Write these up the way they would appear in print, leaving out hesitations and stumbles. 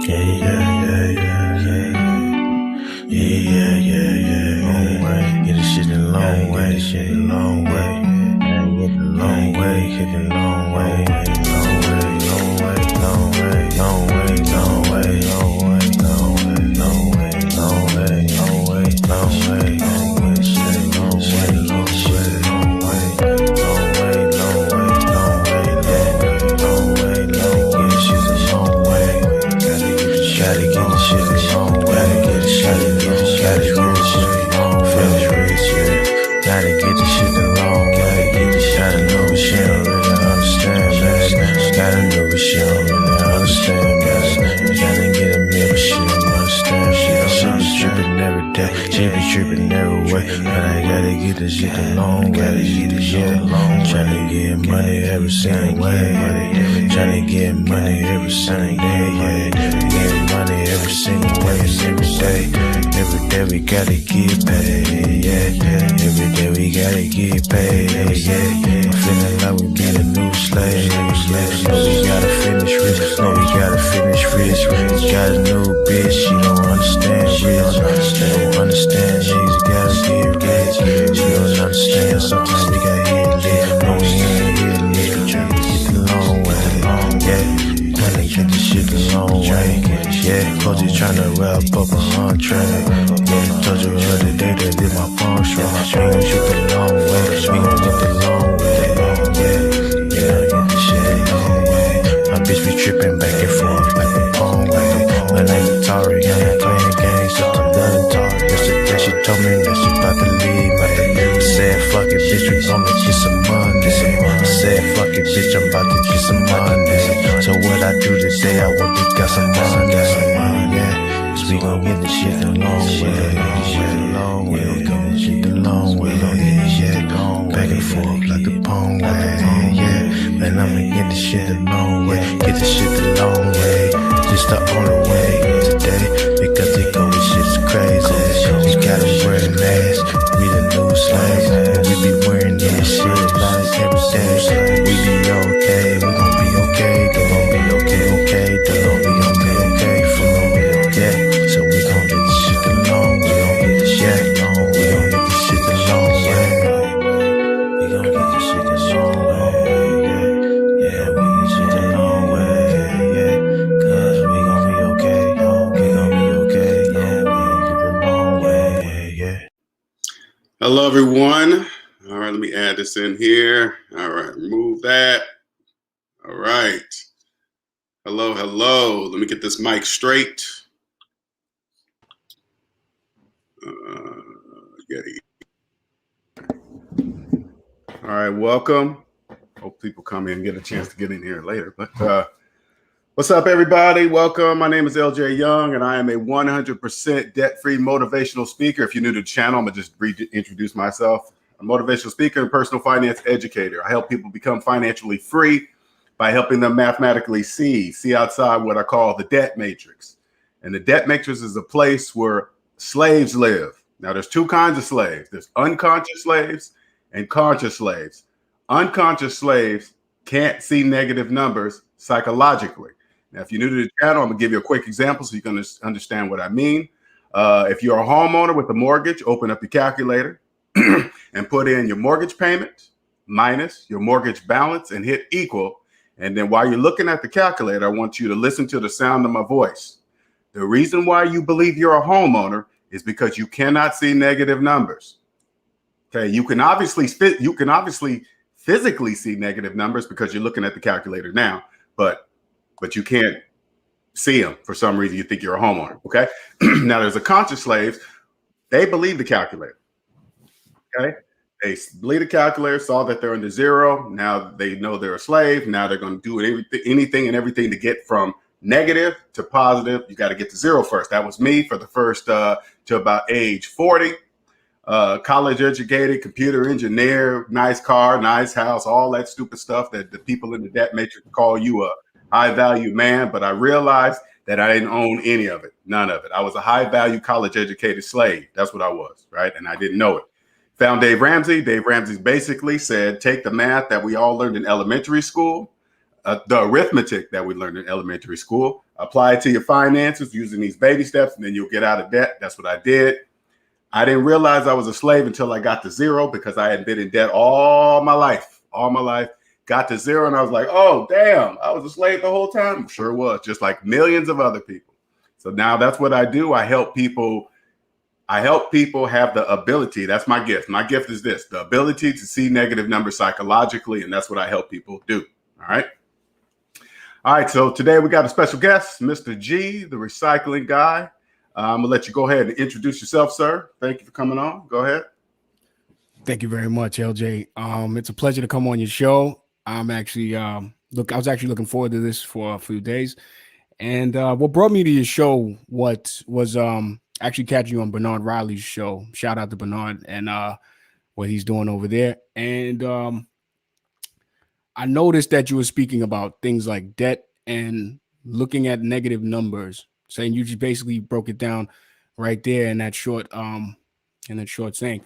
Long way, get this shit a long way, shit a long way. Long way, hit the long way, long way, long way, long way, long way, long way, long way, long way, long way, long way, long way, long way, long way, shit, long way, long way, long way, long way, long way, long way, long way, long way, shit a long way. Gotta get the shit a long way, get the shit, gotta get the shit a long way, rich, yeah. Gotta get the shit a long way, get the shit. Gotta know what she don't really understand, man. Gotta know what she don't really understand, man. Gotta get a meal, but she don't understand. She be tripping every day, she be tripping every way. But I gotta get this shit a long way, yeah. Tryna get money every single way, tryna get money every single day, yeah. Get money every single way, every day. Every day we gotta get paid, yeah. Every day we gotta get paid, yeah. I'm feeling like we be the new slaves, yeah. No, we gotta finish rich, no, we gotta finish rich. Got a new bitch, she don't understand rich. Don't understand niggas, gotta get rich. She don't understand, sometimes we gotta hit lit. No, we ain't hit lit, tryna get the long way, yeah. Tryna get the shit the long way, yeah. Coach is tryna wrap up a entree, yeah. Told you the other day that did my phone strong. We gon' shoot the long way, we gon' get the long way, yeah. Yeah, get the shit the long way. My bitch be tripping back and forth like the phone way. When I ain't Atari, I ain't playing games, so I'm done talking. Yesterday she told me that she about to leave, man. I said fuck it, bitch, we gon' get some money. I said fuck it, bitch, I'm about to get some money. So what I do today, I went and got some money, yeah. Cause we gon' get the shit the long way, long way, we gon' get the long way, yeah. Back and forth like the pong way, yeah. Man, I'ma get the shit the long way, get the shit the long way. Just the only way today, because they go with shit's crazy. We gotta wear masks, we the new slaves, and we be wearing this shit like every day. We be okay, we gon' be okay, they gon' be okay, they gon' be okay for me, yeah. So we gon' get this shit the long way, we gon' get this shit the long way, we gon' get this shit the long way, we gon' get this shit the long way, yeah, yeah, we get shit the long way, yeah, cause we gon' be okay, we gon' be okay, yeah, we gon' get the long way, yeah. Hello, everyone. All right, let me add this in here. All right, remove that. All right. Hello, hello. Let me get this mic straight. All right, welcome. Hope people come in and get a chance to get in here later. But what's up, everybody? Welcome. My name is LJ Young, and I am a 100% debt-free motivational speaker. If you're new to the channel, I'm going to just introduce myself. I'm a motivational speaker and personal finance educator. I help people become financially free by helping them mathematically see outside what I call the debt matrix. And the debt matrix is a place where slaves live. Now, there's two kinds of slaves. There's unconscious slaves and conscious slaves. Unconscious slaves can't see negative numbers psychologically. Now, if you're new to the channel, I'm gonna give you a quick example so you can understand what I mean. If you're a homeowner with a mortgage, open up your calculator and put in your mortgage payment minus your mortgage balance and hit equal. And then while you're looking at the calculator, I want you to listen to the sound of my voice. The reason why you believe you're a homeowner is because you cannot see negative numbers. Okay, you can obviously physically see negative numbers because you're looking at the calculator now, but you can't see them for some reason. You think you're a homeowner. Okay, now there's a conscious slaves. They believe the calculator. Okay, they believe the calculator, saw that they're under zero. Now they know they're a slave. Now they're going to do anything and everything to get from negative to positive. You got to get to zero first. That was me for the first to about age 40. College educated, computer engineer, nice car, nice house, all that stupid stuff that the people in the debt matrix call you a high value man. But I realized that I didn't own any of it, none of it. I was a high value college educated slave. That's what I was, right? And I didn't know it. Found Dave Ramsey. Dave Ramsey basically said, take the math that we all learned in elementary school, the arithmetic that we learned in elementary school. Apply it to your finances using these baby steps, and then you'll get out of debt. That's what I did. I didn't realize I was a slave until I got to zero, because I had been in debt all my life. Got to zero, and I was like, oh, damn, I was a slave the whole time. Sure was, just like millions of other people. So now that's what I do. I help people have the ability. That's my gift. My gift is this: the ability to see negative numbers psychologically, and that's what I help people do. All right. All right. So today we got a special guest, Mr. G, the recycling guy. I'm gonna let you go ahead and introduce yourself, sir. Thank you for coming on. Go ahead. Thank you very much, LJ. It's a pleasure to come on your show. I'm actually I was actually looking forward to this for a few days. And what brought me to your show was actually catching you on Bernard Riley's show. Shout out to Bernard and what he's doing over there. And I noticed that you were speaking about things like debt and looking at negative numbers, saying you just basically broke it down right there in that short saying.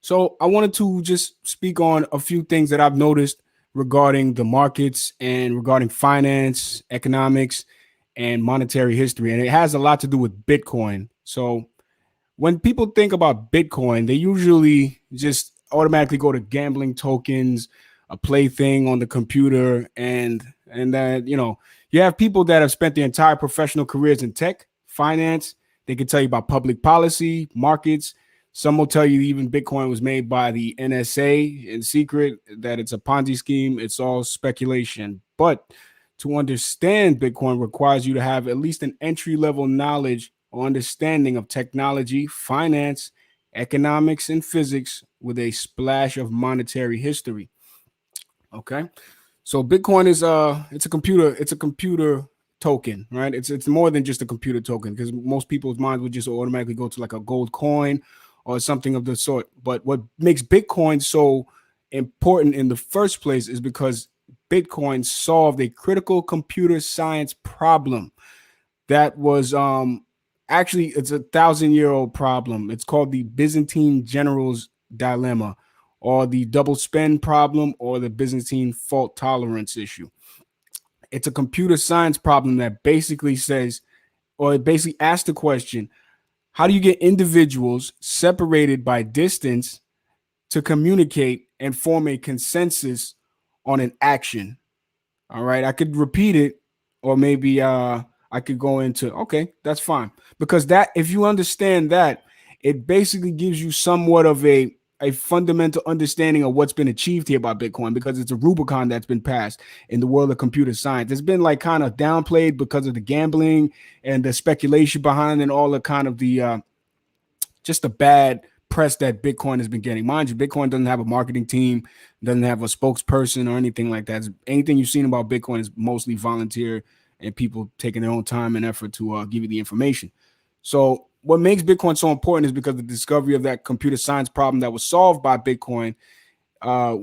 So I wanted to just speak on a few things that I've noticed regarding the markets and regarding finance, economics, and monetary history. And it has a lot to do with Bitcoin. So when people think about Bitcoin, they usually just automatically go to gambling tokens, a plaything on the computer, and then, you have people that have spent their entire professional careers in tech, finance. They can tell you about public policy, markets. Some will tell you even Bitcoin was made by the NSA in secret, that it's a Ponzi scheme. It's all speculation. But to understand Bitcoin requires you to have at least an entry-level knowledge or understanding of technology, finance, economics, and physics with a splash of monetary history. Okay. So Bitcoin is it's a computer token, right? It's more than just a computer token, because most people's minds would just automatically go to like a gold coin or something of the sort. But what makes Bitcoin so important in the first place is because Bitcoin solved a critical computer science problem that was actually, it's a 1,000-year-old problem. It's called the Byzantine general's dilemma, or the double spend problem, or the Byzantine fault tolerance issue. It's a computer science problem that basically says, or it basically asks the question, how do you get individuals separated by distance to communicate and form a consensus on an action? All right, I could repeat it, or maybe I could go into, okay, that's fine. Because that, if you understand that, it basically gives you somewhat of a fundamental understanding of what's been achieved here by Bitcoin, because it's a Rubicon that's been passed in the world of computer science. It's been like kind of downplayed because of the gambling and the speculation behind, and all the kind of the just the bad press that Bitcoin has been getting. Mind you, Bitcoin doesn't have a marketing team, doesn't have a spokesperson or anything like that. Anything you've seen about Bitcoin is mostly volunteer and people taking their own time and effort to give you the information. So what makes Bitcoin so important is because the discovery of that computer science problem that was solved by Bitcoin,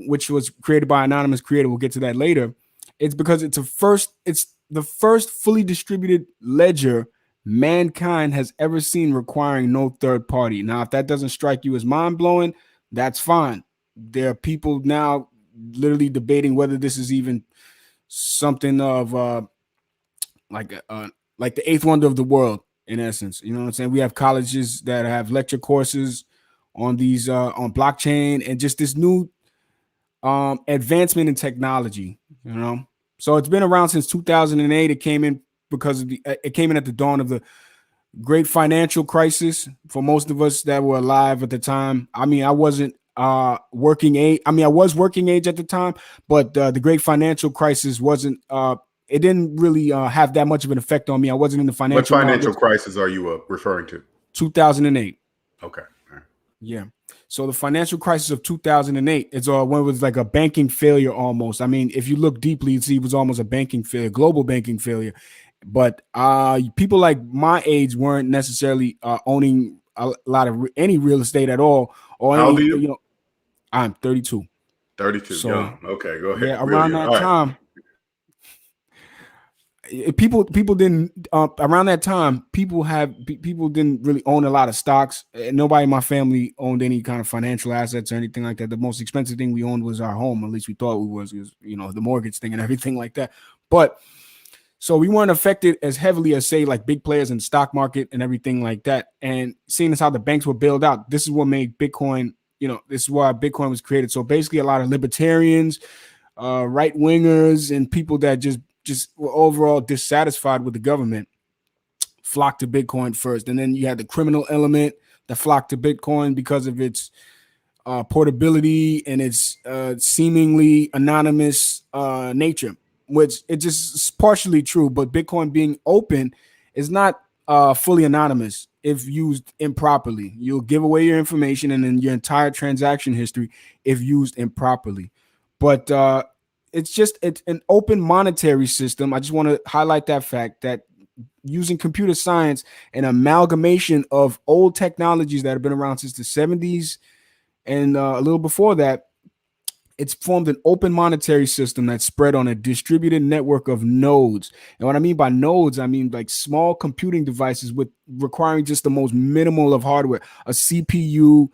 which was created by an anonymous creator. We'll get to that later. It's because it's the first fully distributed ledger mankind has ever seen requiring no third party. Now, if that doesn't strike you as mind-blowing, that's fine. There are people now literally debating whether this is even something of like the eighth wonder of the world, in essence. You know what I'm saying? We have colleges that have lecture courses on these on blockchain and just this new advancement in technology, So it's been around since 2008. It came in because it came in at the dawn of the great financial crisis for most of us that were alive at the time. I mean, I wasn't working age. I mean, I was working age at the time, but the great financial crisis wasn't. It didn't really have that much of an effect on me. I wasn't in the financial. What financial crisis are you referring to? 2008. Okay. All right. Yeah. So the financial crisis of 2008, it's when it was like a banking failure almost. I mean, if you look deeply, you'd see it was almost a banking failure, global banking failure. But people like my age weren't necessarily owning a lot of any real estate at all. Or how old any, are you? I'm 32. 32. So, young. Okay, go ahead. Yeah, around that time. people didn't around that time. People didn't really own a lot of stocks. Nobody in my family owned any kind of financial assets or anything like that. The most expensive thing we owned was our home. At least we thought it was the mortgage thing and everything like that. But so we weren't affected as heavily as, say, like big players in the stock market and everything like that. And seeing as how the banks were bailed out, this is what made Bitcoin, this is why Bitcoin was created. So basically a lot of libertarians, right wingers, and people that just were overall dissatisfied with the government flocked to Bitcoin first. And then you had the criminal element that flocked to Bitcoin because of its portability and its seemingly anonymous nature, which it just is partially true. But Bitcoin being open is not fully anonymous if used improperly. You'll give away your information and then your entire transaction history if used improperly. But it's an open monetary system. I just want to highlight that fact that using computer science, an amalgamation of old technologies that have been around since the 70s and a little before that, it's formed an open monetary system that's spread on a distributed network of nodes. And what I mean by nodes, I mean like small computing devices with requiring just the most minimal of hardware, a CPU,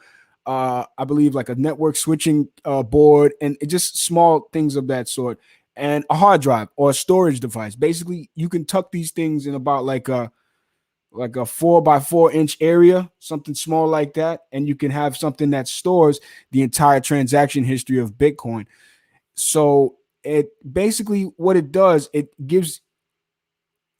I believe like a network switching board, and just small things of that sort, and a hard drive or a storage device. Basically, you can tuck these things in about like a 4x4 inch area, something small like that. And you can have something that stores the entire transaction history of Bitcoin. So it basically, what it does, it gives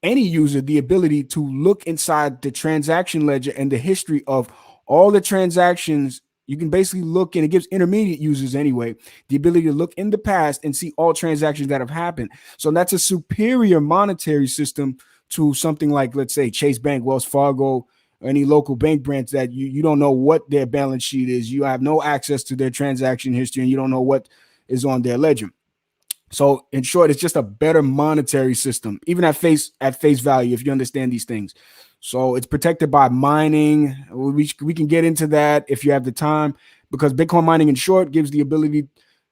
any user the ability to look inside the transaction ledger and the history of all the transactions. You can basically look, and it gives intermediate users anyway, the ability to look in the past and see all transactions that have happened. So that's a superior monetary system to something like, let's say, Chase Bank, Wells Fargo, or any local bank branch that you don't know what their balance sheet is. You have no access to their transaction history, and you don't know what is on their ledger. So in short, it's just a better monetary system, even at face value, if you understand these things. So it's protected by mining. We can get into that if you have the time, because Bitcoin mining, in short, gives the ability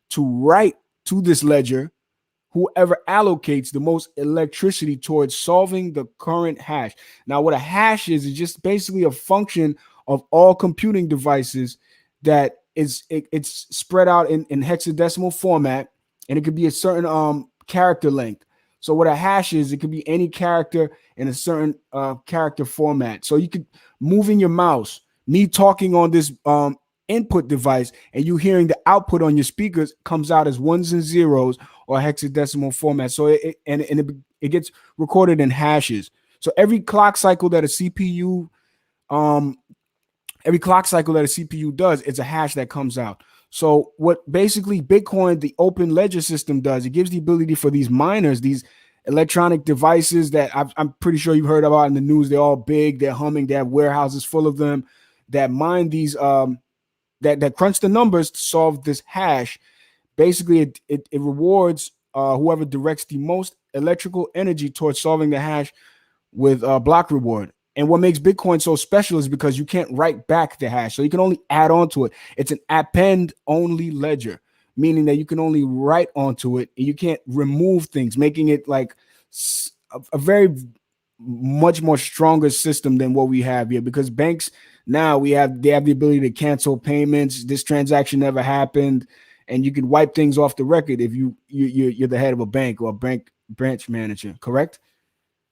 to write to this ledger whoever allocates the most electricity towards solving the current hash. Now, what a hash is just basically a function of all computing devices that it's spread out in hexadecimal format, and it could be a certain character length. So what a hash is, it could be any character in a certain character format. So you could moving your mouse, me talking on this input device, and you hearing the output on your speakers comes out as ones and zeros or hexadecimal format. So it gets recorded in hashes. So every clock cycle that a CPU does, it's a hash that comes out. So what basically Bitcoin, the open ledger system, does, it gives the ability for these miners, these electronic devices that I'm pretty sure you've heard about in the news. They're all big, they're humming, they have warehouses full of them that mine these that crunch the numbers to solve this hash. Basically, it rewards whoever directs the most electrical energy towards solving the hash with block reward. And what makes Bitcoin so special is because you can't write back the hash, so you can only add on to it. It's an append-only ledger, meaning that you can only write onto it, and you can't remove things, making it like a very much more stronger system than what we have here. Because banks now they have the ability to cancel payments. This transaction never happened, and you can wipe things off the record if you're the head of a bank or a bank branch manager, correct?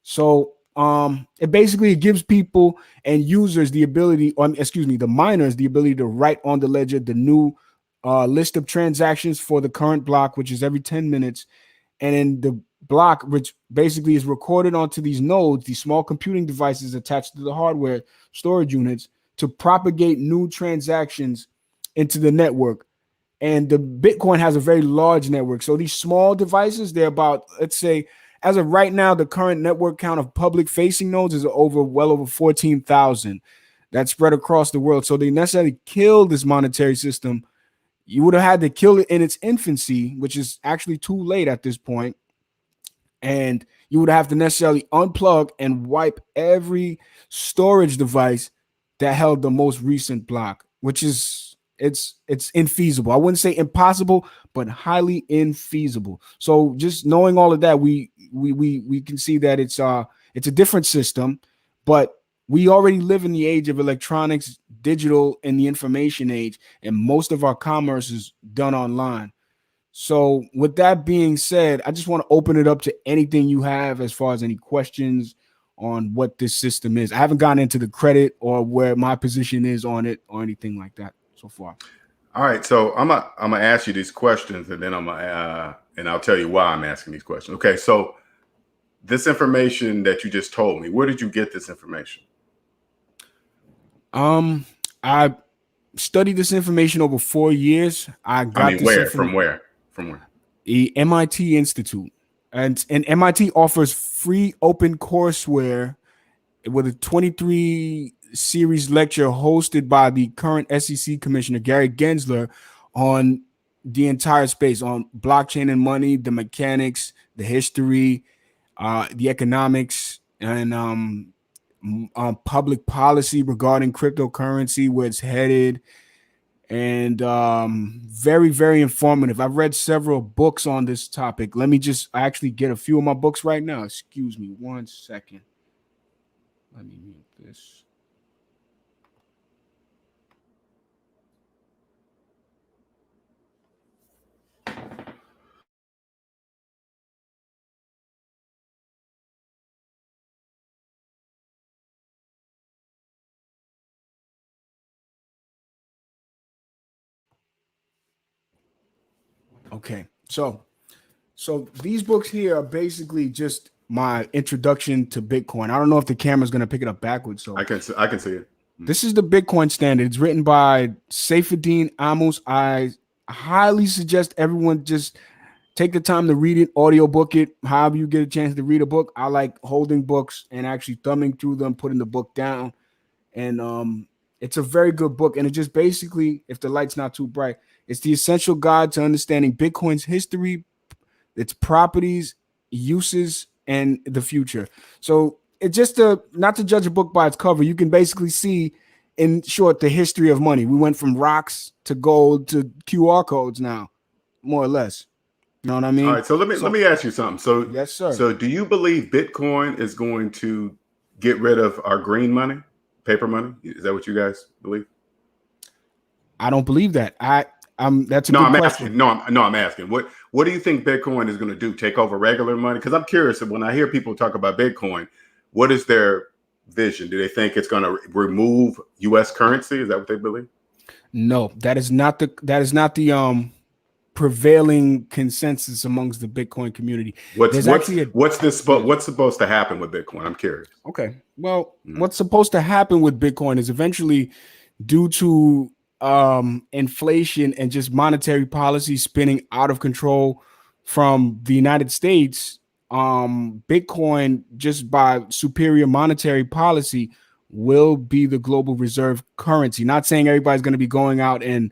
So it basically gives people and users the ability, the miners, the ability to write on the ledger the new list of transactions for the current block, which is every 10 minutes. And in the block, which basically is recorded onto these nodes, these small computing devices attached to the hardware storage units, to propagate new transactions into the network. And the Bitcoin has a very large network. So these small devices, they're about, let's say, as of right now, the current network count of public facing nodes is well over 14,000. That's spread across the world. So they necessarily kill this monetary system. You would have had to kill it in its infancy, which is actually too late at this point. And you would have to necessarily unplug and wipe every storage device that held the most recent block, which is it's infeasible. I wouldn't say impossible, but highly infeasible. So just knowing all of that, we can see that it's a different system, but we already live in the age of electronics, digital, and the information age, and most of our commerce is done online. So with that being said, I just want to open it up to anything you have as far as any questions on what this system is. I haven't gotten into the credit or where my position is on it or anything like that so far. All right, so I'm gonna ask you these questions, and then and I'll tell you why I'm asking these questions. Okay, so this information that you just told me, where did you get this information? I studied this information over 4 years. I got where? From where? The MIT Institute. And MIT offers free open courseware with a 23 series lecture hosted by the current SEC Commissioner Gary Gensler on the entire space, on blockchain and money, the mechanics, the history, the economics, and public policy regarding cryptocurrency, where it's headed, and very, very informative. I've read several books on this topic. Let me just actually get a few of my books right now. Excuse me 1 second. Let me mute this. Okay, so these books here are basically just my introduction to Bitcoin. I don't know if the camera's going to pick it up backwards. So I can see it. This is the Bitcoin Standard. It's written by Saifedean Ammous. I highly suggest everyone just take the time to read it, audiobook it, however you get a chance to read a book. I like holding books and actually thumbing through them, putting the book down. And it's a very good book. And it just basically, if the light's not too bright, it's the essential guide to understanding Bitcoin's history, its properties, uses, and the future. So it's just not to judge a book by its cover. You can basically see, in short, the history of money. We went from rocks to gold to QR codes now, more or less. You know what I mean? All right, so let me ask you something. So yes, sir. So do you believe Bitcoin is going to get rid of our green money, paper money? Is that what you guys believe? I don't believe that. That's a good question. I'm asking. What do you think Bitcoin is going to do? Take over regular money? Because I'm curious. When I hear people talk about Bitcoin, what is their vision? Do they think it's going to remove U.S. currency? Is that what they believe? No, that is not the prevailing consensus amongst the Bitcoin community. What's supposed to happen with Bitcoin? I'm curious. Okay. Well, what's supposed to happen with Bitcoin is eventually, due to inflation and just monetary policy spinning out of control from the United States, Bitcoin, just by superior monetary policy, will be the global reserve currency. Not saying everybody's going to be going out and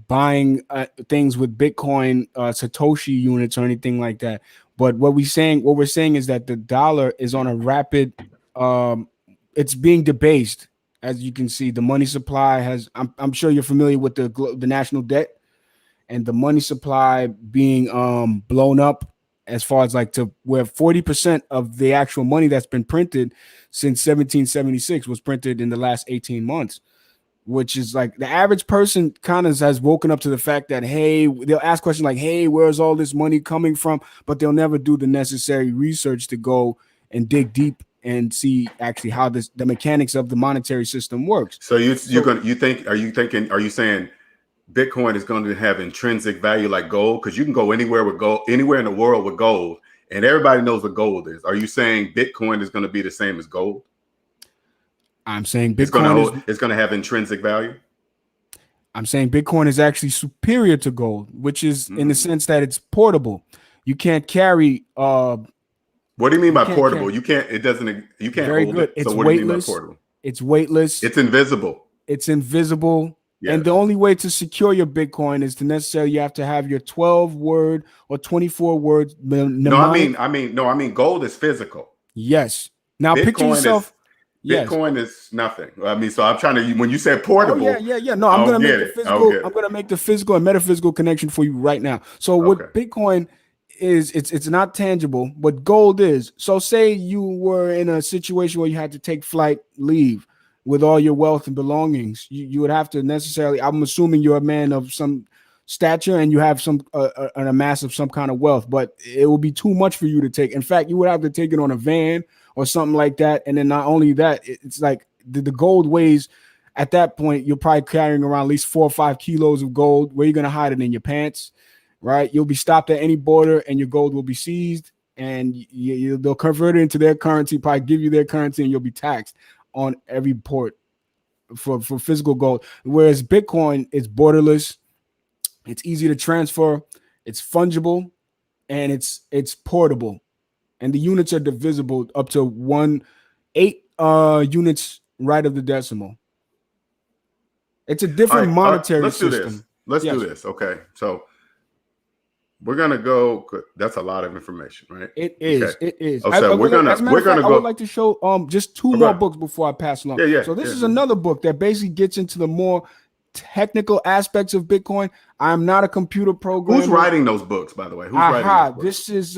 buying things with Bitcoin Satoshi units or anything like that, but what we're saying is that the dollar is on a rapid it's being debased. As you can see, the money supply has, I'm sure you're familiar with the national debt and the money supply being blown up, as far as like to where 40% of the actual money that's been printed since 1776 was printed in the last 18 months, which is like the average person kind of has woken up to the fact that, hey, they'll ask questions like, hey, where's all this money coming from? But they'll never do the necessary research to go and dig deep and see actually how the mechanics of the monetary system works. So are you saying Bitcoin is going to have intrinsic value like gold? Because you can go anywhere with gold, anywhere in the world with gold, and everybody knows what gold is. Are you saying Bitcoin is going to be the same as gold? I'm saying Bitcoin it's going to have intrinsic value. I'm saying Bitcoin is actually superior to gold, which is in the sense that it's portable. You can't carry. What do you mean by portable? You can't. It doesn't. You can't very hold good. it. It's so what weightless. do you mean by portable? It's weightless. It's invisible. It's invisible. Yes. And the only way to secure your Bitcoin is to necessarily you have to have your 12-word or 24-word mnemonic. I mean, gold is physical. Yes. Now Bitcoin picture yourself. Yes. Bitcoin is nothing. I mean, so I'm trying to, when you said portable, Yeah. No, I'm gonna make the physical. I'm gonna make the physical and metaphysical connection for you right now. So what Bitcoin is, it's not tangible, but gold is. So say you were in a situation where you had to take flight leave with all your wealth and belongings. You would have to necessarily. I'm assuming you're a man of some stature and you have some an amass of some kind of wealth, but it will be too much for you to take. In fact, you would have to take it on a van or something like that. And then not only that, it's like the gold weighs. At that point, you're probably carrying around at least 4 or 5 kilos of gold. Where you're going to hide it? In your pants, right? You'll be stopped at any border and your gold will be seized, and they'll convert it into their currency, probably give you their currency, and you'll be taxed on every port for physical gold. Whereas Bitcoin is borderless, it's easy to transfer, it's fungible, and it's portable. And the units are divisible up to 1/8 units right of the decimal. It's a different monetary system. Let's do this. Okay. So we're going to go. That's a lot of information, right? It is. Okay. It is. Oh, so we're going to go. I would like to show just two more books before I pass along. Yeah. So this is another book that basically gets into the more technical aspects of Bitcoin. I'm not a computer programmer. Who's writing those books, by the way? Who's writing those books? This is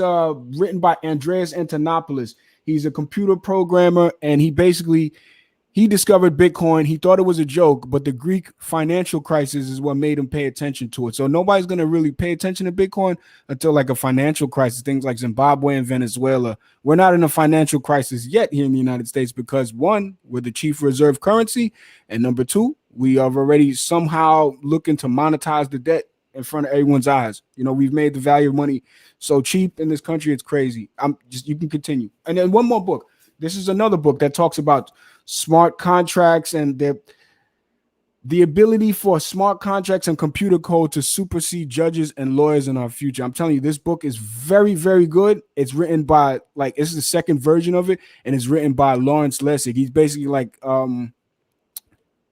written by Andreas Antonopoulos. He's a computer programmer, and he discovered Bitcoin. He thought it was a joke, but the Greek financial crisis is what made him pay attention to it. So nobody's going to really pay attention to Bitcoin until like a financial crisis, things like Zimbabwe and Venezuela. We're not in a financial crisis yet here in the United States because, one, we're the chief reserve currency, and number two, we are already somehow looking to monetize the debt in front of everyone's eyes. We've made the value of money so cheap in this country, it's crazy. You can continue. And then one more book. This is another book that talks about smart contracts and the ability for smart contracts and computer code to supersede judges and lawyers in our future. I'm telling you, this book is very, very good. It's written by, this is the second version of it, and it's written by Lawrence Lessig. He's basically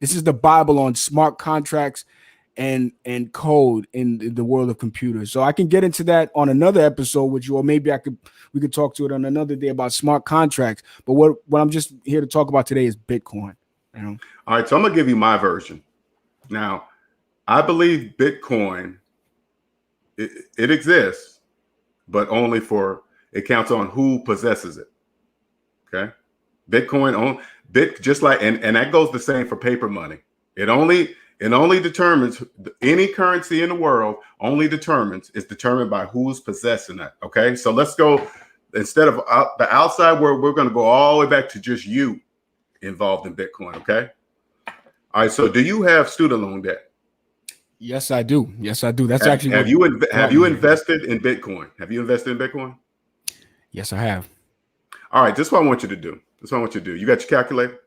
this is the Bible on smart contracts and code in the world of computers. So I can get into that on another episode with you, or maybe we could talk to it on another day about smart contracts. But what I'm just here to talk about today is Bitcoin. All right, so I'm gonna give you my version. Now, I believe Bitcoin it exists, but only it counts on who possesses it. Okay, Bitcoin just like and that goes the same for paper money. It only determines, any currency in the world is determined by who's possessing that. Okay, so let's go, instead of the outside world, we're going to go all the way back to just you involved in Bitcoin. Okay. All right. So do you have student loan debt? Yes, I do. That's actually. Have you invested in Bitcoin? Have you invested in Bitcoin? Yes, I have. All right. This is what I want you to do. You got your calculator?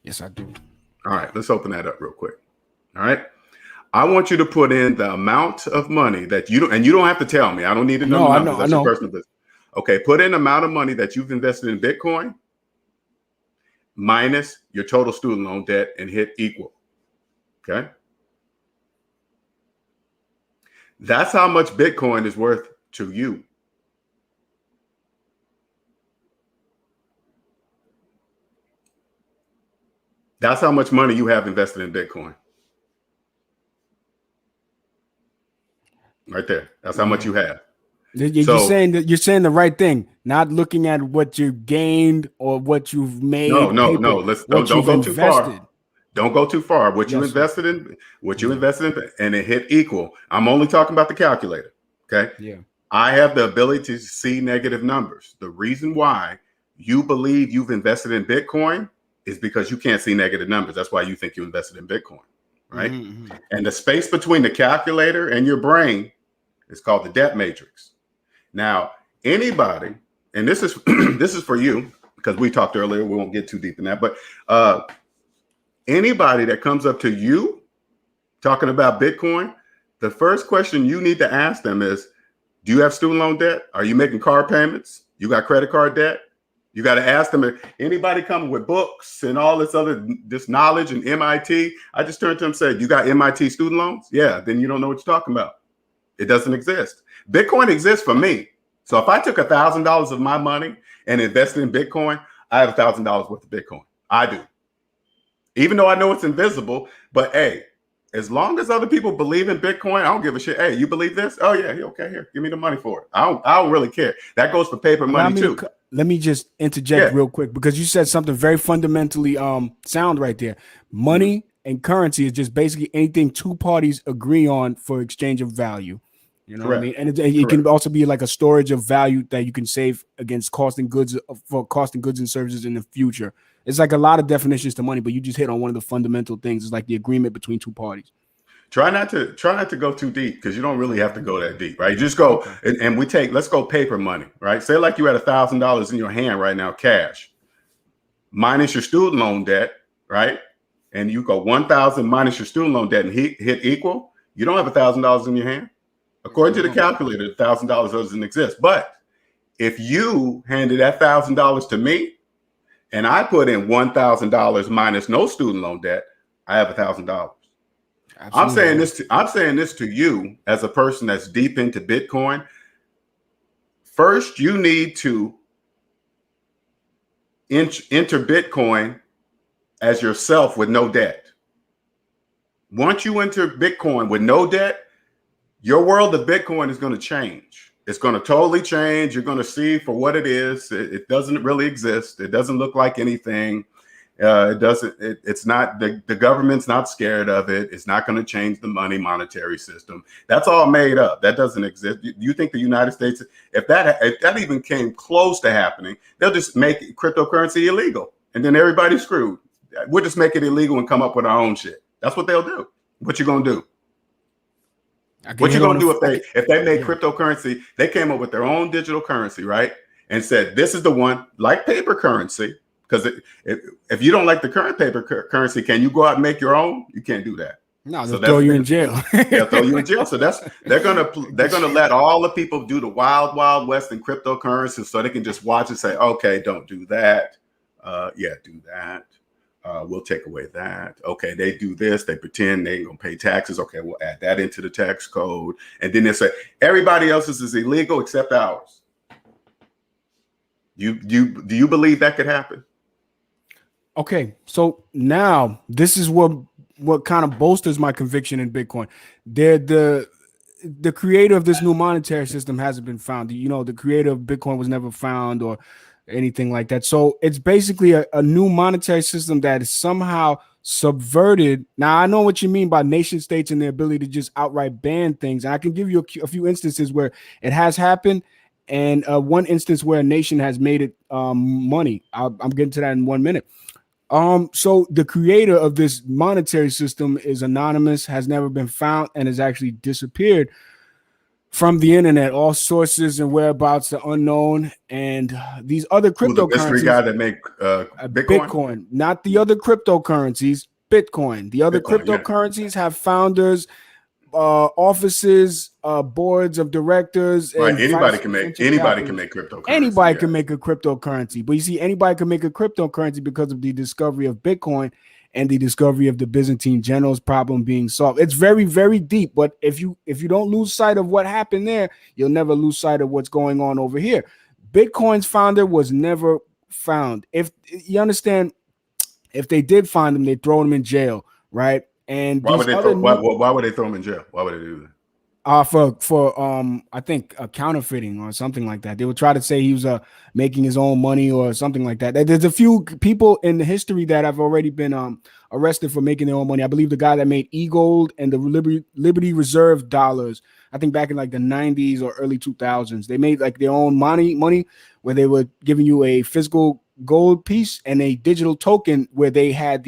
Yes, I do. All right. Let's open that up real quick. All right. I want you to put in the amount of money that you don't have to tell me. I don't need to know. I know. Your personal business. Okay. Put in the amount of money that you've invested in Bitcoin minus your total student loan debt and hit equal. Okay. That's how much Bitcoin is worth to you. That's how much money you have invested in Bitcoin. Right there. That's how much you have. You're saying the right thing, not looking at what you gained or what you've made. No. Don't go too far. Don't go too far. What you invested in, and it hit equal. I'm only talking about the calculator. Okay. Yeah. I have the ability to see negative numbers. The reason why you believe you've invested in Bitcoin is because you can't see negative numbers. That's why you think you invested in Bitcoin. Right. Mm-hmm. And the space between the calculator and your brain is called the debt matrix. Now, anybody, and this is this is for you because we talked earlier, we won't get too deep in that, but anybody that comes up to you talking about Bitcoin, the first question you need to ask them is, do you have student loan debt? Are you making car payments? You got credit card debt? You got to ask them, anybody coming with books and all this knowledge and MIT. I just turned to them and said, you got MIT student loans? Yeah, then you don't know what you're talking about. It doesn't exist. Bitcoin exists for me. So if I took $1,000 of my money and invested in Bitcoin, I have $1,000 worth of Bitcoin. I do. Even though I know it's invisible, but hey, as long as other people believe in Bitcoin, I don't give a shit. Hey, you believe this? Oh yeah, okay, here, give me the money for it. I don't really care. That goes for paper money too. Let me just interject real quick, because you said something very fundamentally sound right there. Money and currency is just basically anything two parties agree on for exchange of value. You know what I mean? And it can also be like a storage of value that you can save against costing goods and services in the future. It's like a lot of definitions to money, but you just hit on one of the fundamental things. It's like the agreement between two parties. Try not to go too deep, because you don't really have to go that deep, right? You just go and let's go paper money, right? Say like you had $1,000 in your hand right now, cash, minus your student loan debt, right? And you go 1,000 minus your student loan debt and hit equal. You don't have $1,000 in your hand. According to the calculator, $1,000 doesn't exist. But if you handed that $1,000 to me and I put in $1,000 minus no student loan debt, I have $1,000. I'm saying this to you as a person that's deep into Bitcoin. First, you need to enter Bitcoin as yourself with no debt. Once you enter Bitcoin with no debt, your world of Bitcoin is going to change. It's going to totally change. You're going to see for what it is. It doesn't really exist. It doesn't look like anything. It's not, the government's not scared of it. It's not going to change the monetary system. That's all made up. That doesn't exist. You think the United States, if that even came close to happening, they'll just make cryptocurrency illegal, and then everybody's screwed. We'll just make it illegal and come up with our own shit. That's what they'll do. What you going to do? What you going to do if they made cryptocurrency, they came up with their own digital currency, right? And said, this is the one, like paper currency. Because if you don't like the current paper currency, can you go out and make your own? You can't do that. No, they'll throw you in jail. They'll throw you in jail. So they're gonna let all the people do the wild west in cryptocurrency, so they can just watch and say, okay, don't do that. Yeah, do that. We'll take away that. Okay, they do this. They pretend they ain't gonna pay taxes. Okay, we'll add that into the tax code, and then they say everybody else's is illegal except ours. Do you believe that could happen? Okay, so now this is what kind of bolsters my conviction in Bitcoin. The creator of this new monetary system hasn't been found. You know, the creator of Bitcoin was never found or anything like that. So it's basically a new monetary system that is somehow subverted. Now, I know what you mean by nation states and their ability to just outright ban things. And I can give you a few instances where it has happened, and one instance where a nation has made it money. I'm getting to that in 1 minute. So the creator of this monetary system is anonymous, has never been found, and has actually disappeared from the internet. All sources and whereabouts are unknown. And these other cryptocurrencies, the mystery guy that make Bitcoin, not the other cryptocurrencies, Bitcoin. The other cryptocurrencies have founders, offices, boards of directors. Right. Anybody can make cryptocurrency. Anybody can make a cryptocurrency. But you see, anybody can make a cryptocurrency because of the discovery of Bitcoin and the discovery of the Byzantine generals problem being solved. It's very, very deep. But if you don't lose sight of what happened there, you'll never lose sight of what's going on over here. Bitcoin's founder was never found. If you understand, if they did find him, they'd throw him in jail, right? And why would they throw him in jail? Why would they do that? For I think counterfeiting or something like that. They would try to say he was making his own money or something like that. There's a few people in the history that have already been arrested for making their own money. I believe the guy that made e-gold and the Liberty Reserve dollars, I think back in like the 90s or early 2000s, they made like their own money where they were giving you a physical gold piece and a digital token where they had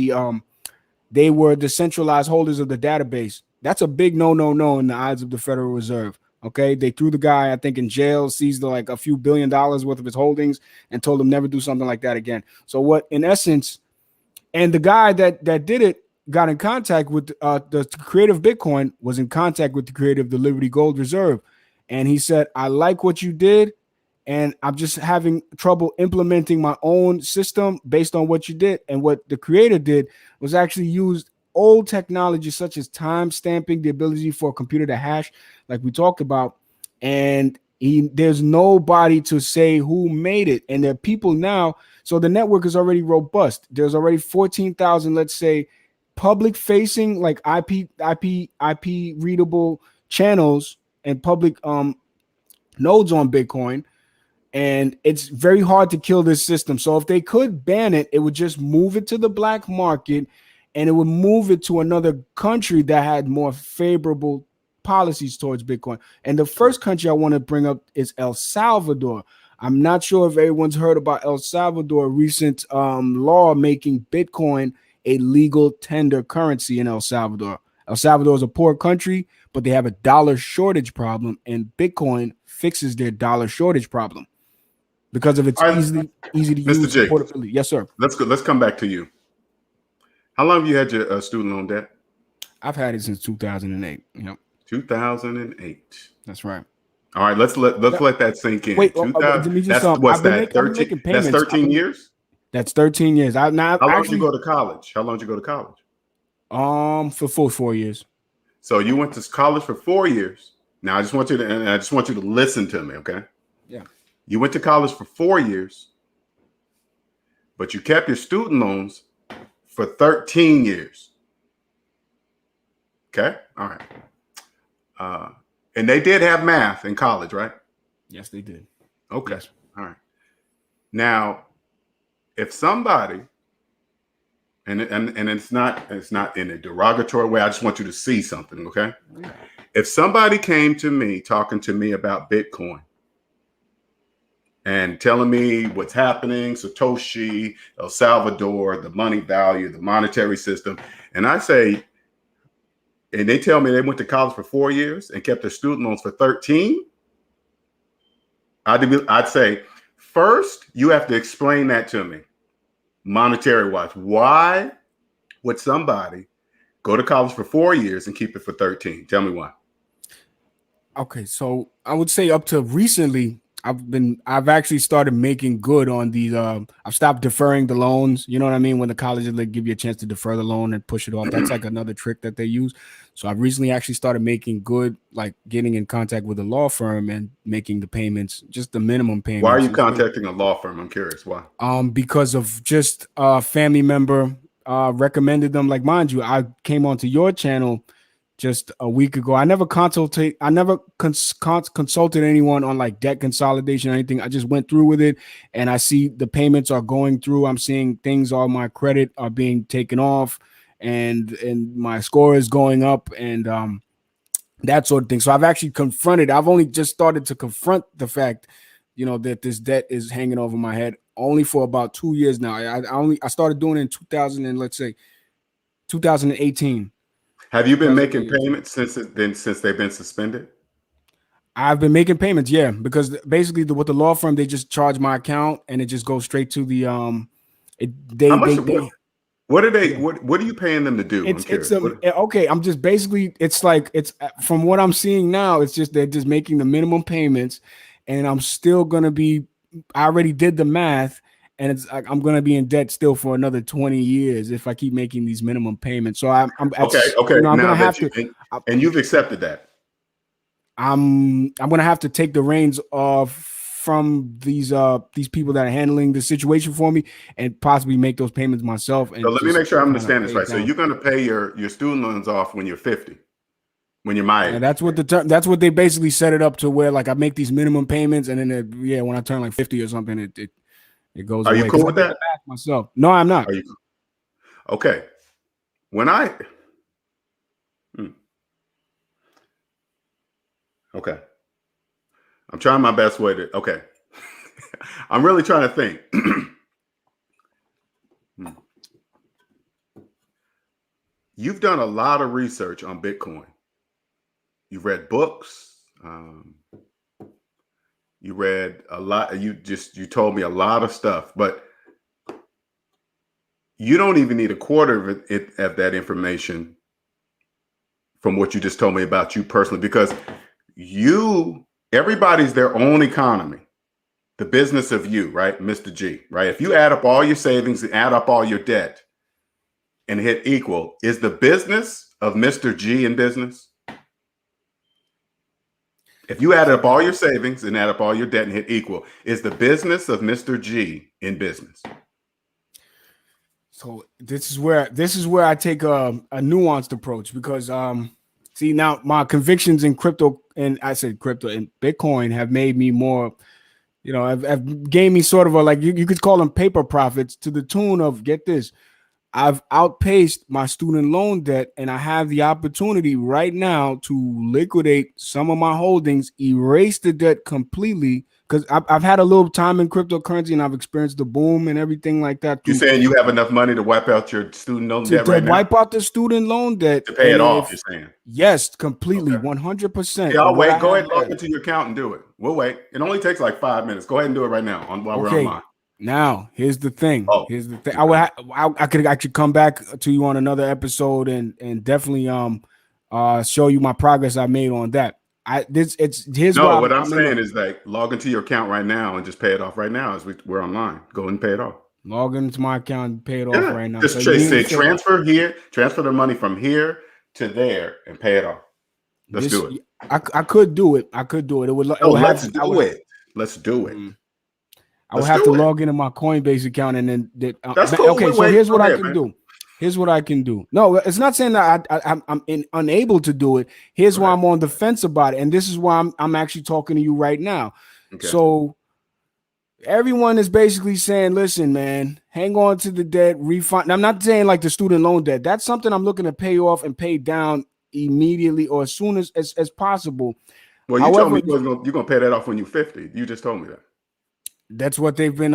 they were the centralized holders of the database. That's a big no in the eyes of the Federal Reserve. Okay, they threw the guy, I think, in jail, seized like a few $1 billion worth of his holdings, and told him never do something like that again. So what, in essence, and the guy that did it got in contact with the creator of Bitcoin, was in contact with the creator of the Liberty Gold Reserve, and he said, "I like what you did, and I'm just having trouble implementing my own system based on what you did." And what the creator did was actually used old technology such as time stamping, the ability for a computer to hash, like we talked about. And There's nobody to say who made it, and there are people now. So the network is already robust. There's already 14,000, let's say, public facing, like IP readable channels and public nodes on Bitcoin. And it's very hard to kill this system. So if they could ban it, it would just move it to the black market, and it would move it to another country that had more favorable policies towards Bitcoin. And the first country I want to bring up is El Salvador. I'm not sure if everyone's heard about El Salvador recent law making Bitcoin a legal tender currency in El Salvador. El Salvador is a poor country, but they have a dollar shortage problem, and Bitcoin fixes their dollar shortage problem because of its easy to use portability. Yes, sir. Let's come back to you. How long have you had your student loan debt? I've had it since 2008. Yep. 2008. That's right. All right, let's let that sink in. Wait, let me just what's that? 13. That's 13 years. That's 13 years. How long did you go to college? For 4 years. So you went to college for 4 years. Now I just want you to listen to me, okay? Yeah. You went to college for 4 years, but you kept your student loans for 13 years. Okay? All right. And they did have math in college, right? Yes, they did. Okay. Yes. All right. Now, if somebody, and it's not in a derogatory way, I just want you to see something, okay? Yeah. If somebody came to me talking to me about Bitcoin and telling me what's happening, Satoshi, El Salvador, the money value, the monetary system, and I say, and they tell me they went to college for 4 years and kept their student loans for 13, I'd say, first, you have to explain that to me, monetary wise. Why would somebody go to college for 4 years and keep it for 13? Tell me why. Okay, so I would say up to recently, I've actually started making good on these. I've stopped deferring the loans. You know what I mean? When the colleges like give you a chance to defer the loan and push it off, that's like another trick that they use. So I've recently actually started making good, like getting in contact with a law firm and making the payments, just the minimum payments. Why are you contacting a law firm? I'm curious why. Because of just a family member recommended them. Like, mind you, I came onto your channel just a week ago. I never consulted anyone on like debt consolidation or anything. I just went through with it, and I see the payments are going through. I'm seeing things on my credit are being taken off, and my score is going up, and that sort of thing. So I've actually I've only just started to confront the fact, that this debt is hanging over my head only for about 2 years now. I started doing it in 2018. Have you been making payments since they've been suspended? I've been making payments, yeah, because basically with the law firm, they just charge my account and it just goes straight to the what are you paying them to do? I'm just basically it's from what I'm seeing now, it's just they're just making the minimum payments, and I'm still gonna be. I already did the math. And it's like I'm gonna be in debt still for another 20 years if I keep making these minimum payments. So I'm okay. I'm gonna have to, and you've accepted that. I'm gonna have to take the reins from these people that are handling the situation for me and possibly make those payments myself. And so let me make sure I understand this right. So you're gonna pay your student loans off when you're 50, when you're my age. And that's what they basically set it up to, where like I make these minimum payments, and then when I turn like 50 or something, it goes. Are you cool with that? Myself. No, I'm not. Are you? Okay. Okay. I'm trying my best way to. Okay. I'm really trying to think. You've done a lot of research on Bitcoin. You've read books. You read a lot. You told me a lot of stuff, but you don't even need a quarter of that information from what you just told me about you personally, because everybody's their own economy, the business of you, right? Mr. G, right? If you add up all your savings and add up all your debt and hit equal, is the business of Mr. G in business? If you add up all your savings and add up all your debt and hit equal, is the business of Mr. G in business? So this is where I take a nuanced approach, because see, now my convictions in crypto, and I said crypto and Bitcoin, have made me more, have gained me sort of a, like, you could call them paper profits, to the tune of, get this, I've outpaced my student loan debt, and I have the opportunity right now to liquidate some of my holdings, erase the debt completely, because I've had a little time in cryptocurrency and I've experienced the boom and everything like that. You're saying you have enough money to wipe out your student loan debt to right now? wipe out the student loan debt. To pay it off, you're saying? Yes, completely, Okay. 100%. Yeah, I'll wait. Go ahead and log into your account and do it. We'll wait. It only takes like 5 minutes. Go ahead and do it right now while we're online. Now, here's the thing. Okay. I could actually come back to you on another episode and definitely show you my progress I made on that. What I'm saying is, like, log into your account right now and just pay it off right now as we're online. Go ahead and pay it off. Log into my account and pay it off right now. Just say transfer here, transfer the money from here to there and pay it off. Let's do it. I could do it. Let's do it. Let's do it. I would have to log into my Coinbase account, and then that's cool. Okay, so here's what I can do. Here's what I can do. No, it's not saying that I'm unable to do it. Here's why I'm on the fence about it, and this is why I'm actually talking to you right now. Okay. So everyone is basically saying, listen, man, hang on to the debt, refund. I'm not saying like the student loan debt. That's something I'm looking to pay off and pay down immediately or as soon as possible. Well, you told me you're going to pay that off when you're 50. You just told me that. That's what they've been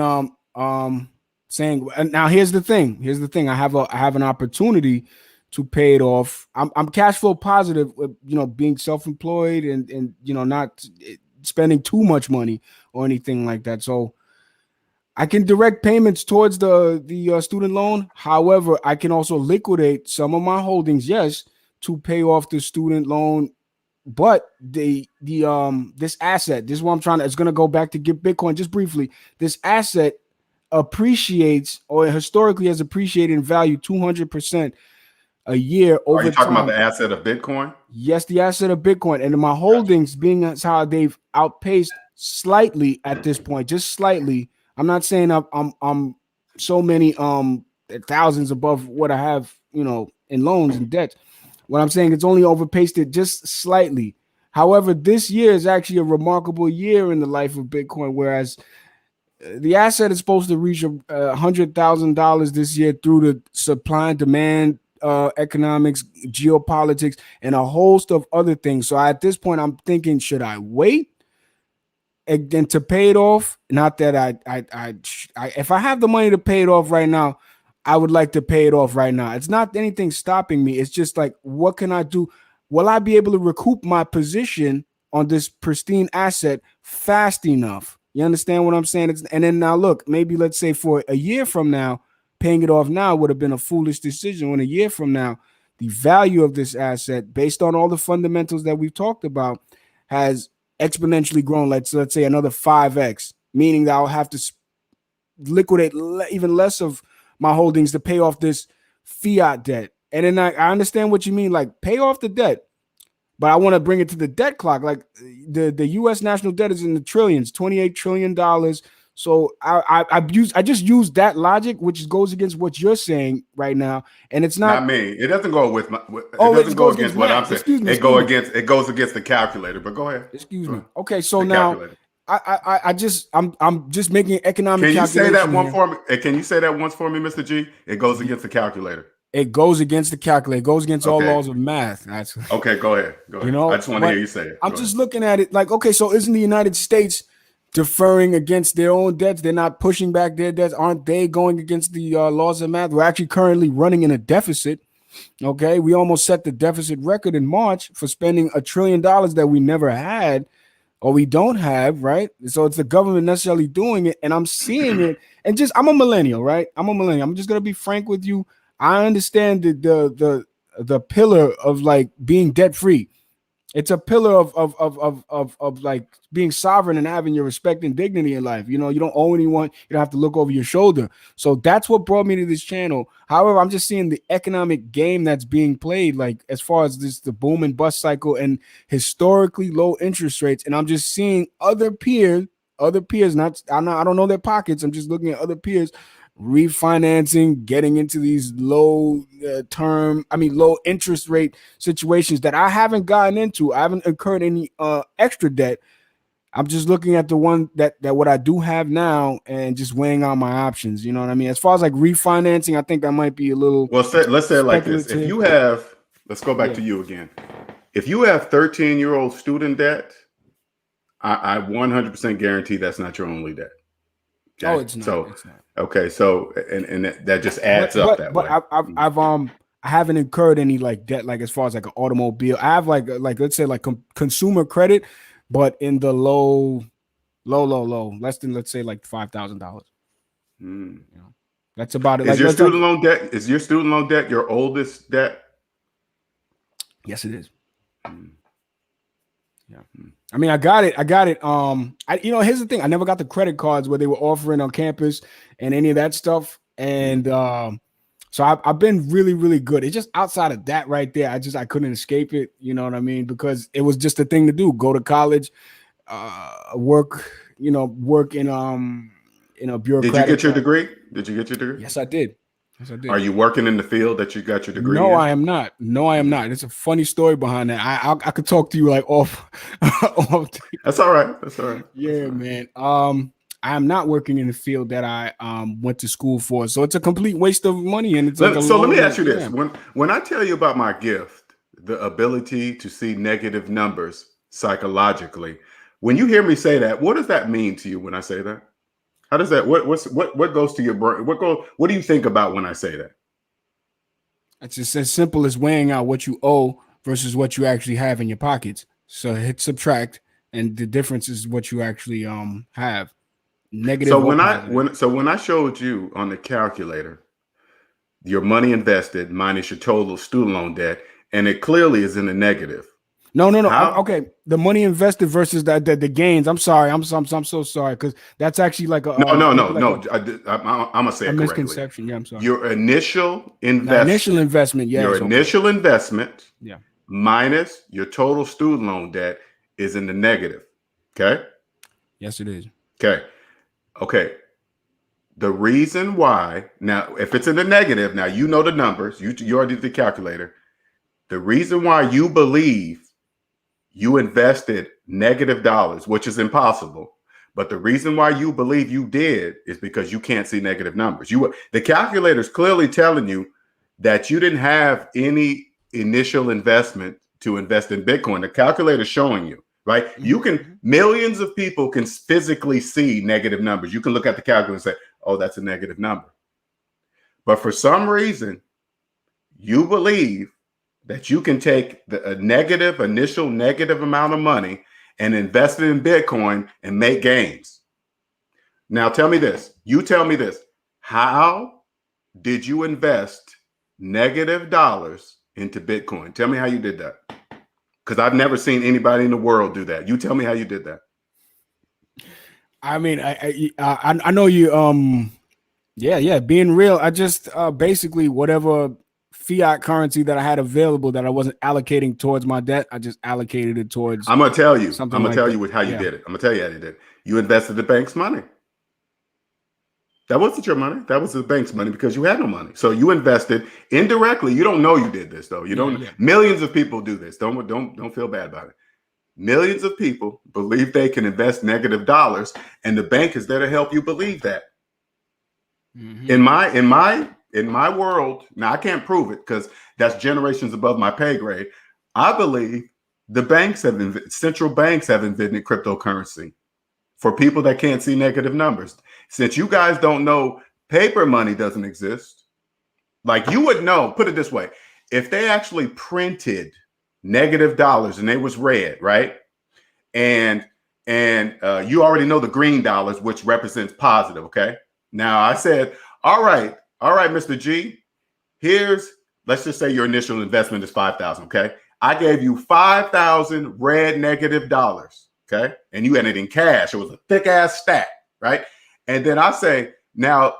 saying. And now here's the thing. I have an opportunity to pay it off. I'm cash flow positive, being self-employed and not spending too much money or anything like that. So I can direct payments towards the student loan. However, I can also liquidate some of my holdings, yes, to pay off the student loan. But this asset, this is what I'm trying to, it's going to go back to get Bitcoin just briefly. This asset appreciates, or historically has appreciated in value 200% a year over time. Are you talking about the asset of Bitcoin? Yes, the asset of Bitcoin. And my holdings, being as how they've outpaced slightly at this point, just slightly. I'm not saying I'm so many thousands above what I have, in loans and debts. What I'm saying, it's only overpaced it just slightly. However, this year is actually a remarkable year in the life of Bitcoin, whereas the asset is supposed to reach $100,000 this year through the supply and demand, economics, geopolitics, and a host of other things. So at this point, I'm thinking, should I wait and to pay it off? Not that I if I have the money to pay it off right now, I would like to pay it off right now. It's not anything stopping me. It's just like, what can I do? Will I be able to recoup my position on this pristine asset fast enough? You understand what I'm saying? And then now look, maybe let's say for a year from now, paying it off now would have been a foolish decision. When a year from now, the value of this asset, based on all the fundamentals that we've talked about, has exponentially grown. Let's say another 5x, meaning that I'll have to liquidate even less of my holdings to pay off this fiat debt. And then I understand what you mean, like pay off the debt, but I want to bring it to the debt clock. Like the U.S. national debt is in the trillions, $28 trillion. So I just use that logic, which goes against what you're saying right now, and it's not me. It doesn't go with it doesn't go against what I'm saying. It goes against the calculator. But go ahead. Excuse me. Okay, so now I'm just making economic. Can you say that one for me? Can you say that once for me, Mr. G? It goes against the calculator. It goes against the calculator. It goes against all laws of math. Okay, go ahead. I just want to hear you say it. I'm just looking at it like, okay, so isn't the United States deferring against their own debts? They're not pushing back their debts. Aren't they going against the laws of math? We're actually currently running in a deficit. Okay, we almost set the deficit record in March for spending $1 trillion that we never had, or we don't have, right? So it's the government necessarily doing it, and I'm seeing it. And I'm a millennial, right? I'm just gonna be frank with you. I understand the pillar of like being debt free. It's a pillar of like being sovereign and having your respect and dignity in life. You know, you don't owe anyone. You don't have to look over your shoulder. So that's what brought me to this channel. However, I'm just seeing the economic game that's being played, like as far as this the boom and bust cycle and historically low interest rates. And I'm just seeing other peers, I don't know their pockets. I'm just looking at other peers refinancing, getting into these low interest rate situations that I haven't gotten into. I haven't incurred any extra debt. I'm just looking at the one that what I do have now and just weighing out my options. You know what I mean? As far as like refinancing, I think that might be a little Well, let's say it like this. If you have, let's go back to you again. If you have 13-year-old student debt, I 100% guarantee that's not your only debt. Okay? Oh, it's not. So, it's not. Okay, so and that just adds up that way. I haven't incurred any like debt, like as far as like an automobile. I have like let's say like consumer credit, but in the low, less than let's say like $5,000. You know, that's about it. Is your student loan debt? Is your student loan debt your oldest debt? Yes, it is. Yeah. I mean, I got it. Here's the thing. I never got the credit cards where they were offering on campus and any of that stuff. And so I've been really, really good. It's just outside of that right there. I couldn't escape it. You know what I mean? Because it was just a thing to do. Go to college, work in a bureaucratic. Did you get your degree? Yes, I did. Are you working in the field that you got your degree in? I am not. No, I am not. It's a funny story behind that. I could talk to you like off. That's all right. That's all right. Yeah, man. I am not working in the field that I went to school for. So it's a complete waste of money. And it's let me ask you this. When I tell you about my gift, the ability to see negative numbers psychologically, when you hear me say that, what does that mean to you when I say that? How does that? What goes to your brain? What do you think about when I say that? It's just as simple as weighing out what you owe versus what you actually have in your pockets. So hit subtract, and the difference is what you actually have. Negative. So when I showed you on the calculator your money invested minus your total student loan debt, and it clearly is in the negative. No. Okay, the money invested versus the gains. I'm sorry. I'm so sorry because that's actually like a no. I'm gonna say it correctly. Misconception. Yeah, I'm sorry. Your initial investment. Yeah. Initial investment. Yeah. Minus your total student loan debt is in the negative. Okay. Yes, it is. Okay. The reason why now, if it's in the negative, now you know the numbers. You already did the calculator. The reason why you believe you invested negative dollars, which is impossible, but the reason why you believe you did is because you can't see negative numbers. The calculator is clearly telling you that you didn't have any initial investment to invest in Bitcoin. The calculator is showing you, right? Millions of people can physically see negative numbers. You can look at the calculator and say, oh, that's a negative number. But for some reason, you believe that you can take the initial negative amount of money and invest it in Bitcoin and make gains. Now, tell me this. How did you invest negative dollars into Bitcoin? Tell me how you did that. Because I've never seen anybody in the world do that. You tell me how you did that. I mean, I know you. Yeah. Being real, I just basically whatever fiat currency that I had available that I wasn't allocating towards my debt, I just allocated it towards. I'm gonna tell you. How you did it. I'm gonna tell you how you did it. You invested the bank's money. That wasn't your money. That was the bank's money because you had no money. So you invested indirectly. You don't know you did this though. You don't. Yeah. Millions of people do this. Don't feel bad about it. Millions of people believe they can invest negative dollars, and the bank is there to help you believe that. Mm-hmm. In my world, now I can't prove it because that's generations above my pay grade. I believe central banks have invented cryptocurrency for people that can't see negative numbers. Since you guys don't know paper money doesn't exist, like you would know, put it this way, if they actually printed negative dollars and they was red, right? And you already know the green dollars, which represents positive, okay? Now I said, all right, Mr. G, let's just say your initial investment is $5,000, okay? I gave you 5,000 red negative dollars, okay? And you had it in cash. It was a thick ass stack, right? And then I say, now,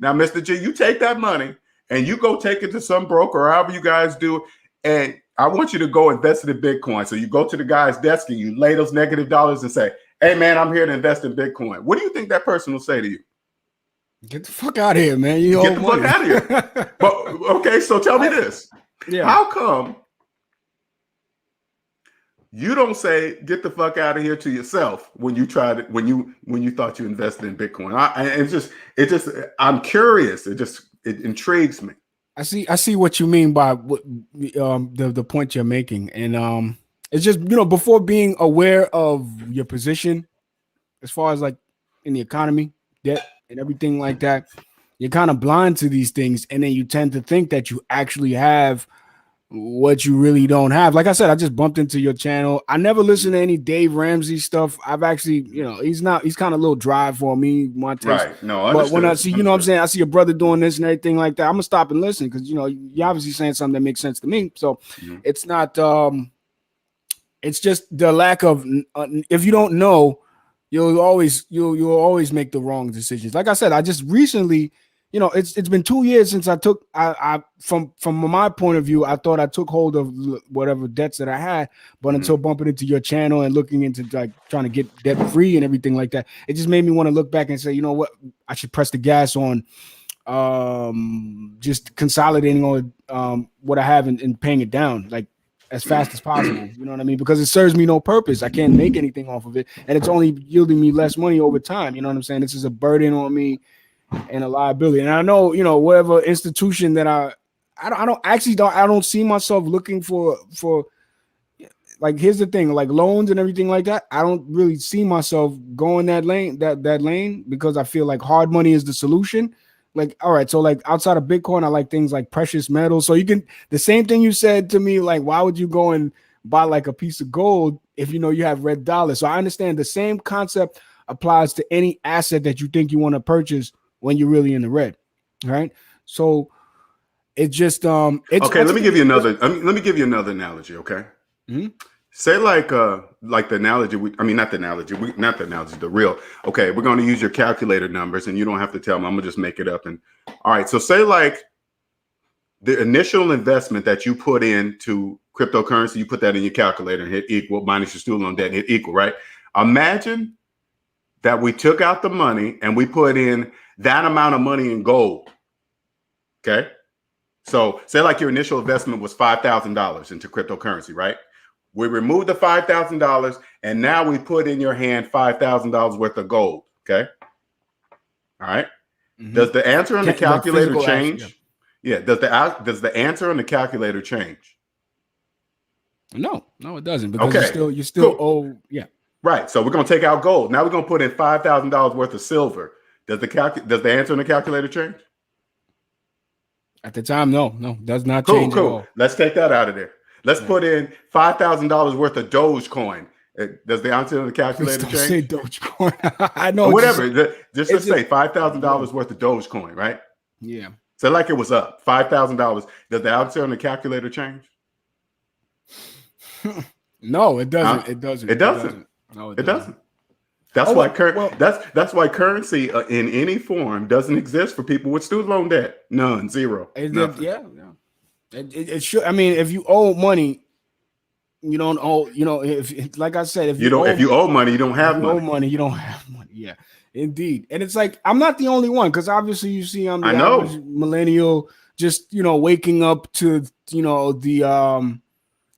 Mr. G, you take that money and you go take it to some broker or however you guys do, and I want you to go invest it in Bitcoin. So you go to the guy's desk and you lay those negative dollars and say, hey, man, I'm here to invest in Bitcoin. What do you think that person will say to you? Get the fuck out of here, man. You get the fuck out of here. But okay, so tell me this. Yeah. How come you don't say get the fuck out of here to yourself when you tried it, when you thought you invested in Bitcoin? I'm curious. It intrigues me. I see what you mean by what the point you're making, and it's just, before being aware of your position as far as like in the economy, debt and everything like that, you're kind of blind to these things, and then you tend to think that you actually have what you really don't have. Like I said, I just bumped into your channel. I never listened to any Dave Ramsey stuff. I've actually, he's kind of a little dry for me, my taste. Right. No, but when I see, what I'm saying, I see a brother doing this and everything like that, I'm gonna stop and listen, because you're obviously saying something that makes sense to me. So it's not it's just the lack of if you don't know, you'll always make the wrong decisions. Like I said, I just recently, it's been 2 years since I took from my point of view, I thought I took hold of whatever debts that I had, but until bumping into your channel and looking into like trying to get debt free and everything like that, it just made me want to look back and say, you know what, I should press the gas on just consolidating on what I have and paying it down like as fast as possible. You know what I mean? Because it serves me no purpose. I can't make anything off of it, and it's only yielding me less money over time. You know what I'm saying? This is a burden on me and a liability. And I know, whatever institution that I don't see myself looking for like, here's the thing, like loans and everything like that. I don't really see myself going that lane because I feel like hard money is the solution. Like, all right, so like outside of Bitcoin, I like things like precious metals. So you can, the same thing you said to me, like, why would you go and buy like a piece of gold if you have red dollars? So I understand the same concept applies to any asset that you think you want to purchase when you're really in the red, right? So it just it's okay. Let me give you another analogy. Okay. Mm-hmm. Say like the analogy. The real. Okay, we're going to use your calculator numbers, and you don't have to tell me. I'm gonna just make it up. And all right. So say like the initial investment that you put into cryptocurrency, you put that in your calculator and hit equal minus your student loan debt and hit equal. Right. Imagine that we took out the money and we put in that amount of money in gold. Okay. So say like your initial investment was $5,000 into cryptocurrency, right? We removed the $5,000 and now we put in your hand $5,000 worth of gold. Okay. All right. Mm-hmm. Does the answer on the calculator change? Yeah. Does the answer on the calculator change? No, it doesn't, because you still cool. owe. Yeah. Right. So we're going to take out gold. Now we're going to put in $5,000 worth of silver. Does the answer on the calculator change? At the time, no, does not change at all. Let's take that out of there. Let's put in $5,000 worth of Dogecoin. Does the answer on the calculator change? Say Dogecoin. I know. Or whatever. Just let's say $5,000 worth of Dogecoin, right? Yeah. So like it was up $5,000. Does the answer on the calculator change? No, it doesn't. It doesn't. It doesn't. No, it doesn't. That's why currency in any form doesn't exist for people with student loan debt. None, zero. Yeah. It should. I mean, if you owe money, you don't owe. If like I said, if you owe money, you don't have money. Owe money, you don't have money. Yeah, indeed. And it's like I'm not the only one, because obviously you see I'm the average millennial, just waking up to the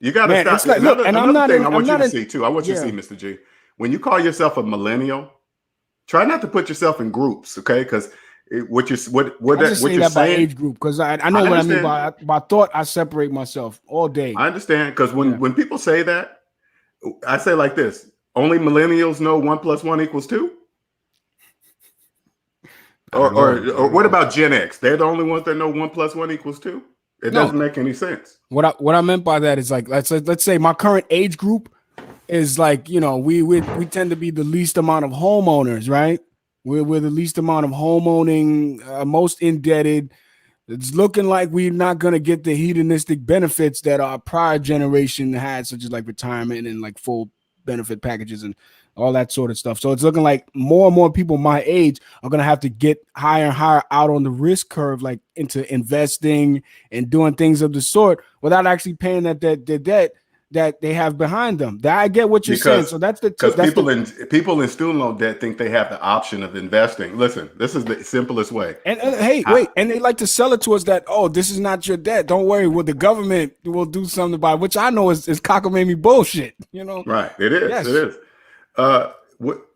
You got to stop. It's like, look, and I want you to see too. I want you to see, Mr. G. When you call yourself a millennial, try not to put yourself in groups, okay? Because what you're saying by age group, because I know what I mean by thought. I separate myself all day. I understand, because when people say that, I say like this: only millennials know 1 + 1 = 2. Or what about Gen X? They're the only ones that know 1 + 1 = 2. It doesn't make any sense. What I meant by that is like let's say my current age group is like, we tend to be the least amount of homeowners, right? We're the least amount of homeowning, most indebted, It's looking like we're not going to get the hedonistic benefits that our prior generation had, such as like retirement and like full benefit packages and all that sort of stuff. So it's looking like more and more people my age are going to have to get higher and higher out on the risk curve, like into investing and doing things of the sort without actually paying the debt that they have behind them. That I get what you're saying. So that's because people in student loan debt think they have the option of investing. Listen, this is the simplest way. And hey, wait, and they like to sell it to us that, oh, this is not your debt. Don't worry, well, the government will do something about it, which I know is cockamamie bullshit. You know, right? It is. Yes. It is. What?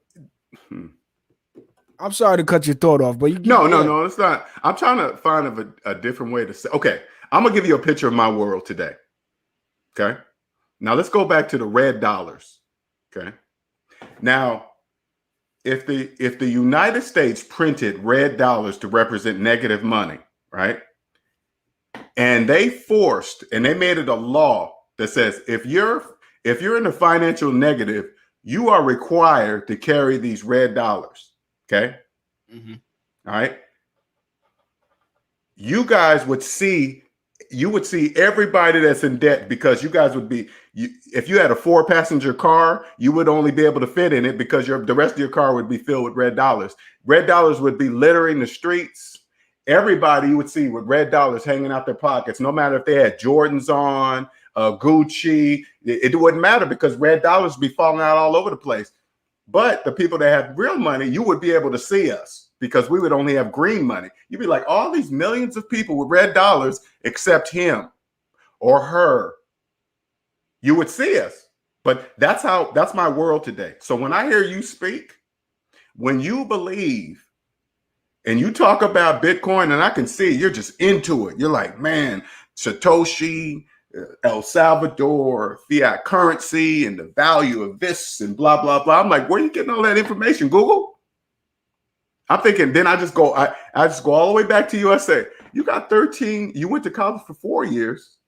I'm sorry to cut your thought off, but No, it's not. I'm trying to find a different way to say. Okay, I'm gonna give you a picture of my world today. Okay. Now let's go back to the red dollars. Okay. Now, if the United States printed red dollars to represent negative money, right? And they made it a law that says if you're in the financial negative, you are required to carry these red dollars. Okay. Mm-hmm. All right. You guys would see everybody that's in debt because you guys would be, if you had a 4-passenger car, you would only be able to fit in it because the rest of your car would be filled with red dollars. Red dollars would be littering the streets. Everybody you would see with red dollars hanging out their pockets, no matter if they had Jordans on, Gucci, it wouldn't matter because red dollars would be falling out all over the place. But the people that have real money, you would be able to see us because we would only have green money. You'd be like, all these millions of people with red dollars except him or her. You would see us. But that's my world today. So when I hear you speak, when you believe and you talk about Bitcoin, and I can see you're just into it. You're like, man, Satoshi, El Salvador, fiat currency, and the value of this and blah, blah, blah. I'm like, where are you getting all that information? Google? I'm thinking, then I just go all the way back to USA. You got 13, you went to college for 4 years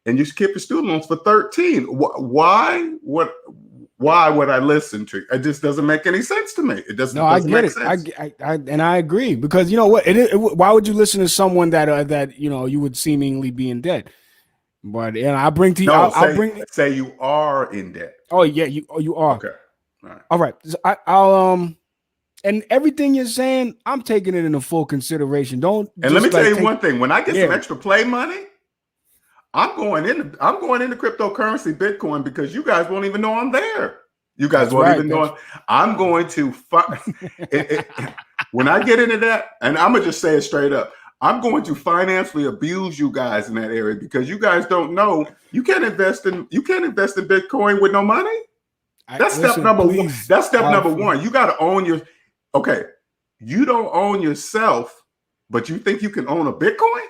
and you skipped your student loans for 13. Why would I listen to you? It just doesn't make any sense to me. It doesn't. No, I get it. I agree because you know what? Why would you listen to someone that you know you would seemingly be in debt? But I bring to you. No, say you are in debt. Oh yeah, you are. Okay. All right. All right. So I'll and everything you're saying, I'm taking it into full consideration. Don't. And let me tell you one thing. When I get some extra play money, I'm going into cryptocurrency, Bitcoin, because you guys won't even know I'm there. You guys won't even know. I'm going to when I get into that, and I'm gonna just say it straight up. I'm going to financially abuse you guys in that area because you guys don't know you can't invest in Bitcoin with no money. That's step number one. That's step number one. You got to own you don't own yourself, but you think you can own a Bitcoin?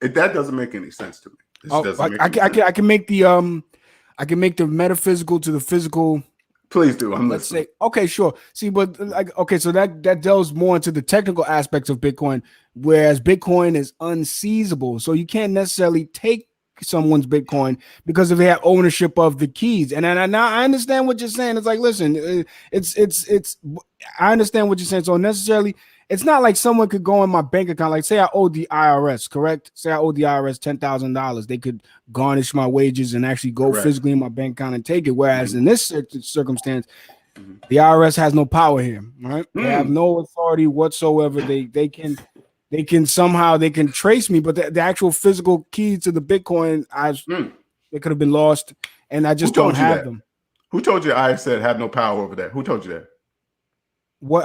That doesn't make any sense to me. I can make the metaphysical to the physical. Please do. Let's say, okay, sure. See, but so that delves more into the technical aspects of Bitcoin, whereas Bitcoin is unseizable. So you can't necessarily take someone's Bitcoin because if they have ownership of the keys. And now I understand what you're saying. It's like, listen, I understand what you're saying. So necessarily, it's not like someone could go in my bank account. Like, say I owe the IRS, correct? Say I owe the IRS $10,000. They could garnish my wages and actually go physically in my bank account and take it. Whereas in this circumstance, the IRS has no power here, right? They have no authority whatsoever. They can trace me, but the actual physical keys to the Bitcoin, they could have been lost, and I just don't have them. Who told you IRS have no power over that? Who told you that?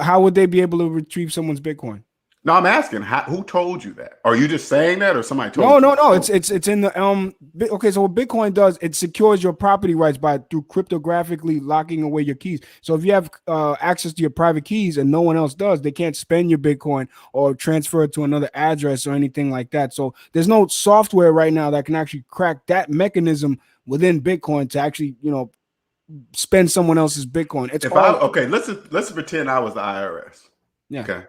How would they be able to retrieve someone's Bitcoin? No, I'm asking, who told you that? Are you just saying that, or somebody told you? No. It's in the Okay, so what Bitcoin does, it secures your property rights through cryptographically locking away your keys. So if you have access to your private keys and no one else does, they can't spend your Bitcoin or transfer it to another address or anything like that. So there's no software right now that can actually crack that mechanism within Bitcoin to actually, spend someone else's Bitcoin. Let's pretend I was the IRS. Yeah. Okay.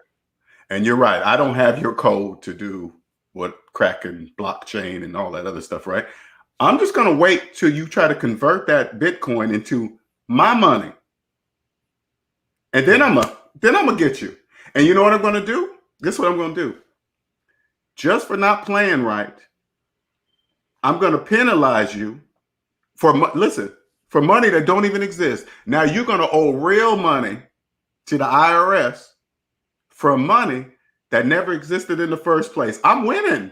And you're right. I don't have your code to do what cracking blockchain and all that other stuff, right? I'm just going to wait till you try to convert that Bitcoin into my money. And then I'm going to get you. And you know what I'm going to do? This is what I'm going to do. just for not playing right, I'm going to penalize you for money that don't even exist. Now you're going to owe real money to the IRS for money that never existed in the first place. I'm winning.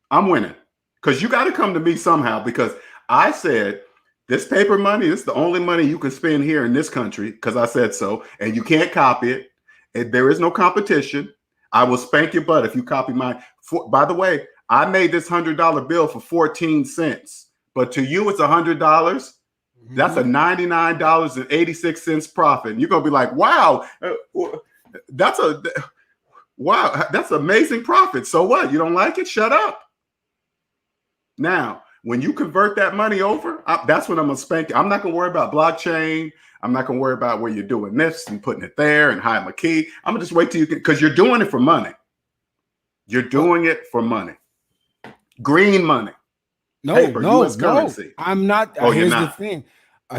Because you got to come to me somehow, because I said this paper money is the only money you can spend here in this country, because I said so, and you can't copy it. And there is no competition. I will spank your butt if you copy mine. By the way, I made this $100 bill for 14 cents, but to you it's $100. That's a $99.86 profit. And you're gonna be like, wow, that's amazing profit. So what? You don't like it? Shut up. Now, when you convert that money over, that's when I'm gonna spank you. I'm not gonna worry about blockchain. I'm not gonna worry about where you're doing this and putting it there and hiding my key. I'm gonna just wait till you can, because you're doing it for money. You're doing it for money. Green money. Paper, US currency. I'm not. Oh, here's you're the not. thing.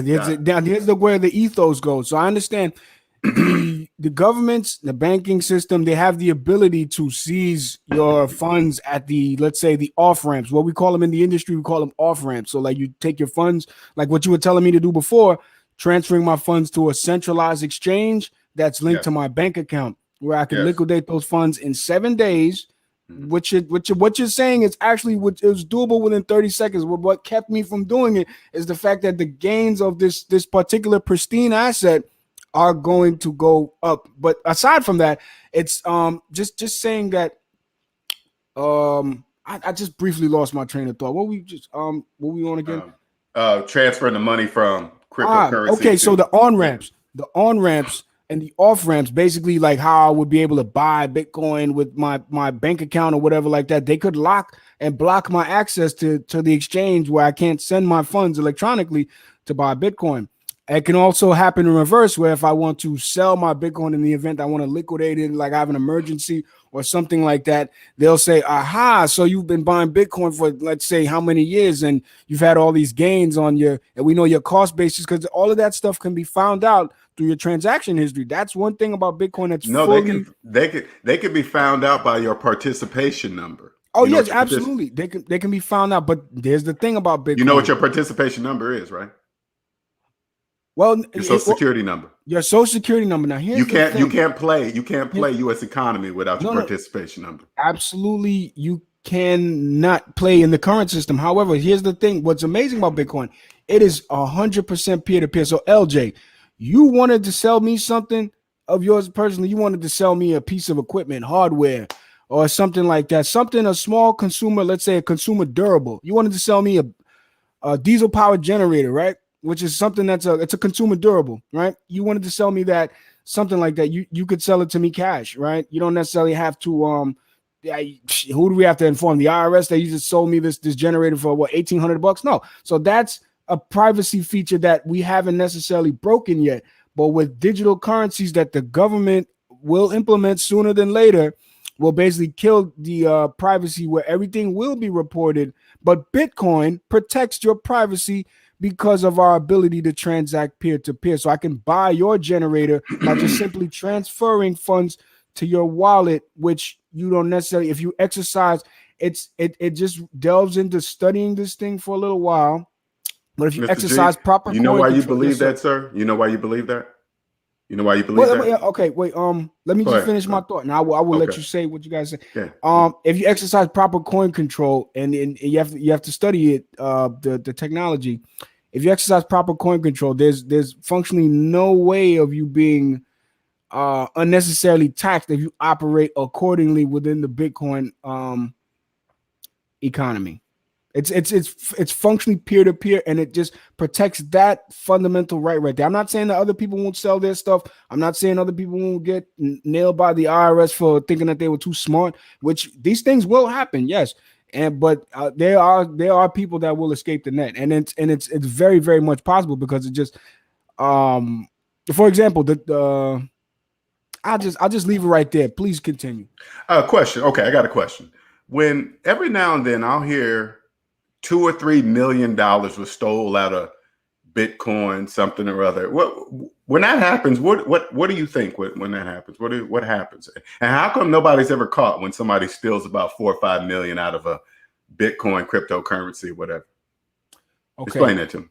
Here's where the ethos goes. So I understand the governments, the banking system, they have the ability to seize your funds at the, let's say, the off ramps. What we call them in the industry, we call them off ramps. So like you take your funds, like what you were telling me to do before, transferring my funds to a centralized exchange that's linked to my bank account, where I can liquidate those funds in 7 days. What you're saying is actually what is doable within 30 seconds. What kept me from doing it is the fact that the gains of this particular pristine asset are going to go up. But aside from that, it's just saying that I just briefly lost my train of thought. What we on again? Transferring the money from cryptocurrency. Okay, so the on-ramps and the off-ramps, basically like how I would be able to buy Bitcoin with my bank account or whatever like that. They could lock and block my access to the exchange where I can't send my funds electronically to buy Bitcoin. It can also happen in reverse, where if I want to sell my Bitcoin in the event I want to liquidate it, like I have an emergency or something like that, they'll say, aha, so you've been buying Bitcoin for, let's say, how many years, and you've had all these gains on and we know your cost basis, because all of that stuff can be found out through your transaction history. That's one thing about Bitcoin that's they can be found out by your participation number. Oh, yes, absolutely. They can be found out, but there's the thing about Bitcoin. You know what your participation number is, right? Well, your social security number. Your social security number. Now, here's you can't play U.S. economy without your participation number. Absolutely, you cannot play in the current system. However, here's the thing: what's amazing about Bitcoin, it is 100% peer-to-peer. So, LJ, you wanted to sell me something of yours personally. You wanted to sell me a piece of equipment, hardware, or something like that. A small consumer, let's say a consumer durable. You wanted to sell me a diesel powered generator, right? Which is something it's a consumer durable, right? You wanted to sell me that, something like that. You could sell it to me cash, right? You don't necessarily have to, who do we have to inform? The IRS that you just sold me this generator for what, $1,800? No. So that's a privacy feature that we haven't necessarily broken yet. But with digital currencies that the government will implement sooner than later, will basically kill the privacy, where everything will be reported. But Bitcoin protects your privacy because of our ability to transact peer-to-peer. So I can buy your generator by just simply transferring funds to your wallet, which you don't necessarily, if you exercise, it just delves into studying this thing for a little while. But if you exercise proper, you know why you believe that, sir? You know why you believe that? You know why you believe that? Okay, wait. Let me just finish my thought. Now I will let you say what you guys say. Yeah. If you exercise proper coin control, and you have to study it, the technology. If you exercise proper coin control, there's functionally no way of you being unnecessarily taxed if you operate accordingly within the Bitcoin economy. It's functionally peer-to-peer, and it just protects that fundamental right there. I'm not saying that other people won't sell their stuff. I'm not saying other people won't get nailed by the IRS for thinking that they were too smart, which these things will happen, yes. But there are people that will escape the net, and it's very, very much possible, because it just for example, I'll just leave it right there. Please continue. Question. Okay, I got a question. When every now and then I'll hear $2 or $3 million was stole out of Bitcoin something or other. When that happens, what do you think when that happens? What happens? And how come nobody's ever caught when somebody steals about 4 or 5 million out of a Bitcoin cryptocurrency or whatever? Okay. Explain that to me.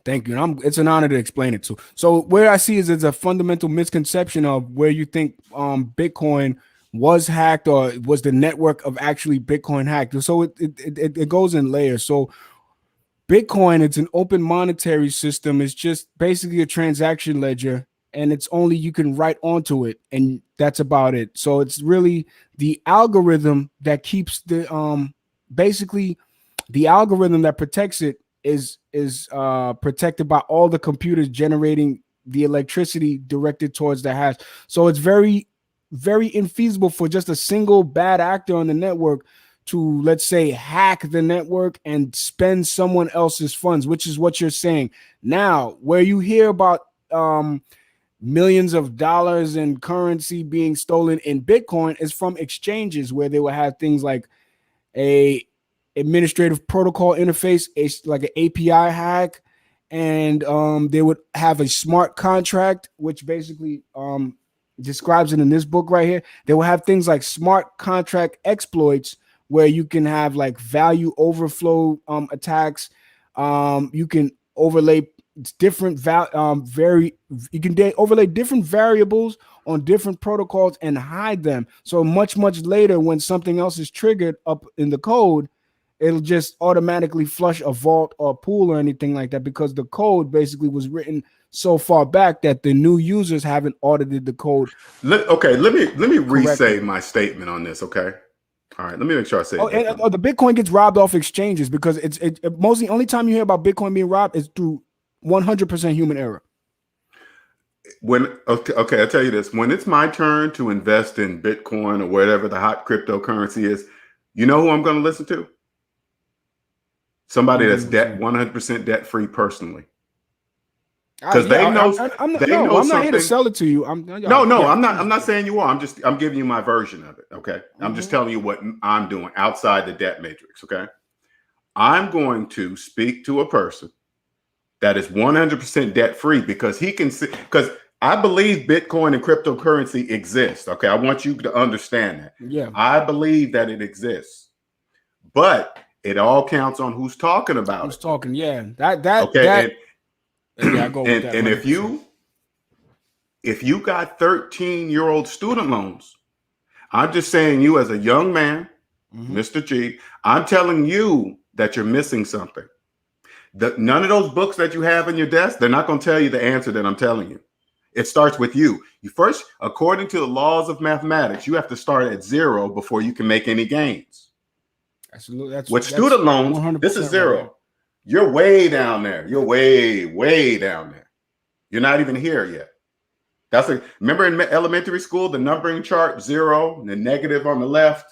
Thank you. And it's an honor to explain it to. So where I see is it's a fundamental misconception of where you think Bitcoin was hacked or was the network of actually Bitcoin hacked. So it goes in layers. So Bitcoin, it's an open monetary system. It's just basically a transaction ledger, and it's only you can write onto it, and that's about it. So it's really the algorithm that keeps the basically the algorithm that protects it is protected by all the computers generating the electricity directed towards the hash. So it's very, very infeasible for just a single bad actor on the network to, let's say, hack the network and spend someone else's funds, which is what you're saying. Now, where you hear about millions of dollars in currency being stolen in Bitcoin is from exchanges where they will have things like a administrative protocol interface, like an API hack, and they would have a smart contract, which basically describes it in this book right here. They will have things like smart contract exploits where you can have like value overflow attacks. You can overlay different overlay different variables on different protocols and hide them. So much later, when something else is triggered up in the code, it'll just automatically flush a vault or a pool or anything like that, because the code basically was written so far back that the new users haven't audited the code. Okay, let me re-say my statement on this. Okay. All right, let me make sure I say it. The Bitcoin gets robbed off exchanges because it's mostly only time you hear about Bitcoin being robbed is through 100% human error. Okay, I'll tell you this. When it's my turn to invest in Bitcoin or whatever the hot cryptocurrency is, you know who I'm going to listen to? Somebody that's 100% debt free personally. Because they know. I'm not here to sell it to you. I'm not saying you are. I'm giving you my version of it. Okay. I'm just telling you what I'm doing outside the debt matrix. Okay. I'm going to speak to a person that is 100% debt free because he can see, because I believe Bitcoin and cryptocurrency exist. Okay. I want you to understand that. Yeah. I believe that it exists, but it all counts on who's talking about it. Who's talking. Yeah. And if you got 13-year-old student loans, I'm just saying, you as a young man, Mr. G, I'm telling you that you're missing something. None of those books that you have in your desk, they're not going to tell you the answer that I'm telling you. It starts with you. You first, according to the laws of mathematics, you have to start at zero before you can make any gains. Absolutely. With student loans, this is zero. Right. You're way down there. You're way down there. You're not even here yet. Remember in elementary school, the numbering chart, 0, the negative on the left,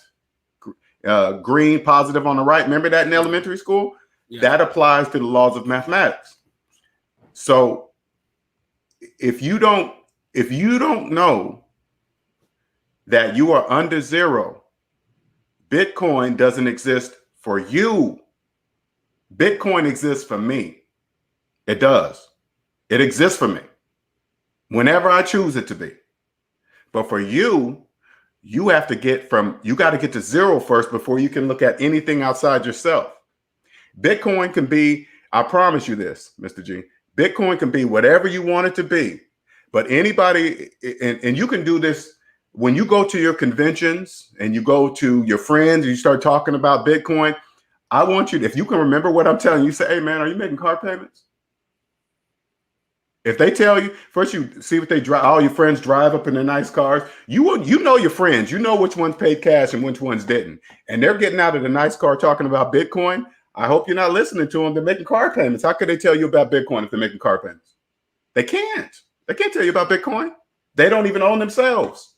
green, positive on the right. Remember that in elementary school? Yeah. That applies to the laws of mathematics. So if you don't know that you are under zero, Bitcoin doesn't exist for you. Bitcoin exists for me. It does. It exists for me whenever I choose it to be. But for you, you got to get to zero first before you can look at anything outside yourself. Bitcoin can be, I promise you this, Mr. G, Bitcoin can be whatever you want it to be. But anybody, and you can do this when you go to your conventions and you go to your friends and you start talking about Bitcoin. I want you to, if you can remember what I'm telling you, say, hey, man, are you making car payments? If they tell you, first you see what they drive, all your friends drive up in their nice cars. You know your friends. You know which ones paid cash and which ones didn't. And they're getting out of the nice car talking about Bitcoin. I hope you're not listening to them. They're making car payments. How could they tell you about Bitcoin if they're making car payments? They can't. They can't tell you about Bitcoin. They don't even own themselves.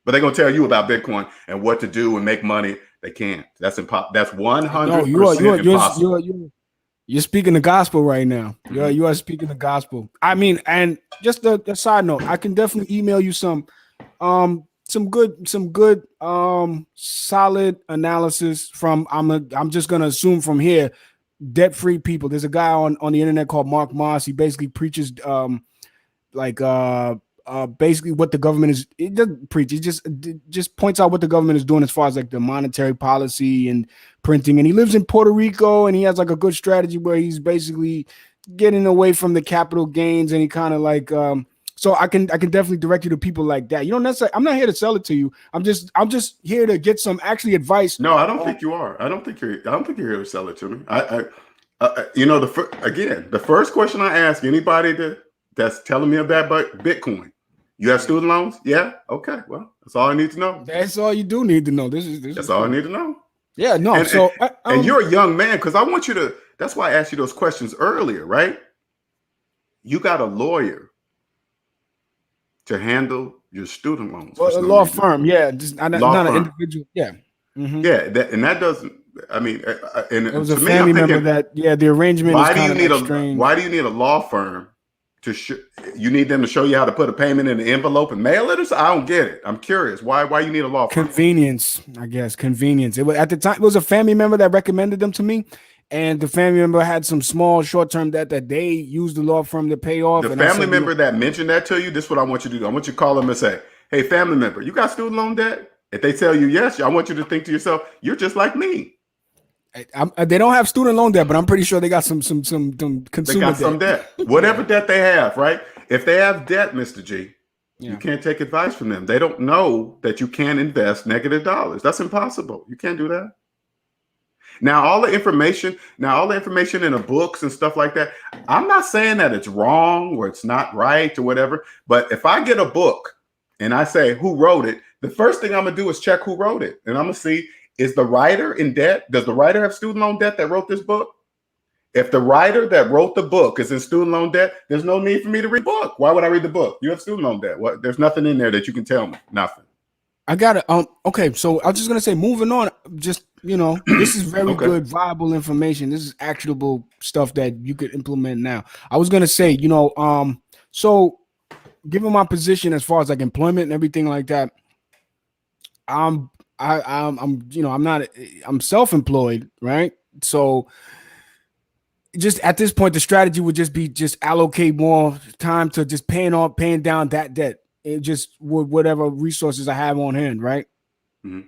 But they're going to tell you about Bitcoin and what to do and make money. They can't. That's impossible. That's 100% impossible. You're speaking the gospel right now. You are speaking the gospel. I mean, and just a side note, I can definitely email you some good solid analysis from. I'm just gonna assume from here debt-free people. There's a guy on the internet called Mark Moss. He basically preaches basically what the government is. It doesn't preach. It just points out what the government is doing as far as like the monetary policy and printing. And he lives in Puerto Rico, and he has like a good strategy where he's basically getting away from the capital gains, and he kind of like so I can definitely direct you to people like that. You don't necessarily. I'm not here to sell it to you. I'm just here to get some actually advice. No, I don't think you are. I don't think you're here to sell it to me. You know, the first question I ask anybody that's telling me about Bitcoin. You have student loans? Yeah. Okay. Well, that's all I need to know. That's all you do need to know. That's all I need to know. Yeah. No. And you're a young man, because I want you to. That's why I asked you those questions earlier, right? You got a lawyer to handle your student loans. Well, a law firm, yeah, just not an individual, yeah. Mm-hmm. Yeah, that doesn't. I mean, and it was a family member that. Yeah, the arrangement. Why do you need a law firm to you need them to show you how to put a payment in an envelope and mail it? I don't get it. I'm curious. Why you need a law firm? Convenience, I guess. Convenience. It was at the time. It was a family member that recommended them to me, and the family member had some small short-term debt that they used the law firm to pay off. The family member that mentioned that to you. This is what I want you to do. I want you to call them and say, "Hey, family member, you got student loan debt?" If they tell you yes, I want you to think to yourself, "You're just like me." They don't have student loan debt, but I'm pretty sure they got some consumer They got some debt. Whatever debt they have, right? If they have debt, Mr. G, you can't take advice from them. They don't know that you can invest negative dollars. That's impossible. You can't do that. Now, all the information in the books and stuff like that, I'm not saying that it's wrong or it's not right or whatever, but if I get a book and I say who wrote it, the first thing I'm gonna do is check who wrote it. And I'm gonna see, is the writer in debt? Does the writer have student loan debt that wrote this book? If the writer that wrote the book is in student loan debt, there's no need for me to read the book. Why would I read the book? You have student loan debt. What? There's nothing in there that you can tell me. Nothing. I got it. Okay, so I was just gonna say, moving on. Just this is very good, viable information. This is actionable stuff that you could implement now. I was gonna say, so given my position as far as like employment and everything like that, I'm self-employed, right? So just at this point, the strategy would just be allocate more time to just paying down that debt. It just with whatever resources I have on hand, right? Mm-hmm.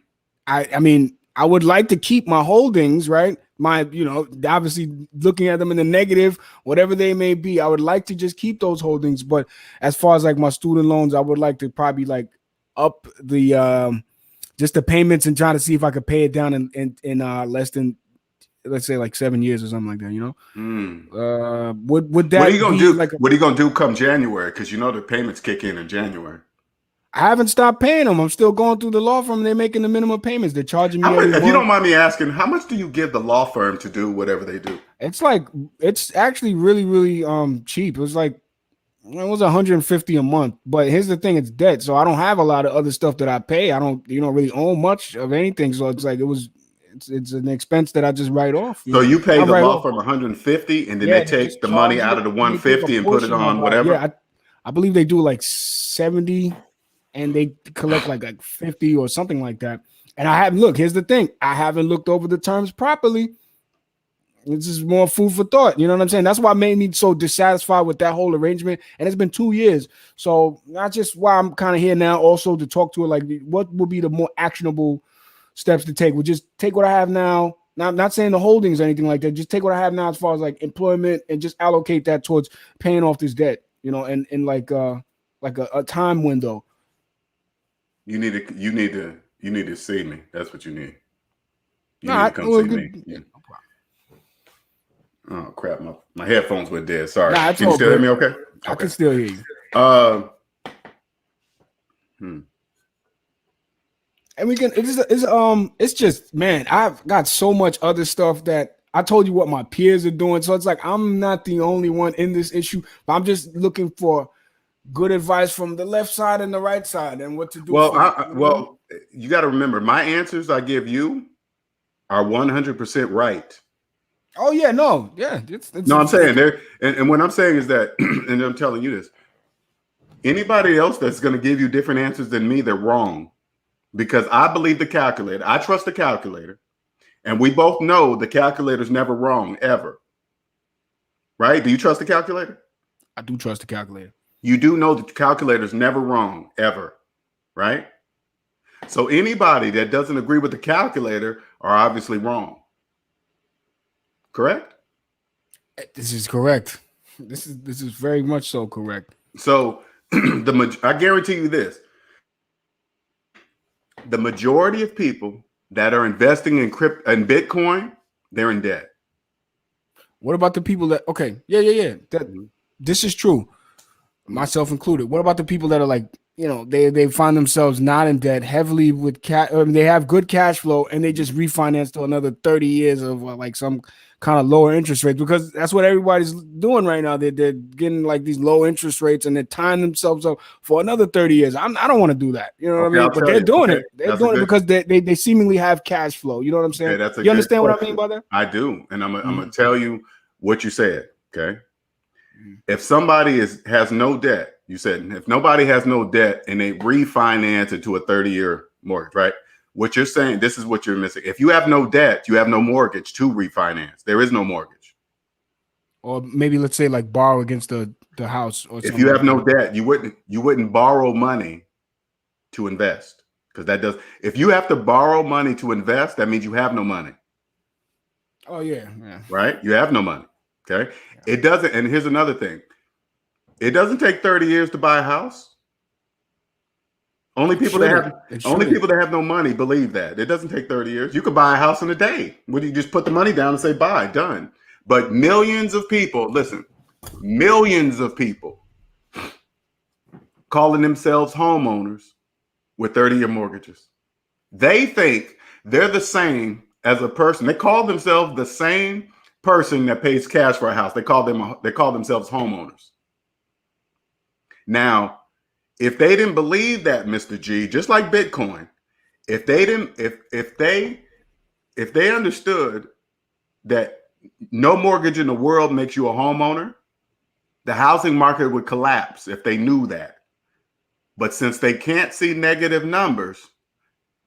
I mean, I would like to keep my holdings, right? Obviously looking at them in the negative, whatever they may be, I would like to just keep those holdings. But as far as like my student loans, I would like to probably like up the just the payments and try to see if I could pay it down in less than, let's say, like 7 years or something like that. Would that? What are you gonna do? What are you gonna do come January? Because the payments kick in January. I haven't stopped paying them. I'm still going through the law firm. They're making the minimum payments. They're charging me. If you don't mind me asking, how much do you give the law firm to do whatever they do? It's actually really, really cheap. It was $150 a month. But here's the thing: it's debt, so I don't have a lot of other stuff that I pay. I don't, really own much of anything. So it's like it's an expense that I just write off. So you pay the law firm $150, and then they take the money out of the $150 and put it on whatever. Yeah, I believe they do like 70, and they collect like 50 or something like that. And I haven't looked. Here's the thing: I haven't looked over the terms properly. This is more food for thought. You know what I'm saying? That's why it made me so dissatisfied with that whole arrangement. And it's been 2 years. So that's just why I'm kind of here now also to talk to it. Like, what would be the more actionable steps to take? We'll just take what I have now. Now, I'm not saying the holdings or anything like that. Just take what I have now as far as like employment and just allocate that towards paying off this debt, and like a time window. You need to see me. That's what you need. You need to come see me. Yeah. Oh crap! My headphones went dead. Sorry. Can you still hear me? Okay. I can still hear you. And we can. It's just, man. I've got so much other stuff that I told you what my peers are doing. So it's like I'm not the only one in this issue. But I'm just looking for good advice from the left side and the right side and what to do. Well, you got to remember, my answers I give you are 100% right. Oh yeah, no, yeah. No, I'm saying there, and what I'm saying is that, and I'm telling you this: anybody else that's going to give you different answers than me, they're wrong, because I believe the calculator. I trust the calculator, And we both know the calculator's never wrong, ever. Right? Do you trust the calculator? I do trust the calculator. You do know the calculator's never wrong, ever. Right? So anybody that doesn't agree with the calculator are obviously wrong. Correct? This is correct. This is very much so correct. So I guarantee you this. The majority of people that are investing in Bitcoin, they're in debt. What about the people that yeah. That this is true, myself included. What about the people that are like, they find themselves not in debt, heavily with they have good cash flow, and they just refinance to another 30 years of like some kind of lower interest rates, because that's what everybody's doing right now. They're getting like these low interest rates, and they're tying themselves up for another 30 years. I don't want to do that. You know what I mean? But they're doing it. They're doing it because they seemingly have cash flow. You know what I'm saying? You understand what I mean by that? I do. And I'm going to tell you what you said. Okay. If somebody has no debt, you said, if nobody has no debt and they refinance into a 30-year mortgage, right? What you're saying, this is what you're missing. If you have no debt, you have no mortgage to refinance. There is no mortgage. Or maybe let's say like borrow against the house or something. If you have no debt, you wouldn't borrow money to invest, because if you have to borrow money to invest, that means you have no money. Oh yeah. Right? You have no money. Okay. Yeah. It doesn't. And here's another thing. It doesn't take 30 years to buy a house. Only people that have no money believe that. It doesn't take 30 years. You could buy a house in a day. Would you just put the money down and say, buy, done? But millions of people, listen, millions of people calling themselves homeowners with 30-year mortgages. They think they're the same as a person. They call themselves the same person that pays cash for a house. They call themselves homeowners. Now, if they didn't believe that, Mr. G, just like Bitcoin, if they understood that no mortgage in the world makes you a homeowner, the housing market would collapse if they knew that. But since they can't see negative numbers,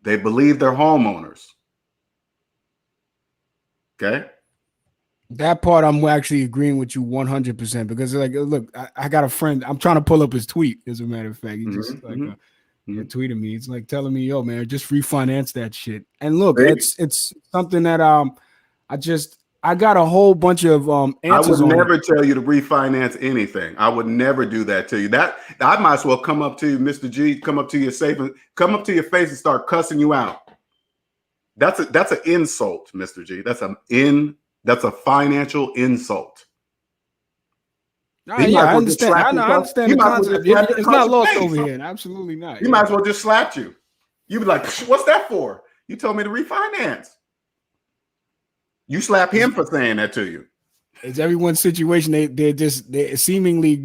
they believe they're homeowners. Okay? That part I'm actually agreeing with you 100%, because like, look, I got a friend. I'm trying to pull up his tweet. As a matter of fact, he just tweeted me. It's like telling me, "Yo, man, just refinance that shit." And look, it's something that I got a whole bunch of answers. I would never tell you to refinance anything. I would never do that to you. That I might as well come up to you, Mr. G, come up to your face and start cussing you out. That's an insult, Mr. G. That's a financial insult. Yeah, I understand. I understand the concept. It's not lost over here. Absolutely not. He might as well just slapped you. You'd be like, what's that for? You told me to refinance. You slap him for saying that to you. It's everyone's situation. They're seemingly,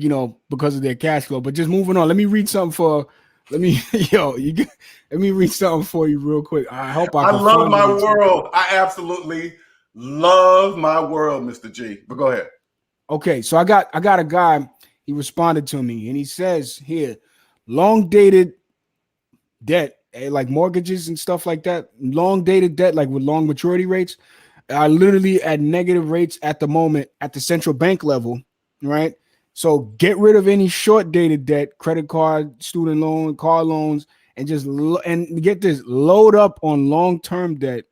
because of their cash flow. But just moving on. Let me read something let me read something for you real quick. I love my world. I absolutely love my world, Mr. G. But go ahead. Okay, so I got a guy. He responded to me, and he says here, long dated debt, like mortgages and stuff like that. Long dated debt, like with long maturity rates, are literally at negative rates at the moment at the central bank level, right? So get rid of any short dated debt, credit card, student loan, car loans, and and get this, load up on long term debt.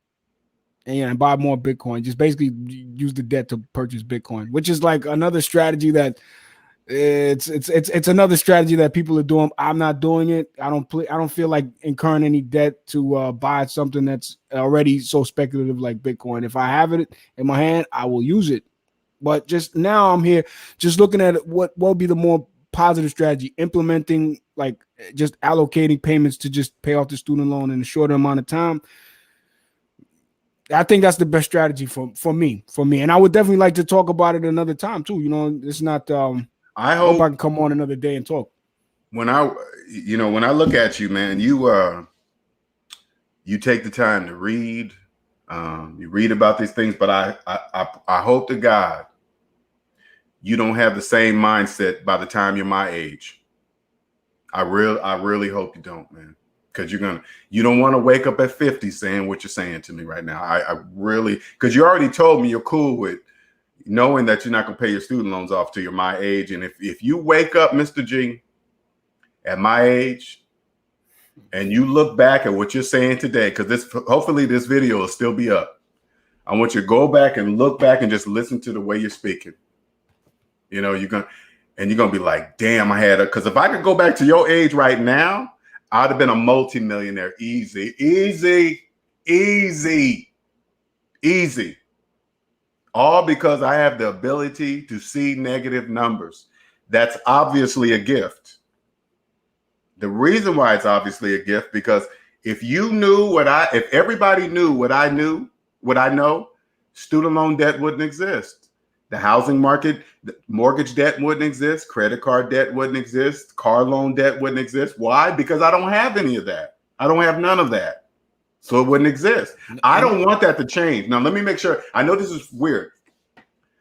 And buy more Bitcoin. Just basically use the debt to purchase Bitcoin, which is like another strategy that it's another strategy that people are doing. I'm not doing it. I don't feel like incurring any debt to buy something that's already so speculative like Bitcoin. If I have it in my hand, I will use it. But just now I'm here just looking at what will be the more positive strategy, implementing like just allocating payments to just pay off the student loan in a shorter amount of time. I think that's the best strategy for me. And I would definitely like to talk about it another time too. It's not. I hope I can come on another day and talk. When I look at you, man, you take the time to read. You read about these things, but I hope to God you don't have the same mindset by the time you're my age. I really hope you don't, man. because you don't want to wake up at 50 saying what you're saying to me right now. I really, because you already told me you're cool with knowing that you're not going to pay your student loans off till you're my age. And if you wake up, Mr. G, at my age, and you look back at what you're saying today, because hopefully this video will still be up. I want you to go back and look back and just listen to the way you're speaking. You know, you're going to be like, damn, because if I could go back to your age right now, I'd have been a multimillionaire. Easy, easy, easy, easy. All because I have the ability to see negative numbers. That's obviously a gift. The reason why it's obviously a gift, because if everybody knew what I know, student loan debt wouldn't exist. The housing market, the mortgage debt wouldn't exist. Credit card debt wouldn't exist. Car loan debt wouldn't exist. Why? Because I don't have any of that. I don't have none of that. So it wouldn't exist. I don't want that to change. Now, let me make sure. I know this is weird.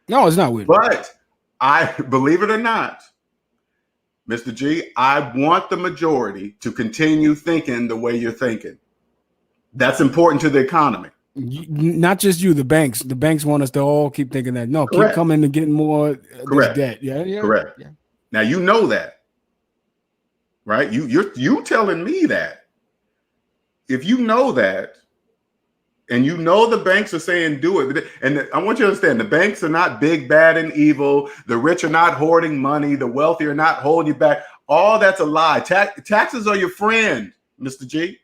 No, it's not weird. But I believe it or not, Mr. G, I want the majority to continue thinking the way you're thinking. That's important to the economy. Not just you, the banks. The banks want us to all keep thinking that. No, Correct. keep coming and getting more this debt. Yeah. Correct. Yeah. Now you know that, right? You telling me that. If you know that, and you know the banks are saying do it, and I want you to understand, the banks are not big, bad, and evil. The rich are not hoarding money. The wealthy are not holding you back. All that's a lie. Taxes are your friend, Mr. G.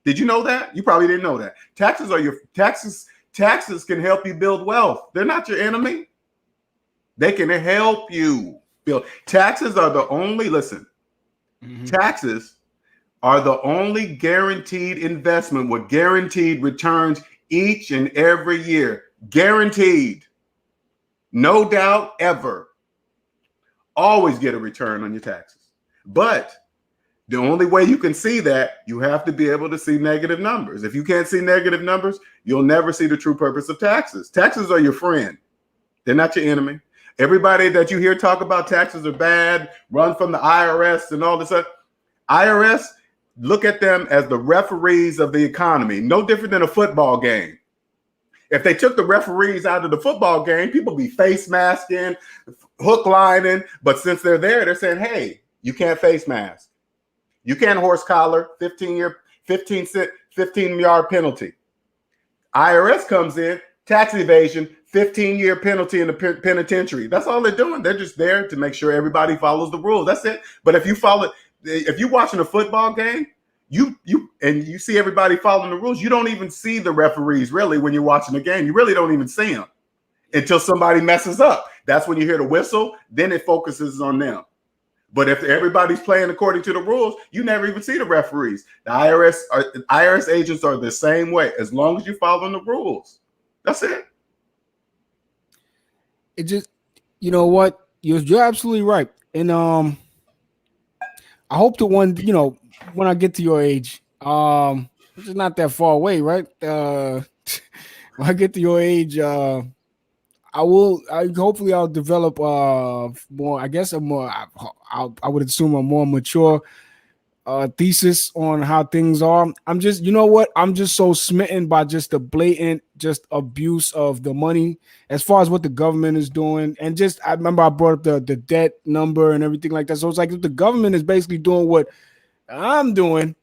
Did you know that? You probably didn't know that. Taxes can help you build wealth. They're not your enemy. They can help you build. Taxes are the only, taxes are the only guaranteed investment with guaranteed returns each and every year. Guaranteed. No doubt ever. Always get a return on your taxes. But the only way you can see that, you have to be able to see negative numbers. If you can't see negative numbers, you'll never see the true purpose of taxes. Taxes are your friend. They're not your enemy. Everybody that you hear talk about taxes are bad, run from the IRS and all this stuff. IRS, look at them as the referees of the economy. No different than a football game. If they took the referees out of the football game, people be face masking, hook lining. But since they're there, they're saying, hey, you can't face mask. You can't horse collar, 15-yard penalty. IRS comes in, tax evasion, 15-year penalty in the penitentiary. That's all they're doing. They're just there to make sure everybody follows the rules. That's it. But if you're watching a football game, you see everybody following the rules, you don't even see the referees really when you're watching the game. You really don't even see them until somebody messes up. That's when you hear the whistle. Then it focuses on them. But if everybody's playing according to the rules, you never even see the referees. The IRS agents are the same way. As long as you're following the rules, that's it. It just, you know what? You're absolutely right. And I hope when I get to your age, which is not that far away, right? When I get to your age, hopefully I'll develop more, I guess I would assume a more mature thesis on how things are. I'm just, you know what? I'm just so smitten by just the blatant abuse of the money as far as what the government is doing. And I remember I brought up the debt number and everything like that. So it's like if the government is basically doing what I'm doing,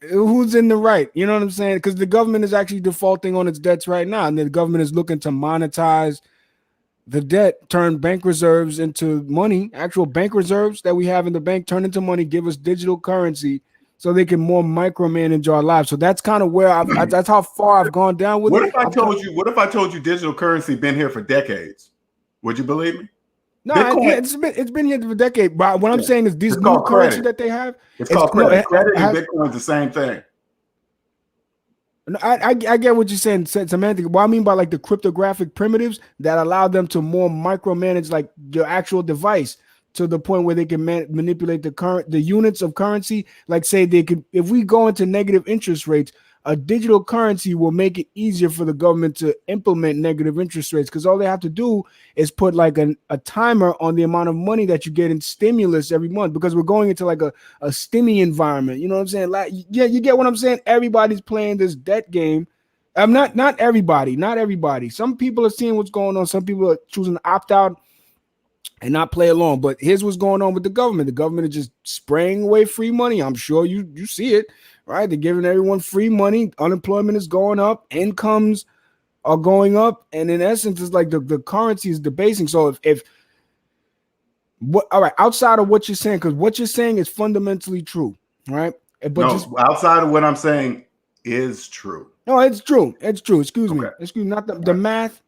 who's in the right? You know what I'm saying? Because the government is actually defaulting on its debts right now. And the government is looking to monetize the debt, turn bank reserves into money, actual bank reserves that we have in the bank, turn into money, give us digital currency so they can more micromanage our lives. So that's kind of where that's how far I've gone down with it. What if I told you digital currency been here for decades? Would you believe me? No, it's been here for a decade. But what I'm saying is these new currency that they have. It's called credit. Credit and Bitcoin is the same thing. I get what you're saying, semantic. What I mean by like the cryptographic primitives that allow them to more micromanage like your actual device to the point where they can manipulate the units of currency. Like say they could, if we go into negative interest rates, a digital currency will make it easier for the government to implement negative interest rates, because all they have to do is put like a timer on the amount of money that you get in stimulus every month, because we're going into like a stimmy environment. You know what I'm saying? Like, yeah, you get what I'm saying? Everybody's playing this debt game. Not everybody. Some people are seeing what's going on. Some people are choosing to opt out and not play along. But here's what's going on with the government. The government is just spraying away free money. I'm sure you see it, right? They're giving everyone free money. Unemployment is going up. Incomes are going up. And in essence, it's like the currency is debasing. So all right, outside of what you're saying, because what you're saying is fundamentally true, right? But outside of what I'm saying is true. No, it's true. It's true. Excuse me. Not the math.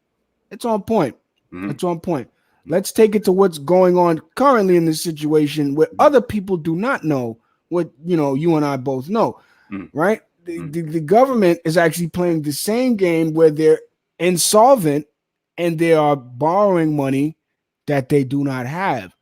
It's on point. Mm-hmm. It's on point. Let's take it to what's going on currently in this situation where other people do not know what, you and I both know, right? The government is actually playing the same game where they're insolvent and they are borrowing money that they do not have.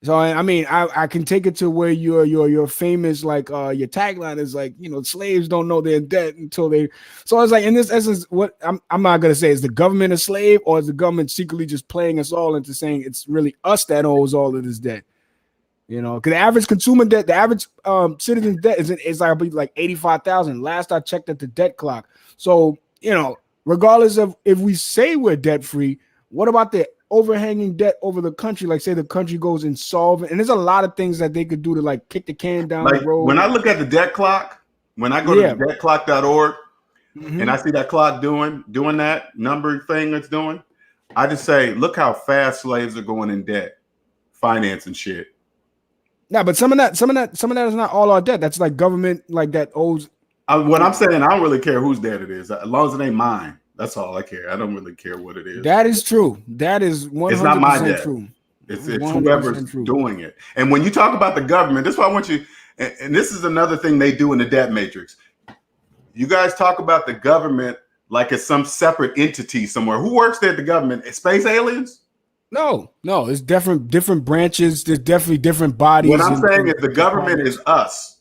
So, I mean, I can take it to where your famous, like, your tagline is like, slaves don't know their debt until they. So it's like, in this essence, what I'm not going to say, is the government a slave, or is the government secretly just playing us all into saying it's really us that owes all of this debt? Because the average consumer debt, the average citizen's debt is like, I believe, like 85,000. Last I checked at the debt clock. So, regardless of if we say we're debt free, what about the overhanging debt over the country? Like, say the country goes insolvent, and there's a lot of things that they could do to like kick the can down the road. When I look at the debt clock, when I go to debtclock.org and I see that clock doing that number thing it's doing, I just say, look how fast slaves are going in debt, financing shit. Yeah, but some of that is not all our debt. That's like government, like, that owes. What I'm saying, I don't really care whose debt it is, as long as it ain't mine. That's all I care. I don't really care what it is. That is true. That is 100% it's not my debt. True. It's whoever's doing it. And when you talk about the government, this is why I want you, and this is another thing they do in the debt matrix. You guys talk about the government like it's some separate entity somewhere. Who works there at the government? Space aliens? No, it's different branches. There's definitely different bodies. What I'm saying is the government is us.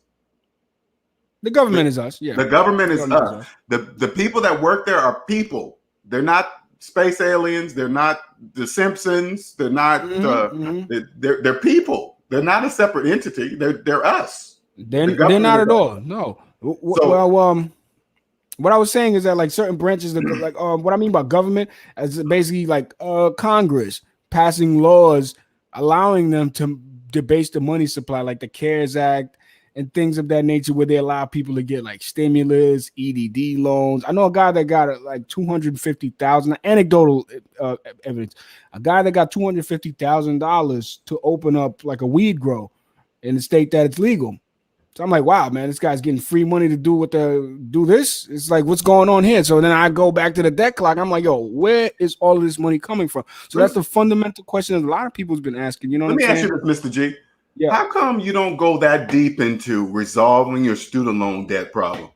The government is us. Yeah. The government is us. The people that work there are people. They're not space aliens. They're not the Simpsons. They're not they're people. They're not a separate entity. They're us. They're not at all. No. Well, what I was saying is that, like, certain branches, like, what I mean by government is basically like Congress passing laws allowing them to debase the money supply, like the CARES Act and things of that nature, where they allow people to get like stimulus, EDD loans. I know a guy that got like $250,000, anecdotal evidence, a guy that got $250,000 to open up like a weed grow in the state that it's legal. So I'm like, wow, man, this guy's getting free money to do this. It's like, what's going on here? So then I go back to the debt clock. I'm like, yo, where is all of this money coming from? So that's the fundamental question that a lot of people's been asking. You know what I'm saying? Let me ask you this, Mr. G. Yeah. How come you don't go that deep into resolving your student loan debt problem?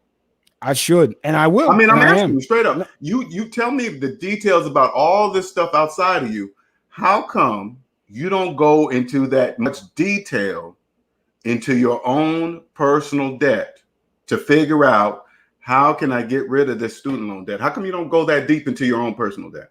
I should, and I will. I mean, I'm asking you straight up. You tell me the details about all this stuff outside of you. How come you don't go into that much detail into your own personal debt to figure out, how can I get rid of this student loan debt? How come you don't go that deep into your own personal debt?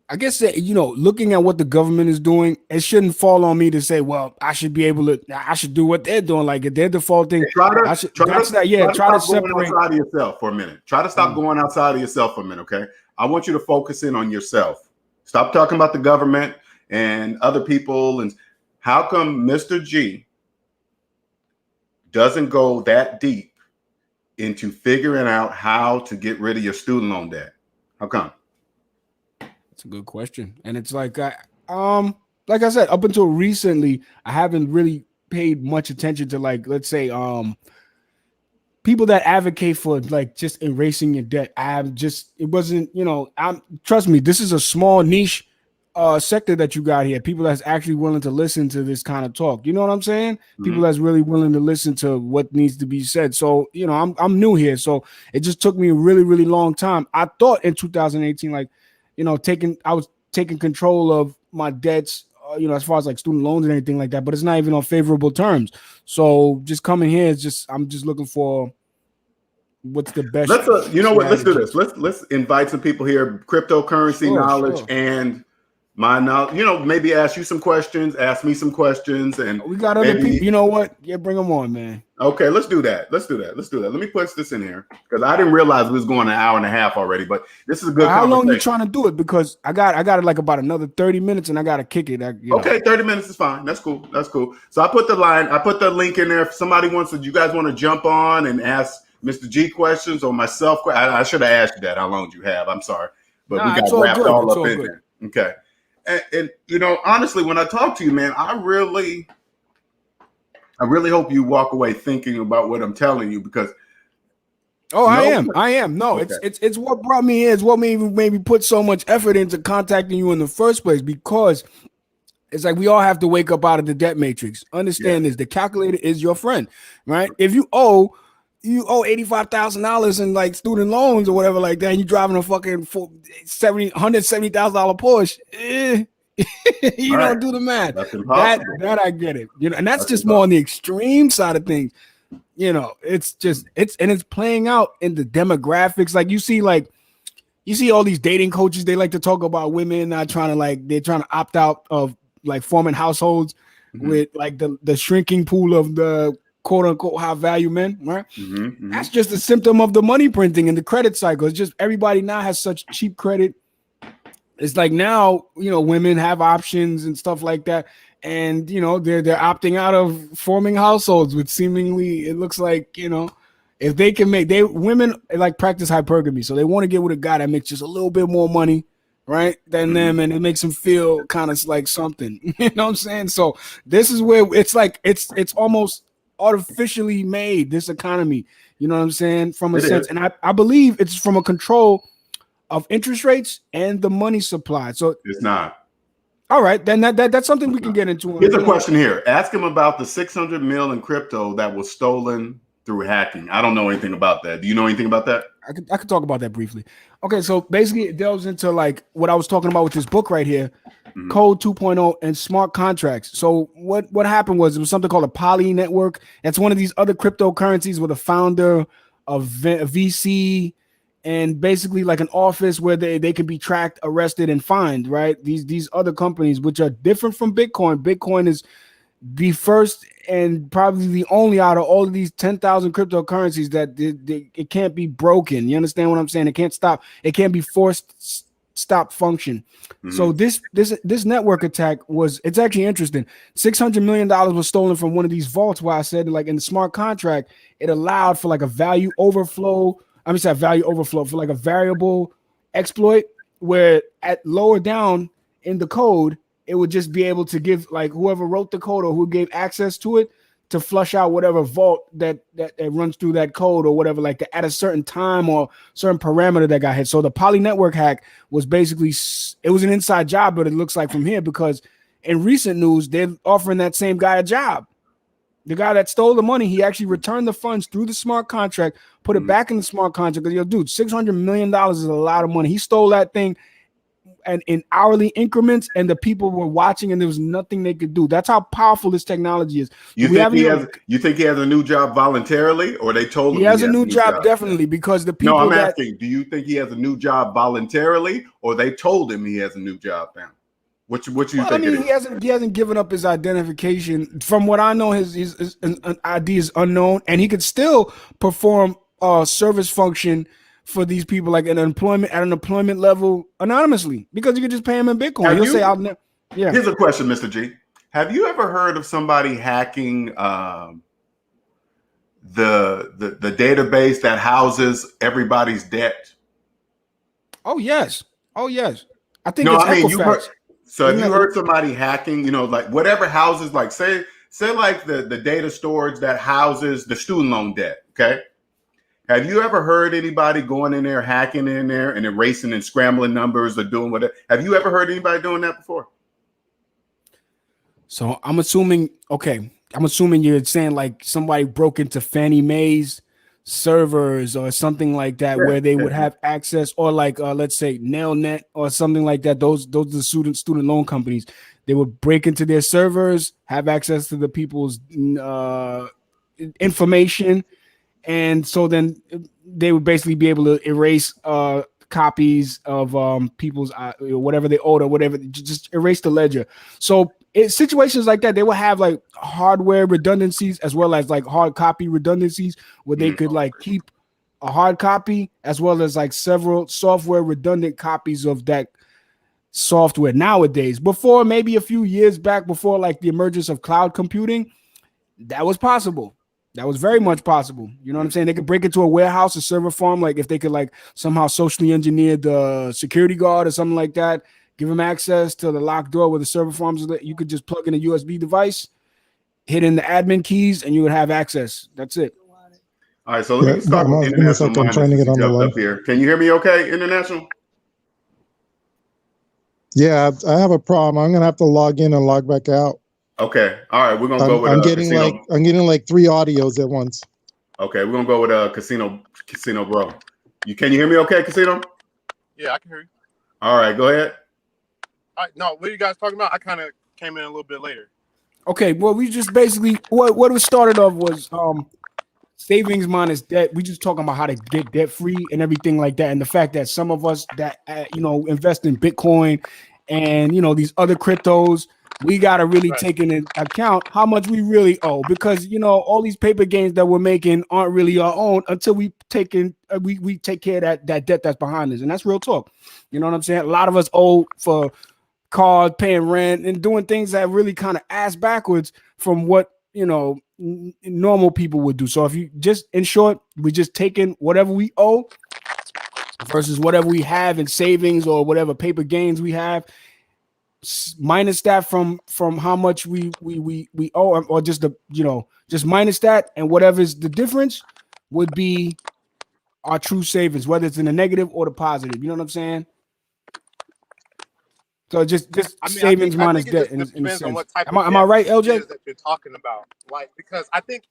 I guess that, looking at what the government is doing, it shouldn't fall on me to say, well, I should do what they're doing. Like, if they're defaulting, try to separate outside of yourself for a minute. Try to stop going outside of yourself for a minute. Okay. I want you to focus in on yourself. Stop talking about the government and other people. And how come Mr. G doesn't go that deep into figuring out how to get rid of your student loan debt? How come? That's a good question. And it's like, like I said, up until recently, I haven't really paid much attention to, like, let's say, people that advocate for, like, just erasing your debt. It wasn't, trust me, this is a small niche sector that you got here. People that's actually willing to listen to this kind of talk. You know what I'm saying? Mm-hmm. People that's really willing to listen to what needs to be said. So, I'm new here. So it just took me a really, really long time. I thought in 2018, like, I was taking control of my debts, as far as like student loans and anything like that, but it's not even on favorable terms. So just coming here is I'm just looking for what's the best? Let's you know what? Let's do strategy. this. Let's invite some people here. Cryptocurrency knowledge and my knowledge. You know, maybe ask you some questions, ask me some questions, and We got other people. You know what? Yeah, bring them on, man. Okay, let's do that. Let's do that. Let me push this in here because I didn't realize we was going an hour and a half already. But this is a good. How long you trying to do it? Because I got like about another 30 minutes, and I got to kick it. Okay, 30 minutes is fine. That's cool. That's cool. So I put the link in there. If somebody wants to, you guys want to jump on and ask Mr. G questions or myself. I should have asked you that. How long do you have? I'm sorry, but we got wrapped all up in there. Okay, and you know, honestly, when I talk to you, man, I really hope you walk away thinking about what I'm telling you because. I am. No, okay. It's what brought me here. It's what made me put so much effort into contacting you in the first place because it's like we all have to wake up out of the debt matrix. Understand this: the calculator is your friend, right? If you owe $85,000 in like student loans or whatever like that, and you're driving a fucking $170,000 Porsche. You don't do the math. That's impossible. That I get it. You know, and that's just impossible. More on the extreme side of things. You know, it's playing out in the demographics. Like you see all these dating coaches. They like to talk about women not trying to they're trying to opt out of like forming households with like the shrinking pool of the quote unquote high value men. Right. That's just a symptom of the money printing and the credit cycle. It's just everybody now has such cheap credit. It's like now, you know, women have options and stuff like that. And, you know, they're opting out of forming households, which seemingly it looks like, you know, if they can women like practice hypergamy. So they want to get with a guy that makes just a little bit more money, right, than them. And it makes them feel kind of like something, you know what I'm saying? So this is where it's like, it's almost artificially made, this economy, you know what I'm saying? From a sense. And I believe it's from a control of interest rates and the money supply. So it's not. All right, then that's something we can get into. Here's a question here. Ask him about the 600 mil in crypto that was stolen through hacking. I don't know anything about that. Do you know anything about that? I could talk about that briefly. Okay, so basically it delves into like what I was talking about with this book right here, Code 2.0 and smart contracts. So what happened was it was something called a poly network. That's one of these other cryptocurrencies with a founder of VC and basically like an office where they can be tracked, arrested, and fined, right? These other companies, which are different from Bitcoin. Bitcoin is the first and probably the only out of all of these 10,000 cryptocurrencies that it can't be broken. You understand what I'm saying? It can't stop. It can't be forced stop function. So this network attack it's actually interesting. $600 million was stolen from one of these vaults where I said like in the smart contract, it allowed for like a value overflow. For like a variable exploit where at lower down in the code, it would just be able to give like whoever wrote the code or who gave access to it to flush out whatever vault that runs through that code or whatever, like at a certain time or certain parameter that got hit. So the poly network hack was basically, it was an inside job, but it looks like from here because in recent news, they're offering that same guy a job. The guy that stole the money, he actually returned the funds through the smart contract, put it back in the smart contract. Because, dude, $600 million is a lot of money. He stole that thing and in hourly increments, and the people were watching, and there was nothing they could do. That's how powerful this technology is. You think he has a new job voluntarily, or they told him he has a new job? Definitely, because the people. No, I'm asking. Do you think he has a new job voluntarily, or they told him he has a new job now? What you think? I mean, he hasn't given up his identification. From what I know, his ID is unknown, and he could still perform service function for these people, like at an employment level, anonymously, because you could just pay him in Bitcoin. He'll say, "I'll never." Yeah. Here's a question, Mr. G. Have you ever heard of somebody hacking the database that houses everybody's debt? Oh yes. I think it's Equifax. So have you heard somebody hacking, like whatever houses, like say like the data storage that houses the student loan debt, okay? Have you ever heard anybody going in there, hacking in there and erasing and scrambling numbers or doing whatever? Have you ever heard anybody doing that before? So I'm assuming you're saying like somebody broke into Fannie Mae's servers or something like that, where they would have access, or like let's say Nailnet or something like that. Those are the student loan companies. They would break into their servers, have access to the people's information, And so then they would basically be able to erase copies of people's whatever they owed or whatever, just erase the ledger. So in situations like that, they will have like hardware redundancies as well as like hard copy redundancies where they could like keep a hard copy as well as like several software redundant copies of that software nowadays. Before, maybe a few years back, before like the emergence of cloud computing, that was possible. That was very much possible. You know what I'm saying? They could break into a warehouse, a server farm, like if they could like somehow socially engineer the security guard or something like that, give them access to the locked door where the server farms are. You could just plug in a USB device, hit in the admin keys, and you would have access. That's it. All right, so let me start with International. I'm trying to get on the line up here. Can you hear me okay, International? Yeah, I have a problem. I'm gonna have to log in and log back out. Okay. All right, we're gonna go with I'm getting like 3 audios at once. Okay, we're gonna go with Casino Bro. Can you hear me okay, Casino? Yeah, I can hear you. All right, go ahead. No, what are you guys talking about? I kind of came in a little bit later. Okay, well, we just basically what it started off was savings minus debt. We just talking about how to get debt free and everything like that, and the fact that some of us that invest in Bitcoin and these other cryptos, we got to really take into account how much we really owe, because all these paper gains that we're making aren't really our own until we take care of that debt that's behind us, and that's real talk. You know what I'm saying? A lot of us owe for cars, paying rent, and doing things that really kind of ass backwards from what normal people would do. So if you just, in short, we just taking whatever we owe versus whatever we have in savings or whatever paper gains we have, minus that from how much we owe, or just just minus that, and whatever is the difference would be our true savings, whether it's in the negative or the positive. You know what I'm saying? So just savings minus debt. Depends on what type. Am I right, LJ? That you're talking about, like, because I think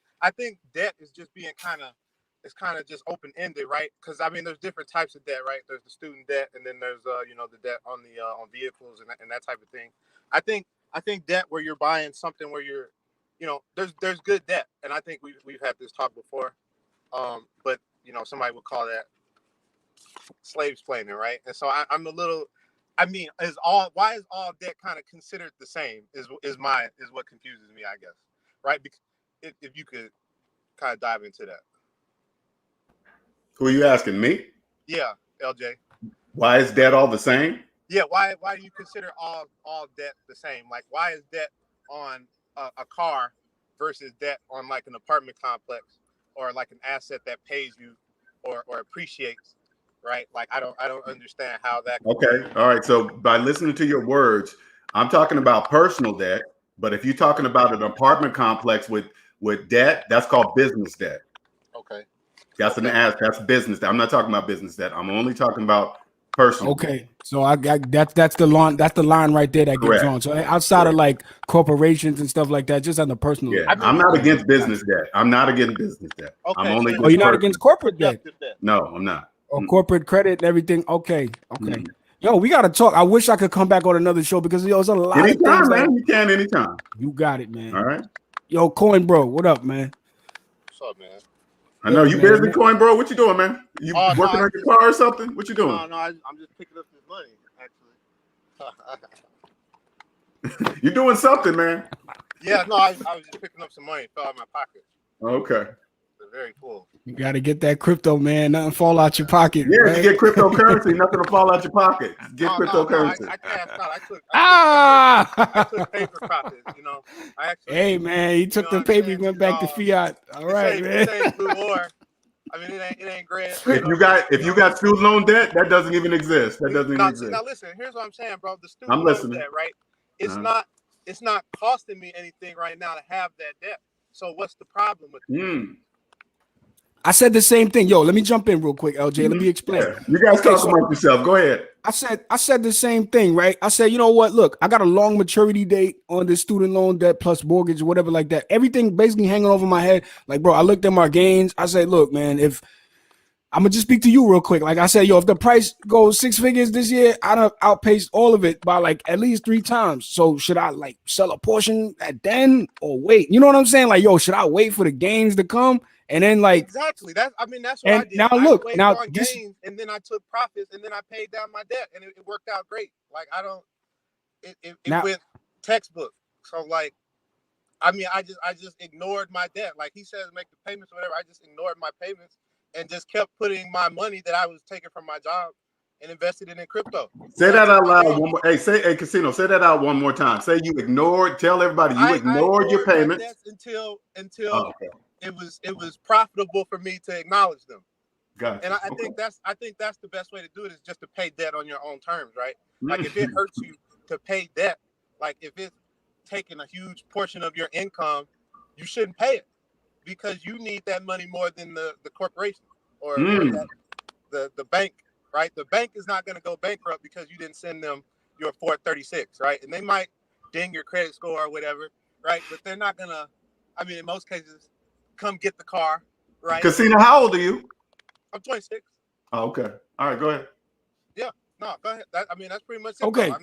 debt is just being kind of just open ended, right? Because I mean, there's different types of debt, right? There's the student debt, and then there's the debt on the on vehicles and that type of thing. I think debt where you're buying something where you're, there's good debt, and I think we've had this talk before, but somebody would call that slave splaining, right? And so I'm a little. I mean, why is all debt kind of considered the same? Is what confuses me, I guess, right? Because if you could kind of dive into that. Who are you asking, me? Yeah, LJ. Why is debt all the same? Yeah, why do you consider all debt the same? Like, why is debt on a car versus debt on like an apartment complex or like an asset that pays you or appreciates? Right, like I don't understand how that. Okay, all right. So by listening to your words, I'm talking about personal debt. But if you're talking about an apartment complex with debt, that's called business debt. Okay, that's that's business debt. I'm not talking about business debt. I'm only talking about personal. Okay, so I got that's the line. That's the line right there that gets on. So outside of like corporations and stuff like that, just on the personal. Yeah, I'm not against business debt. I'm not against business debt. Okay, I'm only. Oh, you're not against corporate debt? No, I'm not. Or corporate credit and everything. Okay. Yo, we gotta talk. I wish I could come back on another show because there's a lot anytime, of things. Man, you can anytime. You got it, man. All right. Yo, Coin Bro, what up, man? What's up, man? I know you busy, Coin Bro. What you doing, man? You working on your car or something? What you doing? No, I'm just picking up this money, actually. You're doing something, man. Yeah, no, I was just picking up some money. It fell out of my pocket. Okay. Very cool. You got to get that crypto, man. Nothing fall out your pocket. Yeah, right? You get cryptocurrency. Nothing will fall out your pocket. Get cryptocurrency. No, I cashed out. I took paper profits. Hey, man, he took the paper. He went back to fiat. All right, man. It ain't blue or. I mean, it ain't great. If you got student loan debt, that doesn't even exist. That doesn't even exist. Now listen. Here's what I'm saying, bro. The student loan debt, right? It's not costing me anything right now to have that debt. So what's the problem with it? I said the same thing. Yo, let me jump in real quick, LJ. Let me explain. Yeah. You guys talk about yourself. Go ahead. I said the same thing, right? I said, you know what? Look, I got a long maturity date on this student loan debt plus mortgage or whatever like that. Everything basically hanging over my head. Like, bro, I looked at my gains. I said, look, man, if I'm gonna just speak to you real quick. Like I said, yo, if the price goes 6 figures this year, I done outpaced all of it by like at least 3 times. So should I like sell a portion at then or wait? You know what I'm saying? Like, yo, should I wait for the gains to come And then like exactly. That's what I did. Now I look, waited now on gains, and then I took profits, and then I paid down my debt, and it worked out great. Like it went textbook. So like, I just ignored my debt. Like he says, make the payments or whatever. I just ignored my payments and just kept putting my money that I was taking from my job and invested it in crypto. Say that out loud one more. Hey, Casino, say that out one more time. Say you ignored. Tell everybody you ignored your payments until okay. it was profitable for me to acknowledge them. Gotcha. And I think that's the best way to do it, is just to pay debt on your own terms, right? Like if it hurts you to pay debt, like if it's taking a huge portion of your income, you shouldn't pay it, because you need that money more than the corporation or the bank, right? The bank is not going to go bankrupt because you didn't send them your 436, right? And they might ding your credit score or whatever, right? But they're not going to, in most cases, come get the car, right? Casino, how old are you? I'm 26. Oh, okay. All right, go ahead. Yeah, no, go ahead. That's pretty much it. Okay. Though.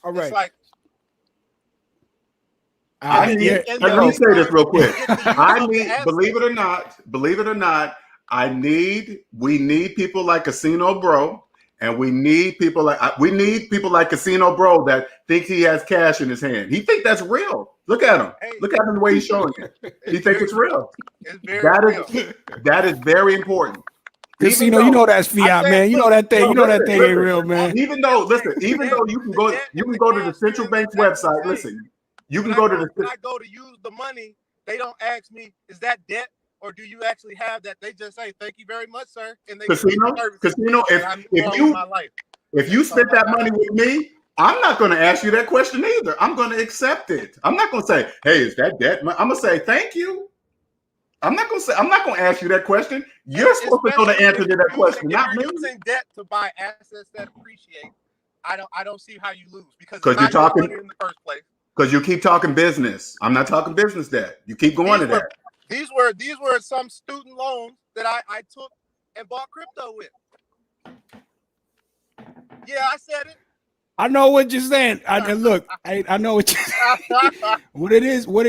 All right. It's like, let me say this real quick. Believe it or not, we need people like Casino Bro, and we need people like Casino Bro that think he has cash in his hand. He think that's real. Look at him. Look at him the way he's showing it. He thinks it's real. It's very real. That is very important. Casino, you know that's fiat, man. You know that thing. That thing ain't real, man. Even though you can go to the central bank's website. Listen, you can go to the. When I go to use the money, they don't ask me, is that debt or do you actually have that? They just say, thank you very much, sir. And they Casino, if you spent that money with me, I'm not going to ask you that question either. I'm going to accept it. I'm not going to say, hey, is that debt? I'm going to say, thank you. I'm not going to ask you that question. You're supposed to know the answer to that question, not me. Using debt to buy assets that appreciate, I don't see how you lose, because you're talking in the first place. Because you keep talking business. I'm not talking business debt. You keep going to that. These were some student loans that I took and bought crypto with. Yeah, I said it. I know what you're saying. I know what what it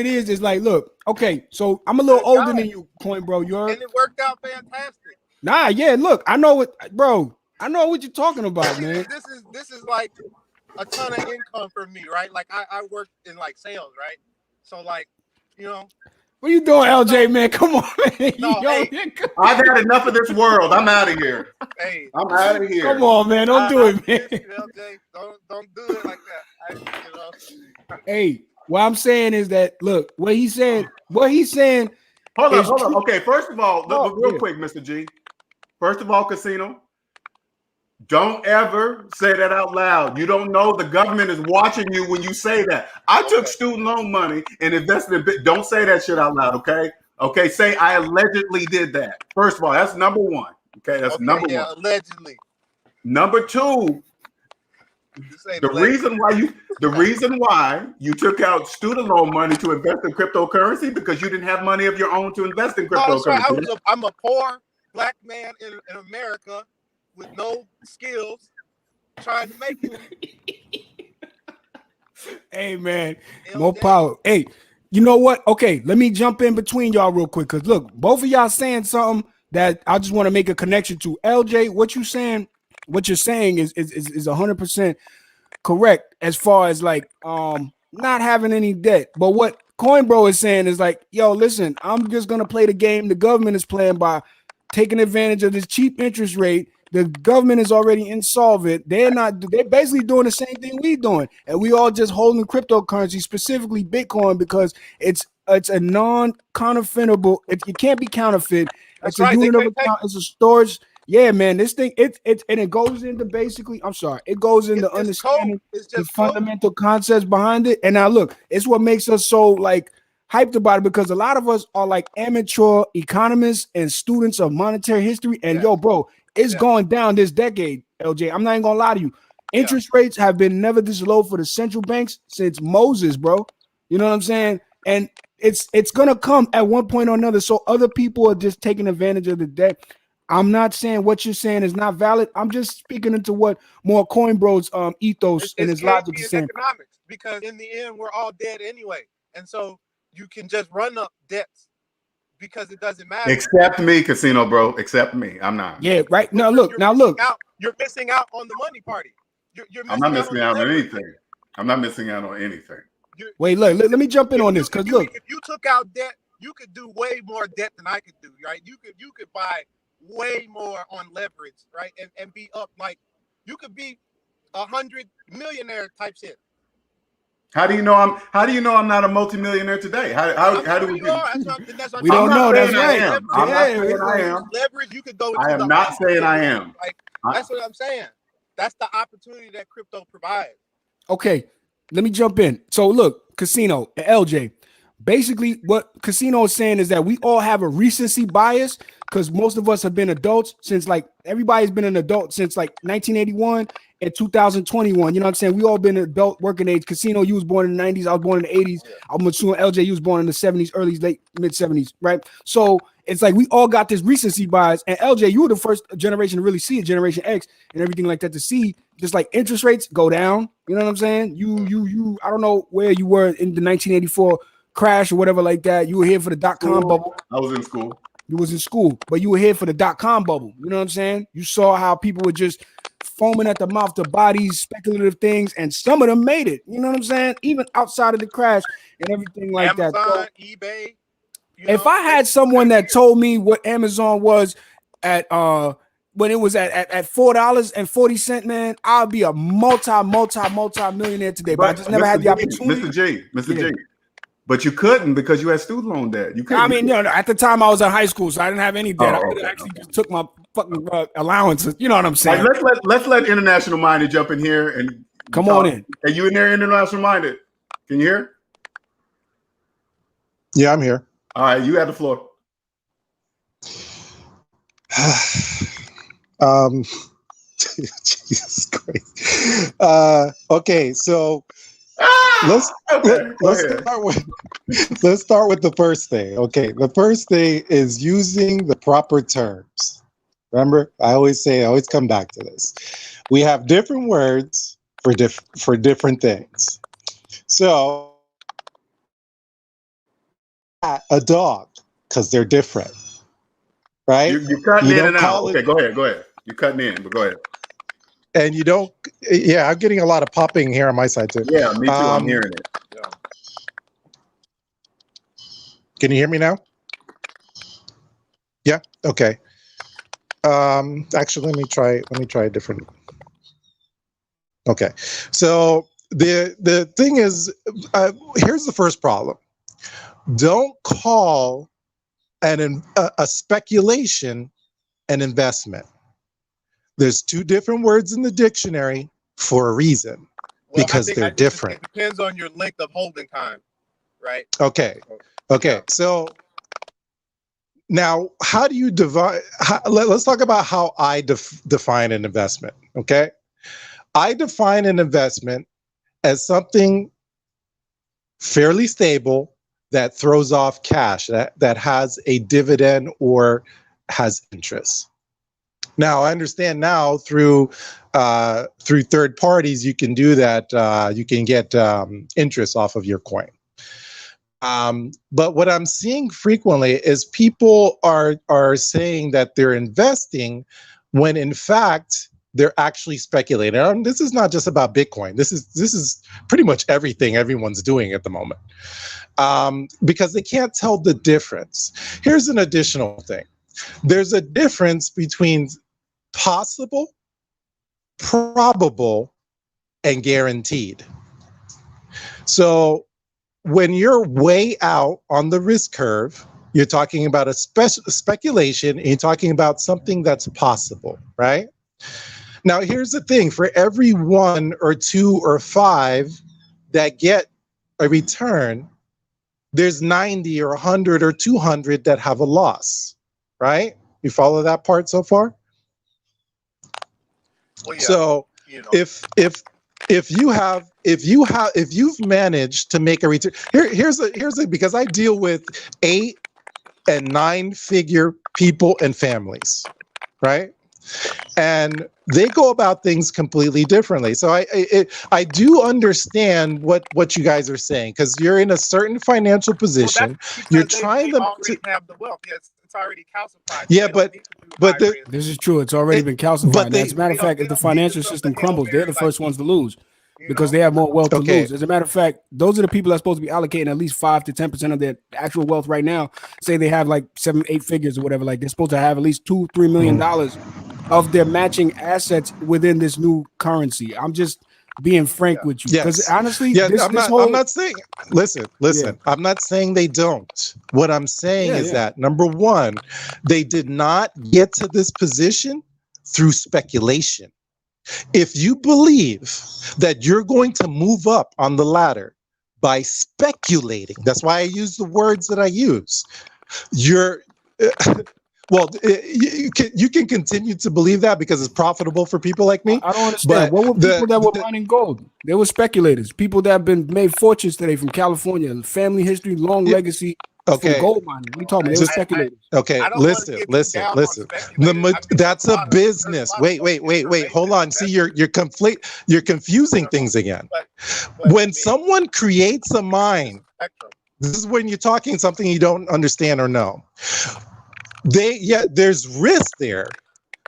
is like, look, okay, so I'm a little older than you, Coin Bro. And it worked out fantastic. Nah, yeah, look, I know what you're talking about, man. This is like a ton of income for me, right? Like I work in like sales, right? So like, what are you doing, LJ, man? Come on, man. No, I've had enough of this world. I'm out of here. Hey, I'm out of here. Come on, man. Don't do it, man. LJ, don't do it like that. Hey, what I'm saying is that, look, what he's saying. Hold on. Okay, first of all, real quick, Mr. G. First of all, Casino, don't ever say that out loud. You don't know the government is watching you when you say that. I took student loan money and invested in bit. Don't say that shit out loud, okay? Okay, say I allegedly did that. First of all, that's number one. Okay, that's number one. Allegedly. Number two, the reason why you took out student loan money to invest in cryptocurrency, because you didn't have money of your own to invest in cryptocurrency. Right. I'm a poor black man in America with no skills, trying to make it. Hey, man, more power. Hey, you know what? Okay, let me jump in between y'all real quick, because look, both of y'all saying something that I just want to make a connection to. LJ, what you're saying is 100% correct as far as like not having any debt. But what Coin Bro is saying is like, yo, listen, I'm just gonna play the game the government is playing by taking advantage of this cheap interest rate. The government is already insolvent. They're basically doing the same thing we doing. And we all just holding cryptocurrency, specifically Bitcoin, because it's a non-counterfeitable. It can't be counterfeit. It's a unit of account. It's a storage. Yeah, man, this thing, it goes into basically, I'm sorry, it goes into understanding the fundamental concepts behind it. And now look, it's what makes us so like hyped about it, because a lot of us are like amateur economists and students of monetary history. And yo, bro, it's going down this decade, LJ. I'm not even gonna lie to you. Interest rates have been never this low for the central banks since Moses, bro. You know what I'm saying? And it's gonna come at one point or another. So other people are just taking advantage of the debt. I'm not saying what you're saying is not valid. I'm just speaking into what more Coin Bro's ethos and his logic is saying. Because in the end, we're all dead anyway. And so you can just run up debts because it doesn't matter. Except me, Casino Bro. Except me. I'm not. Yeah, right. Now You're look. You're missing out on the money party. I'm not missing out on anything. I'm not missing out on anything. Wait, look, let me jump in on this, because look, if you took out debt, you could do way more debt than I could do, right? You could buy way more on leverage, right? And be up, like you could be 100 millionaire type shit. How do you know I'm not a multimillionaire today? How do we do? We don't know. That's right. I'm not saying I am. Leverage, you could go. I am not saying I am. Like that's what I'm saying. That's the opportunity that crypto provides. Okay, let me jump in. So look, Casino, LJ, basically what Casino is saying is that we all have a recency bias because most of us have been adults since, like, everybody's been an adult since like 1981 and 2021. You know what I'm saying? We all been adult working age. Casino, you was born in the 90s. I was born in the 80s. I'm assuming LJ, you was born in the 70s, early, late, mid 70s, right? So it's like we all got this recency bias. And LJ, you were the first generation to really see it, Generation X and everything like that, to see just like interest rates go down. You know what I'm saying? You I don't know where you were in the 1984 crash or whatever like that. You were here for the .com bubble. I was in school. You was in school, but you were here for the .com bubble. You know what I'm saying? You saw how people were just foaming at the mouth to buy these speculative things, and some of them made it. You know what I'm saying? Even outside of the crash and everything like Amazon, that. So, eBay. if I had someone that told me what Amazon was at when it was at $4.40, man, I'll be a multi-millionaire today. But I just never had the opportunity. Mr. G. But you couldn't because you had student loan debt. You couldn't. I mean, at the time I was in high school, so I didn't have any debt. I actually just took my fucking allowances. You know what I'm saying? Like, let's let International Minded jump in here and come on in. Are you in there, International Minded? Can you hear? Yeah, I'm here. All right, you have the floor. Jesus Christ. Okay, so let's start with the first thing. Okay, the first thing is using the proper terms. Remember, I always come back to this. We have different words for different things. So a dog, because they're different, right? You're cutting in and out. Okay, go ahead. You're cutting in, but go ahead. And you don't, I'm getting a lot of popping here on my side too. Yeah, me too. I'm hearing it. Yeah. Can you hear me now? Yeah. Okay. Actually, let me try a different. Okay. So the thing is, here's the first problem. Don't call a speculation an investment. There's two different words in the dictionary for a reason, because they're different. It depends on your length of holding time, right? Okay. So now, how do you divide? Let's talk about how I define an investment. Okay. I define an investment as something fairly stable that throws off cash, that has a dividend or has interest. Now, I understand now through third parties, you can do that. You can get interest off of your coin. But what I'm seeing frequently is people are saying that they're investing when in fact they're actually speculating. And this is not just about Bitcoin. This is pretty much everything everyone's doing at the moment, because they can't tell the difference. Here's an additional thing. There's a difference between possible, probable, and guaranteed. So when you're way out on the risk curve, you're talking about a speculation, and you're talking about something that's possible, right? Now, here's the thing. For every 1 or 2 or 5 that get a return, there's 90 or 100 or 200 that have a loss, right? You follow that part so far? Well, yeah, so if you've managed to make a return, here's because I deal with 8- and 9-figure people and families, right? and they go about things completely differently. So I do understand what you guys are saying, because you're in a certain financial position. You're trying they to already have the wealth. Yes, it's already calcified. yeah, They don't need to do but the, hybrid. This is true. It's already been calcified. but And as a matter of fact, if the financial system crumbles, they're the first ones to lose because they have more wealth to Okay. lose. As a matter of fact, those are the people that's supposed to be allocating at least 5 to 10% of their actual wealth right now. Say they have like 7, 8 figures or whatever. Like they're supposed to have at least $2-3 million of their matching assets within this new currency. I'm just being frank with you, because yes, honestly, yeah, this whole I'm not saying. Listen, yeah, I'm not saying they don't. What I'm saying is yeah. that, number one, they did not get to this position through speculation. If you believe that you're going to move up on the ladder by speculating, that's why I use the words that I use. You're well, you can continue to believe that because it's profitable for people like me. I don't understand. But What were people that were mining gold? They were speculators. People that have been made fortunes today from California, family history, long legacy from okay, gold mining. We talking. They were just speculators. okay. I don't want to Listen, get listen, down on listen. speculators. I mean, That's a business. Wait. Hold on. See, you're confusing things again. But When someone creates a mine, this is when you're talking something you don't understand or know. There's risk there,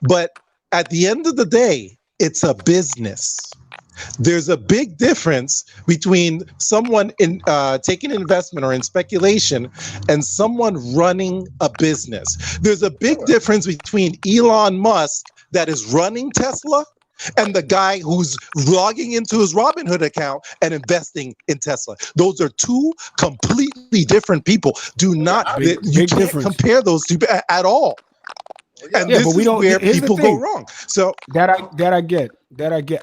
but at the end of the day, it's a business. There's a big difference between someone in taking an investment or in speculation and someone running a business. There's a big difference between Elon Musk that is running Tesla and the guy who's logging into his Robinhood account and investing in Tesla. Those are two completely different people. You can't compare those two at all. And this is where people go wrong. So that I get.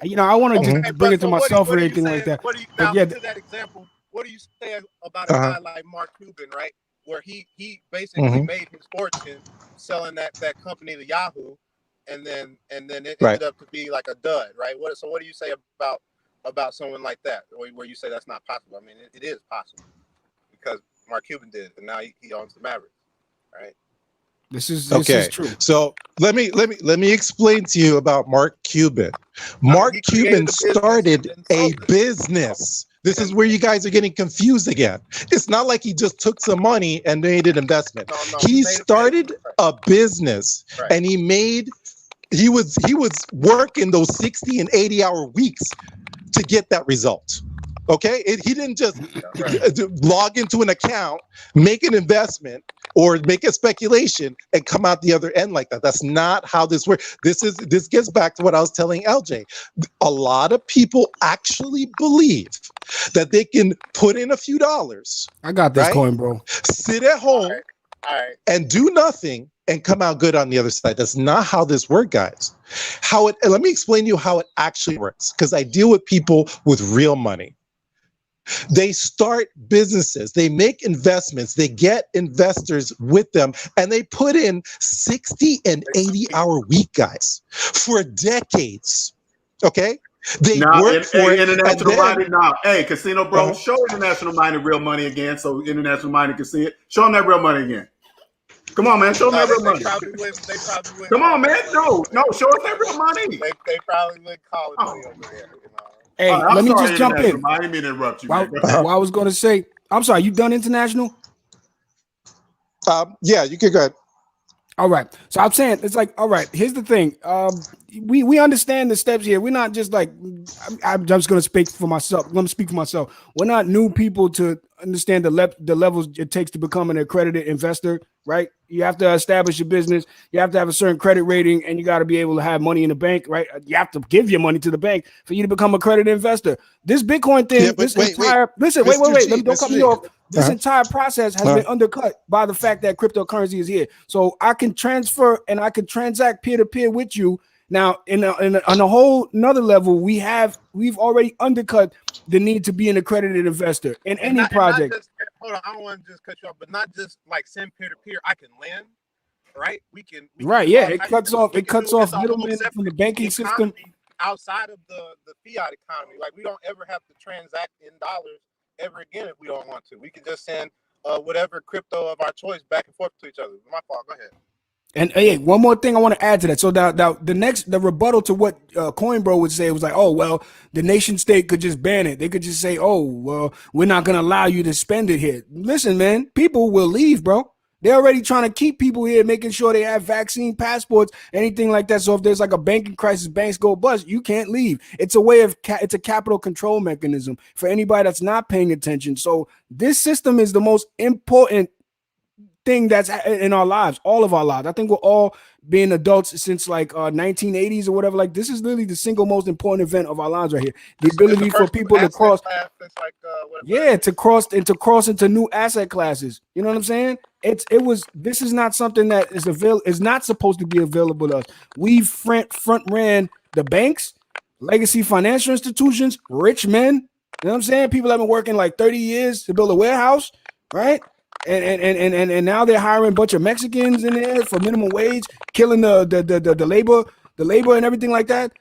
You know, I want to just bring it to myself or anything like that. To that example, what do you say about a guy like Mark Cuban, right? Where he basically made his fortune selling that company to Yahoo, and then it ended up to be like a dud, right? So what do you say about someone like that, where you say that's not possible? I mean, it is possible because Mark Cuban did it, and now he owns the Mavericks, right? This is true. So let me explain to you about Mark Cuban. Mark Cuban started a business. This is where you guys are getting confused again. It's not like he just took some money and made an investment. He started a business, and he was working those 60 and 80-hour weeks to get that result. Okay, he didn't just log into an account, make an investment, or make a speculation and come out the other end like that. That's not how this works. This gets back to what I was telling LJ. A lot of people actually believe that they can put in a few dollars. I got this coin, bro. Sit at home and do nothing and come out good on the other side. That's not how this works, guys. Let me explain to you how it actually works, because I deal with people with real money. They start businesses, they make investments, they get investors with them, and they put in 60 and 80-hour week, guys, for decades. Okay? They work for it. International Mining now. Hey, Casino Bro, show International Mining real money again so International Mining can see it. Show them that real money again. Come on, man. Show them that real money. They probably would. Come on, man. No, show us that real money. They probably would call it money over there. You know? Hey, let me just jump in. I didn't mean to interrupt you. I was going to say, I'm sorry, you done international? Yeah, you can go ahead. All right. So I'm saying, it's like, all right, here's the thing. We understand the steps here. We're not just like, I'm just going to speak for myself. I'm going to speak for myself. We're not new people to understand the levels it takes to become an accredited investor, right? You have to establish your business. You have to have a certain credit rating, and you got to be able to have money in the bank, right? You have to give your money to the bank for you to become an accredited investor. This Bitcoin thing, wait. Don't cut me off. This entire process has been undercut by the fact that cryptocurrency is here. So I can transfer and I can transact peer-to-peer with you. Now, on a whole another level, we've already undercut the need to be an accredited investor in any project. Hold on, I don't want to just cut you off, but not just like send peer-to-peer. I can lend, right? We can it cuts off middlemen from the banking system outside of the fiat economy. Like, we don't ever have to transact in dollars ever again if we don't want to. We can just send whatever crypto of our choice back and forth to each other. My fault. Go ahead. And hey, one more thing I want to add to that. So the rebuttal to what Coinbro would say was like, oh well, the nation state could just ban it. They could just say, oh well, we're not gonna allow you to spend it here. Listen, man, people will leave, bro. They're already trying to keep people here, making sure they have vaccine passports, anything like that. So if there's like a banking crisis, banks go bust, you can't leave. It's a way of it's a capital control mechanism for anybody that's not paying attention. So this system is the most important thing that's in our lives, all of our lives. I think we're all being adults since like 1980s or whatever. Like this is literally the single most important event of our lives right here. The ability for people to cross, to cross into new asset classes. You know what I'm saying? This is not something that is not supposed to be available to us. We front ran the banks, legacy financial institutions, rich men. You know what I'm saying? People have been working like 30 years to build a warehouse, right? And now they're hiring a bunch of Mexicans in there for minimum wage, killing the labor and everything like that,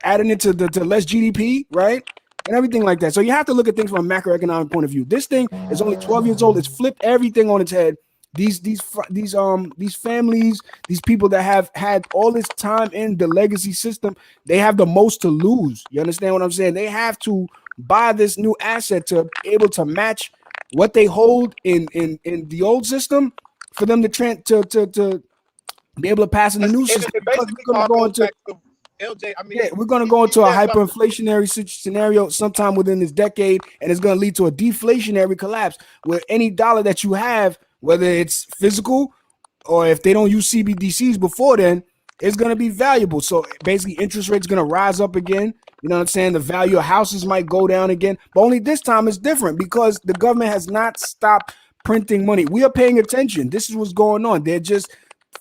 adding it to less GDP, right? And everything like that. So you have to look at things from a macroeconomic point of view. This thing is only 12 years old. It's flipped everything on its head. These families, these people that have had all this time in the legacy system, they have the most to lose. You understand what I'm saying? They have to buy this new asset to be able to match what they hold in the old system for them to be able to pass in the new system. We're going to go into LJ. I mean, we're going to go into a hyperinflationary scenario sometime within this decade, and it's going to lead to a deflationary collapse where any dollar that you have, whether it's physical or if they don't use CBDCs before then, it's going to be valuable. So basically, interest rates going to rise up again. You know what I'm saying? The value of houses might go down again, but only this time it's different because the government has not stopped printing money. We are paying attention. This is what's going on. They're just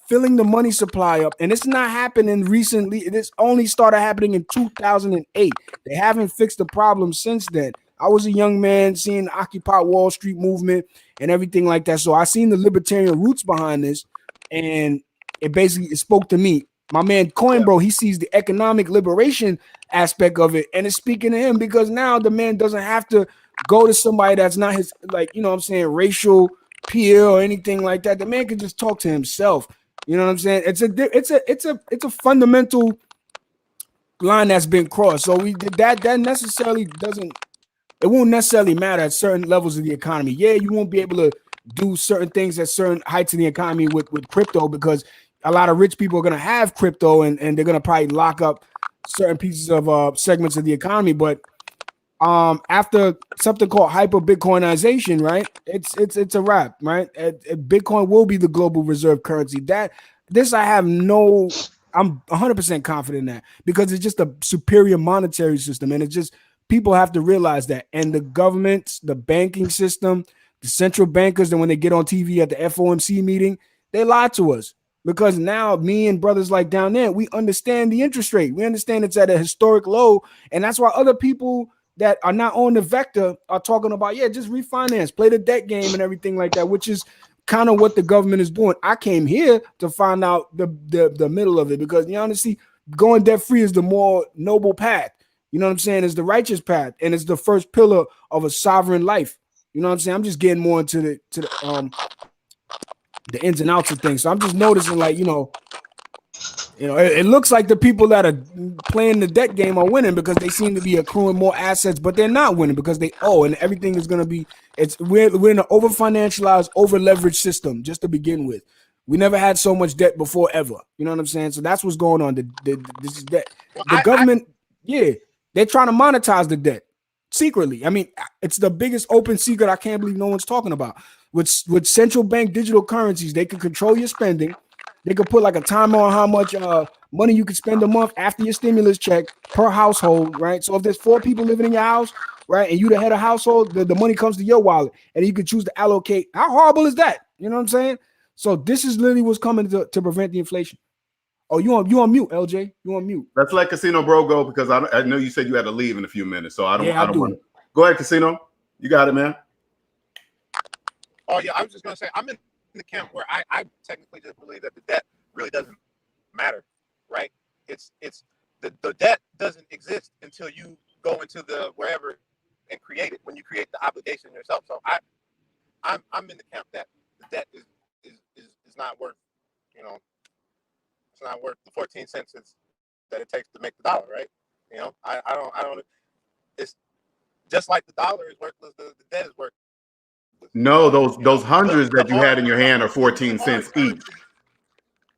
filling the money supply up, and it's not happening recently. This only started happening in 2008. They haven't fixed the problem since then. I was a young man seeing the Occupy Wall Street movement and everything like that. So I seen the libertarian roots behind this, and it spoke to me. My man Coinbro, he sees the economic liberation aspect of it, and it's speaking to him because now the man doesn't have to go to somebody that's not his, like, you know what I'm saying, racial peer or anything like that. The man can just talk to himself. You know what I'm saying? It's a fundamental line that's been crossed. So that necessarily doesn't. It won't necessarily matter at certain levels of the economy. Yeah, you won't be able to do certain things at certain heights of the economy with crypto because a lot of rich people are going to have crypto and they're going to probably lock up certain pieces of segments of the economy. But after something called hyper Bitcoinization, right? It's a wrap, right? Bitcoin will be the global reserve currency. I'm 100% confident in that because it's just a superior monetary system, and it's just people have to realize that. And the governments, the banking system, the central bankers, that when they get on TV at the FOMC meeting, they lie to us. Because now me and brothers like down there, we understand the interest rate. We understand it's at a historic low. And that's why other people that are not on the vector are talking about, yeah, just refinance, play the debt game and everything like that, which is kind of what the government is doing. I came here to find out the middle of it because, you know, honestly, going debt free is the more noble path. You know what I'm saying? It's the righteous path, and it's the first pillar of a sovereign life. You know what I'm saying? I'm just getting more into the ins and outs of things. So I'm just noticing, like, you know, it looks like the people that are playing the debt game are winning because they seem to be accruing more assets, but they're not winning because they owe, and everything is going to be. We're in an over financialized, over leveraged system just to begin with. We never had so much debt before ever. You know what I'm saying? So that's what's going on. This is debt. The government, they're trying to monetize the debt secretly. I mean, it's the biggest open secret. I can't believe no one's talking about. With central bank digital currencies, they can control your spending. They could put like a timer on how much money you could spend a month after your stimulus check per household, right? So if there's 4 people living in your house, right, and you the head of household, the money comes to your wallet, and you can choose to allocate. How horrible is that? You know what I'm saying? So this is literally what's coming to prevent the inflation. Oh, you on mute, LJ? You on mute? Let's let Casino Bro go because I know you said you had to leave in a few minutes, so I don't want to. Go ahead, Casino. You got it, man. Oh yeah, I was just gonna say I'm in the camp where I technically just believe that the debt really doesn't matter, right? It's the debt doesn't exist until you go into the wherever and create it. When you create the obligation yourself, so I'm in the camp that the debt is not worth, you know, It's not worth the 14 cents that it takes to make the dollar, right? You know, I don't. It's just like the dollar is worthless. The debt is worthless. No, those hundreds The that you had in your hand are 14 cents each.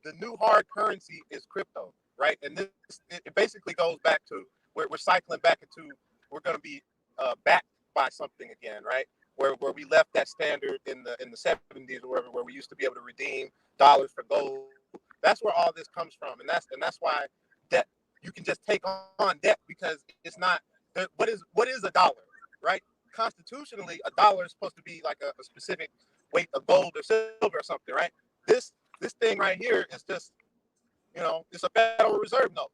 The new hard currency is crypto, right? And this it basically goes back to where we're cycling back into. We're going to be backed by something again, right? Where we left that standard in the 70s or wherever, where we used to be able to redeem dollars for gold. That's where all this comes from, and that's why debt. You can just take on debt because it's not. What is a dollar, right? Constitutionally, a dollar is supposed to be like a specific weight of gold or silver or something, right? This thing right here is just, you know, it's a Federal Reserve note.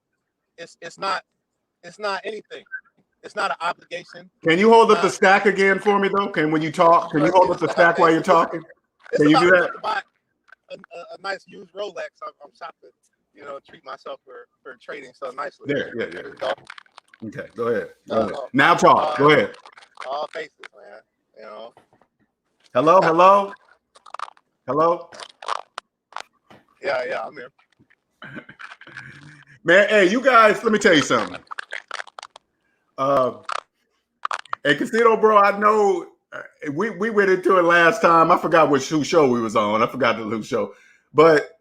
It's not anything. It's not an obligation. Can you hold up the stack again for me though? When you talk, can you hold up the stack while you're talking? Can you do that? To buy a nice used Rolex. I'm shopping, you know, treat myself for trading so nicely. Yeah. Okay, go ahead. Now talk. Go ahead. All faces, man. You know. Hello. Yeah, I'm here. Man, hey, you guys, let me tell you something. Hey, Casino, bro, I know we went into it last time. I forgot whose show we was on. I forgot whose show. But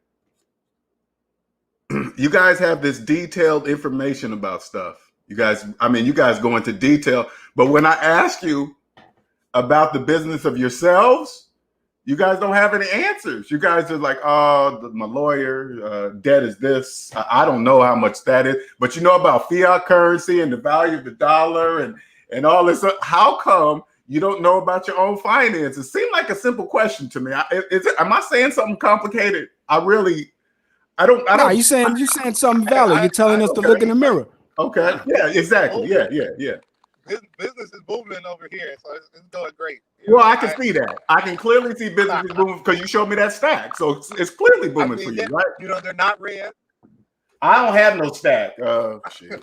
you guys have this detailed information about stuff. You guys go into detail. But when I ask you about the business of yourselves, you guys don't have any answers. You guys are like, oh, my lawyer, debt is this. I don't know how much that is. But you know about fiat currency and the value of the dollar and all this. How come you don't know about your own finances? It seemed like a simple question to me. Am I saying something complicated? I don't. No, you're saying something valid. You're telling us to look in the mirror. Okay. Yeah, exactly. Yeah. Business is booming over here, so it's going great. Well, I can see that. I can clearly see business is booming because you showed me that stack. So it's clearly booming for you, right? You know, they're not red. I don't have no stack. Shit.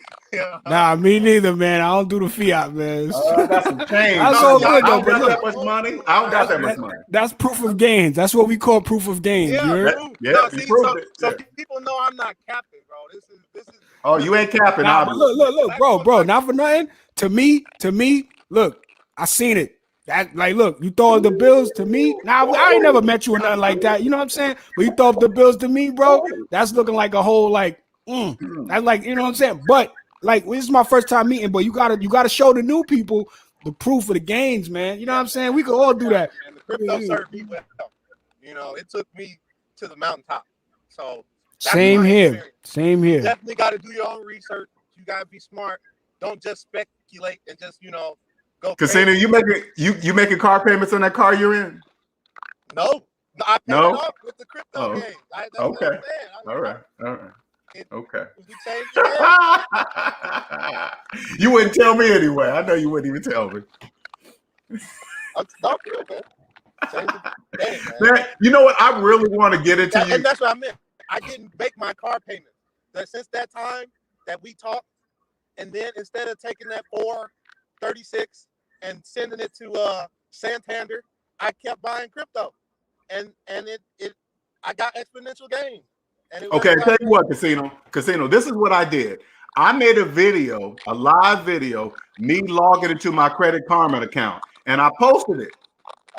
Nah, me neither, man. I don't do the fiat, man. I got some change. That's all good, I don't though, got that much money. I don't got that much money. That's proof of gains. That's what we call proof of gains. So people know I'm not capping, bro. This is. Oh, you ain't capping. Nah, but look, bro. Not for nothing. To me, look, I seen it. That look, you throw up the bills to me. Now I ain't never met you or nothing like that. You know what I'm saying? But you throw up the bills to me, bro. That's looking like a whole that's like, you know what I'm saying? But this is my first time meeting. But you gotta show the new people the proof of the gains, man. You know what I'm saying? We could all do that. And the crypto served me well. You know, it took me to the mountaintop. So same here. You definitely got to do your own research. You got to be smart. Don't just speculate and just, you know, go. Casino, you making car payments on that car you're in? No, I paid it off with the crypto game. Okay. All right. Okay. You wouldn't tell me anyway. I know you wouldn't even tell me. I'm talking, man. Man, you know what? I really want to get into you. And that's what I meant. I didn't make my car payment. Since that time that we talked, and then instead of taking that $4.36 and sending it to Santander, I kept buying crypto, and I got exponential gains. Okay, tell you what, Casino. This is what I did. I made a live video, me logging into my Credit Karma account, and I posted it.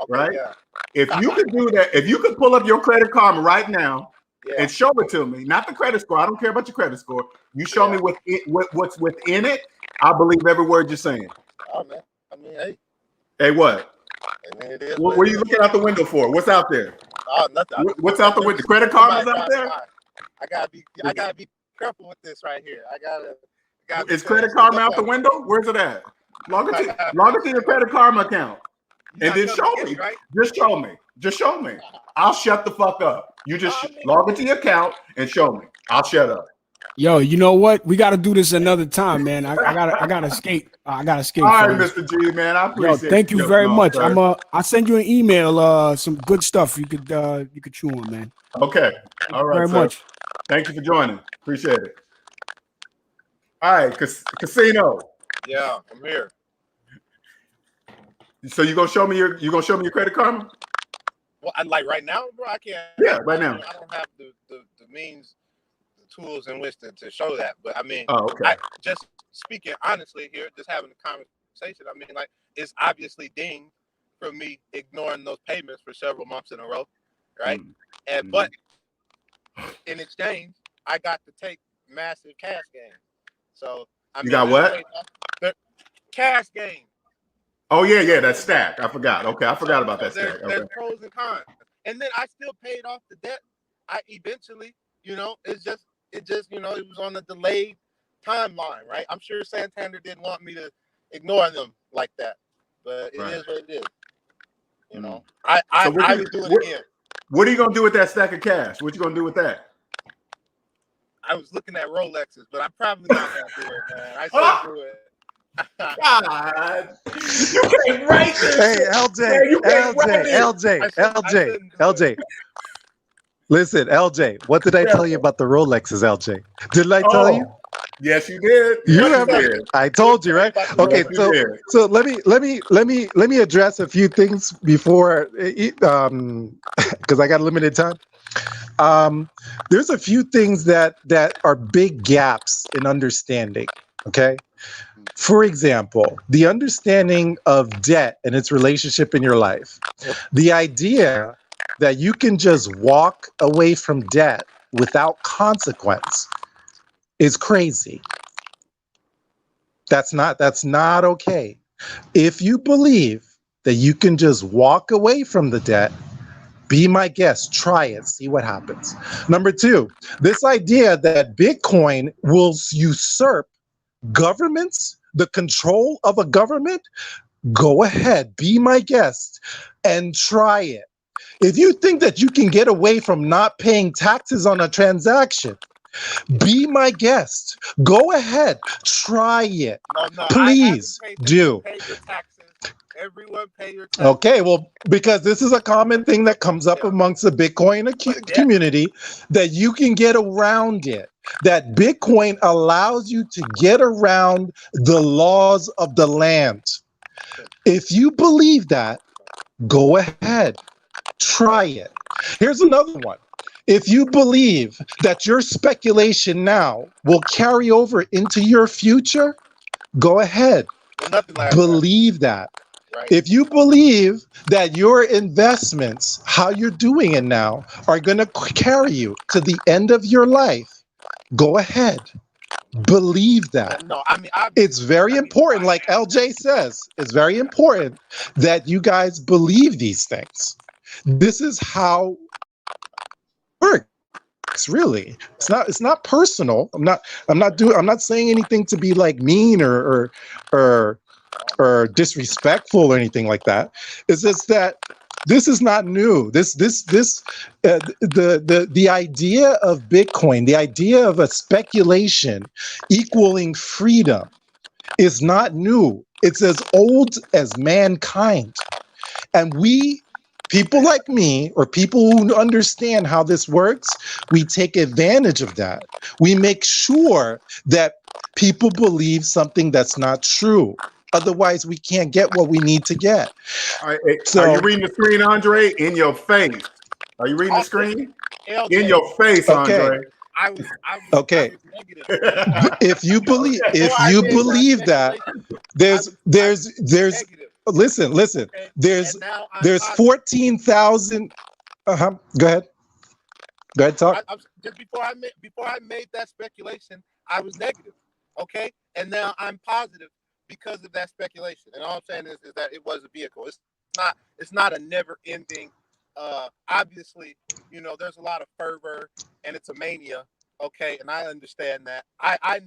Okay, right? Yeah. If you could do that, if you could pull up your Credit Karma right now and show it to me, not the credit score. I don't care about your credit score. You show me what's within it. I believe every word you're saying. Oh man, I mean, hey. Hey, what? I mean, it is what are you looking out the window for? What's out there? Oh, nothing. What's out the window? Credit Karma's out there. I gotta be careful with this right here. I gotta. Is Credit Karma out the window? Where's it at? Log into your Credit Karma account. And then show me. Right? Just show me. I'll shut the fuck up. You just log into your account and show me. I'll shut up. Yo, you know what? We got to do this another time, man. I gotta escape. I gotta escape. All right, Mr. G, man. I appreciate it. Thank you very much. I'll send you an email. Some good stuff you could chew on, man. Okay. All right. Very much. Thank you for joining. Appreciate it. All right, Casino. Yeah, I'm here. So you gonna show me your Credit Karma? Well, like right now, bro, I can't. Yeah, right now. I don't have the means tools in which to show that. But I mean, Oh, okay. I just speaking honestly here, just having a conversation. I mean, like, it's obviously dinged from me ignoring those payments for several months in a row, right? And but in exchange, I got to take massive cash gains. So I mean, got what? The cash gain. Oh yeah, that stack. I forgot. Okay, I forgot about that there's, stack. There's Okay. pros and cons, and then I still paid off the debt. I eventually, it just, it was on a delayed timeline, right? I'm sure Santander didn't want me to ignore them like that, but it is what it is. I would do it again. What are you gonna do with that stack of cash? What you gonna do with that? I was looking at Rolexes, but I'm probably not gonna do it, man. I should do it. God, you can't write this. Hey, LJ. Listen, LJ, what did I tell you about the Rolexes, LJ? Didn't I tell you? Yes, you did. You remember? I told you, right? Okay, so let me address a few things before, because I got limited time. There's a few things that are big gaps in understanding. Okay. For example, the understanding of debt and its relationship in your life. The idea that you can just walk away from debt without consequence is crazy. That's not okay. If you believe that you can just walk away from the debt, be my guest, try it, see what happens. Number two, this idea that Bitcoin will usurp governments, the control of a government, go ahead, be my guest, and try it. If you think that you can get away from not paying taxes on a transaction, be my guest. Go ahead, try it. No, please do. Pay your taxes. Everyone pay your taxes. Okay, well, because this is a common thing that comes up amongst the Bitcoin community, that you can get around it. That Bitcoin allows you to get around the laws of the land. If you believe that, go ahead, try it. Here's another one. If you believe that your speculation now will carry over into your future, go ahead, believe that. Right. If you believe that your investments, how you're doing it now, are going to carry you to the end of your life, go ahead. Believe that. No, I mean, it's very important, like LJ says, it's very important that you guys believe these things. This is how it works, really. It's not personal. I'm not saying anything to be like mean or disrespectful or anything like that. It's just that this is not new. The idea of Bitcoin, the idea of a speculation equaling freedom is not new. It's as old as mankind. And people like me, or people who understand how this works, we take advantage of that. We make sure that people believe something that's not true. Otherwise, we can't get what we need to get. All right, so, are you reading the screen, Andre? In your face. Are you reading the screen? LJ. In your face, Andre. I was okay. negative. If you believe that, there's listen. Okay. There's 14,000. Go ahead. Go ahead, talk. Just before I made that speculation, I was negative. Okay, and now I'm positive because of that speculation. And all I'm saying is that it was a vehicle. It's not a never-ending. Obviously, there's a lot of fervor and it's a mania. Okay, and I understand that. I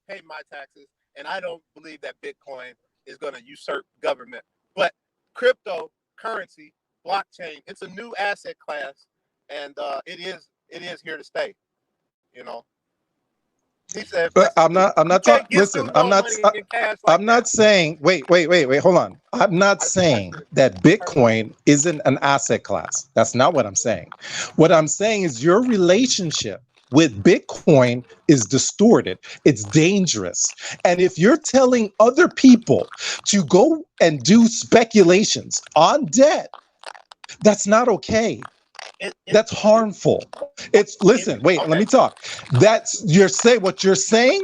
pay my taxes, and I don't believe that Bitcoin is going to usurp government. But cryptocurrency, blockchain, it's a new asset class, and it is here to stay. He said, but I'm not talking. Listen, I'm not saying. Wait. Hold on. I'm not saying that Bitcoin isn't an asset class. That's not what I'm saying. What I'm saying is your relationship with Bitcoin is distorted. It's dangerous. And if you're telling other people to go and do speculations on debt, that's not okay. That's harmful. It's listen, wait, let me talk. That's what you're saying.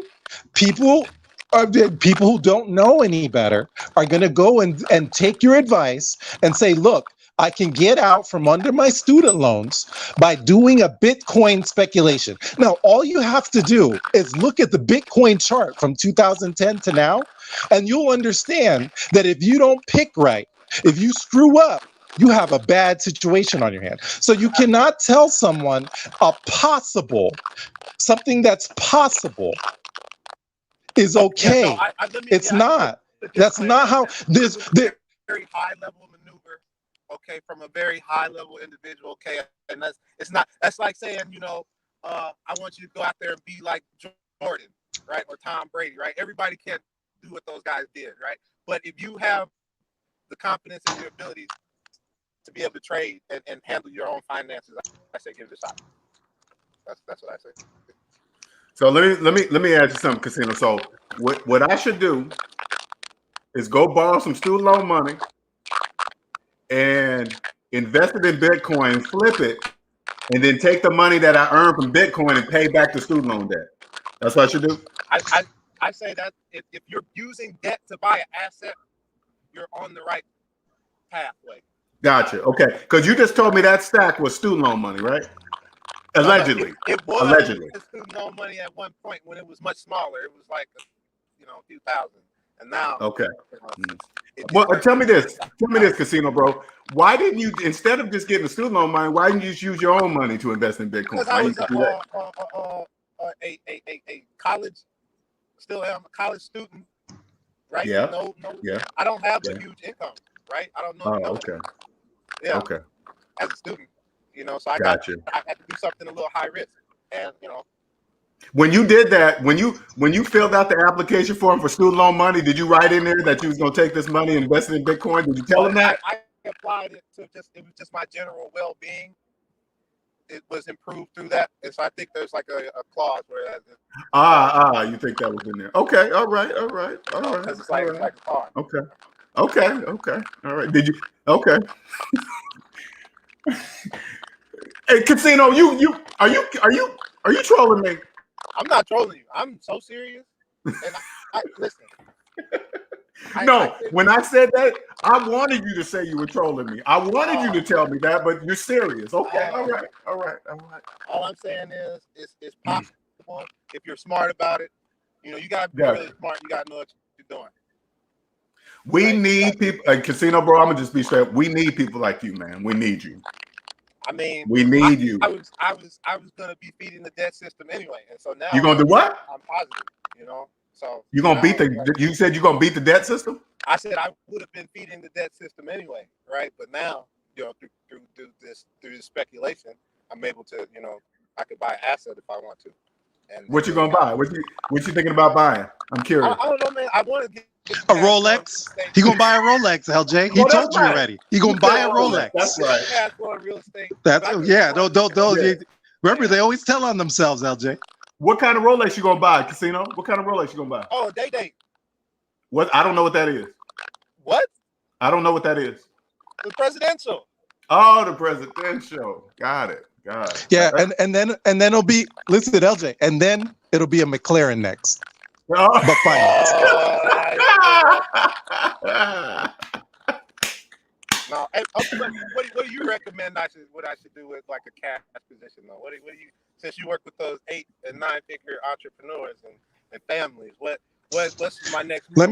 People who don't know any better are going to go and take your advice and say, look, I can get out from under my student loans by doing a Bitcoin speculation. Now, all you have to do is look at the Bitcoin chart from 2010 to now, and you'll understand that if you don't pick right, if you screw up, you have a bad situation on your hand. So you cannot tell someone something that's possible is okay. Yeah, no, it's not. That's not how this very high level maneuver. Okay, from a very high level individual. Okay, and that's like saying, I want you to go out there and be like Jordan, right, or Tom Brady, right? Everybody can't do what those guys did, right? But if you have the confidence in your abilities to be able to trade and handle your own finances, I say give it a shot. That's what I say. So let me ask you something, Casino. So what I should do is go borrow some student loan money and invest it in Bitcoin, flip it, and then take the money that I earned from Bitcoin and pay back the student loan debt. That's what I should do. I say that if you're using debt to buy an asset, you're on the right pathway. Gotcha. Okay, because you just told me that stack was student loan money, right? Allegedly. It was allegedly student loan money at one point when it was much smaller. It was like a few thousand, and now. Okay. Well, tell me this, Casino bro. Why didn't you, instead of just getting student loan money, why didn't you just use your own money to invest in Bitcoin? Because I was a college, still am a college student, right? Yeah. No, yeah. I don't have a huge income, right? I don't know. Oh, okay. Yeah. Okay. As a student, so I got you. I had to do something a little high risk, and When you did that, when you filled out the application form for student loan money, did you write in there that you was going to take this money and invest it in Bitcoin? Did you tell them that? I applied it to it was just my general well-being. It was improved through that, and so I think there's like a clause where that. You think that was in there? Okay, all right. Because it's like a car. Okay, all right. Did you? Okay. Hey, Casino, are you trolling me? I'm not trolling you. I'm so serious. And I listen. When I said that, I wanted you to say you were trolling me. I wanted you to tell me that, but you're serious. Okay, all right. All I'm saying is, it's possible if you're smart about it. You got to be really smart. You got to know what you're doing. We need people. Casino, bro, I'm gonna just be straight. We need people like you, man. We need you. I mean, we need you. I was gonna be feeding the debt system anyway, and so now you're gonna do what? I'm positive, So you're gonna beat You said you're gonna beat the debt system. I said I would have been feeding the debt system anyway, right? But now, through this speculation, I'm able to, I could buy an asset if I want to. And what you gonna buy? What you thinking about buying? I'm curious. I don't know, man. I want to get a Rolex. He gonna buy a Rolex, LJ. He told you already. He gonna buy a Rolex. That's right. Real estate. Don't. Remember, they always tell on themselves, LJ. What kind of Rolex you gonna buy, Casino? What kind of Rolex you gonna buy? Oh, day. What? I don't know what that is. What? I don't know what that is. The presidential. Oh, the presidential. Got it. Yeah, and then it'll be, listen, LJ, and then it'll be a McLaren next. Oh. But finance. No, what do you recommend what I should do with like a cash position though? What do you, since you work with those 8 and 9 figure entrepreneurs and families, what's my next move?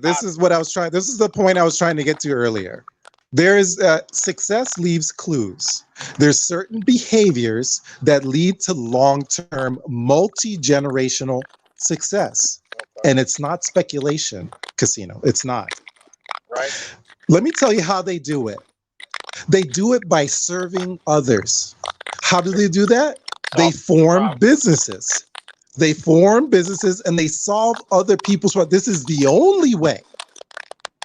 This is the point I was trying to get to earlier. There is success leaves clues. There's certain behaviors that lead to long-term, multi-generational success. And it's not speculation, Casino. It's not. Right. Let me tell you how they do it. They do it by serving others. How do they do that? They form businesses. They form businesses and they solve other people's problems. This is the only way.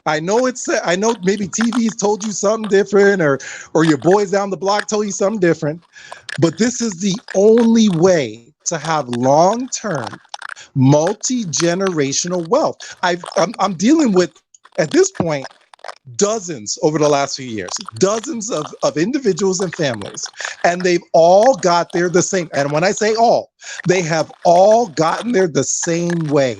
I know maybe TV's told you something different or your boys down the block told you something different, but this is the only way to have long-term, multi-generational wealth. I'm dealing with, at this point, dozens over the last few years, dozens of individuals and families, and they've all got there the same. And when I say all, they have all gotten there the same way.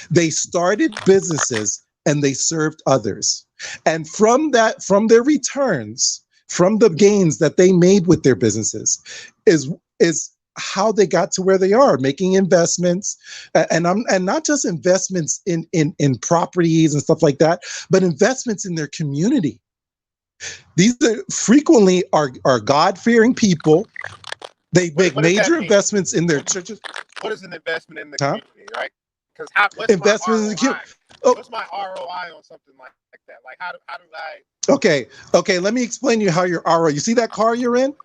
They started businesses and they served others. And from their returns, from the gains that they made with their businesses, is how they got to where they are, making investments, and not just investments in properties and stuff like that, but investments in their community. These are frequently are God-fearing people. They make major investments in their churches. What is an investment in the community, right? Because what's investment my in the community. What's my ROI on something like that? Like how do I? Okay. Let me explain to you how your ROI. You see that car you're in?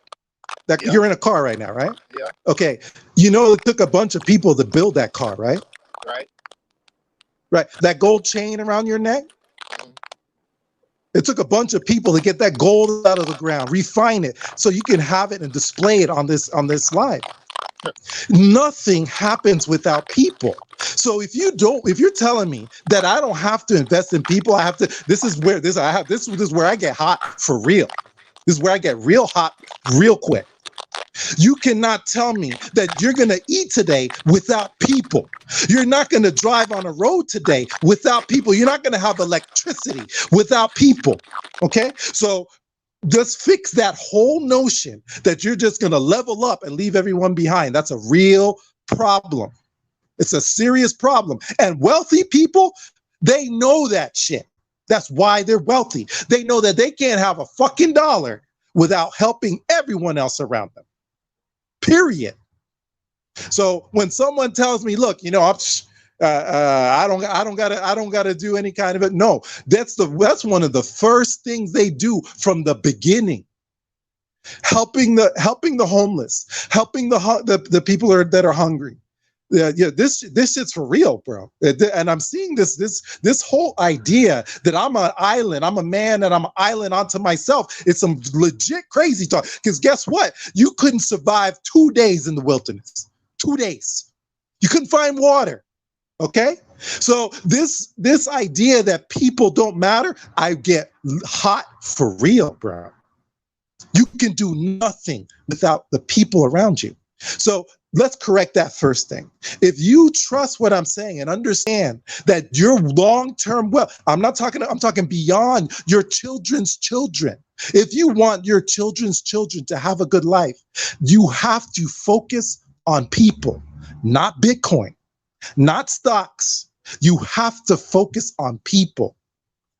You're in a car right now, right? Yeah. Okay. You know, it took a bunch of people to build that car, right? Right. Right. That gold chain around your neck. It took a bunch of people to get that gold out of the ground, refine it, so you can have it and display it on this slide. Nothing happens without people. So if you're telling me that I don't have to invest in people, I have to. This is where I get hot for real. This is where I get real hot real quick. You cannot tell me that you're going to eat today without people. You're not going to drive on a road today without people. You're not going to have electricity without people. Okay? So just fix that whole notion that you're just going to level up and leave everyone behind. That's a real problem. It's a serious problem. And wealthy people, they know that shit. That's why they're wealthy. They know that they can't have a fucking dollar without helping everyone else around them. Period. So when someone tells me, look, you know, I don't gotta do any kind of it. No, that's one of the first things they do from the beginning. Helping the homeless, helping the people that are hungry. Yeah, this shit's for real, bro. And I'm seeing this whole idea that I'm an island, I'm a man, and I'm an island unto myself. It's some legit crazy talk. Because guess what? You couldn't survive 2 days in the wilderness. 2 days. You couldn't find water. Okay? So this idea that people don't matter, I get hot for real, bro. You can do nothing without the people around you. So let's correct that first thing. If you trust what I'm saying and understand that your long-term wealth, I'm talking beyond your children's children. If you want your children's children to have a good life, you have to focus on people, not Bitcoin, not stocks. You have to focus on people.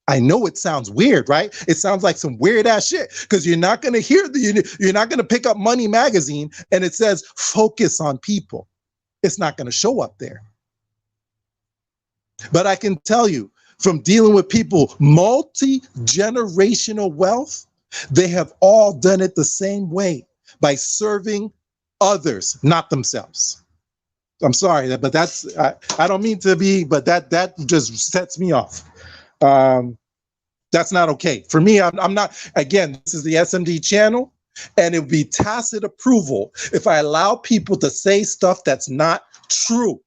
I know it sounds weird, right? It sounds like some weird ass shit because you're not going to you're not going to pick up Money Magazine and it says focus on people. It's not going to show up there. But I can tell you from dealing with people, multi-generational wealth, they have all done it the same way by serving others, not themselves. I'm sorry, but that's, I don't mean to be, but that just sets me off. That's not okay. For me, I'm not, again, this is the SMD channel, and it would be tacit approval if I allow people to say stuff that's not true,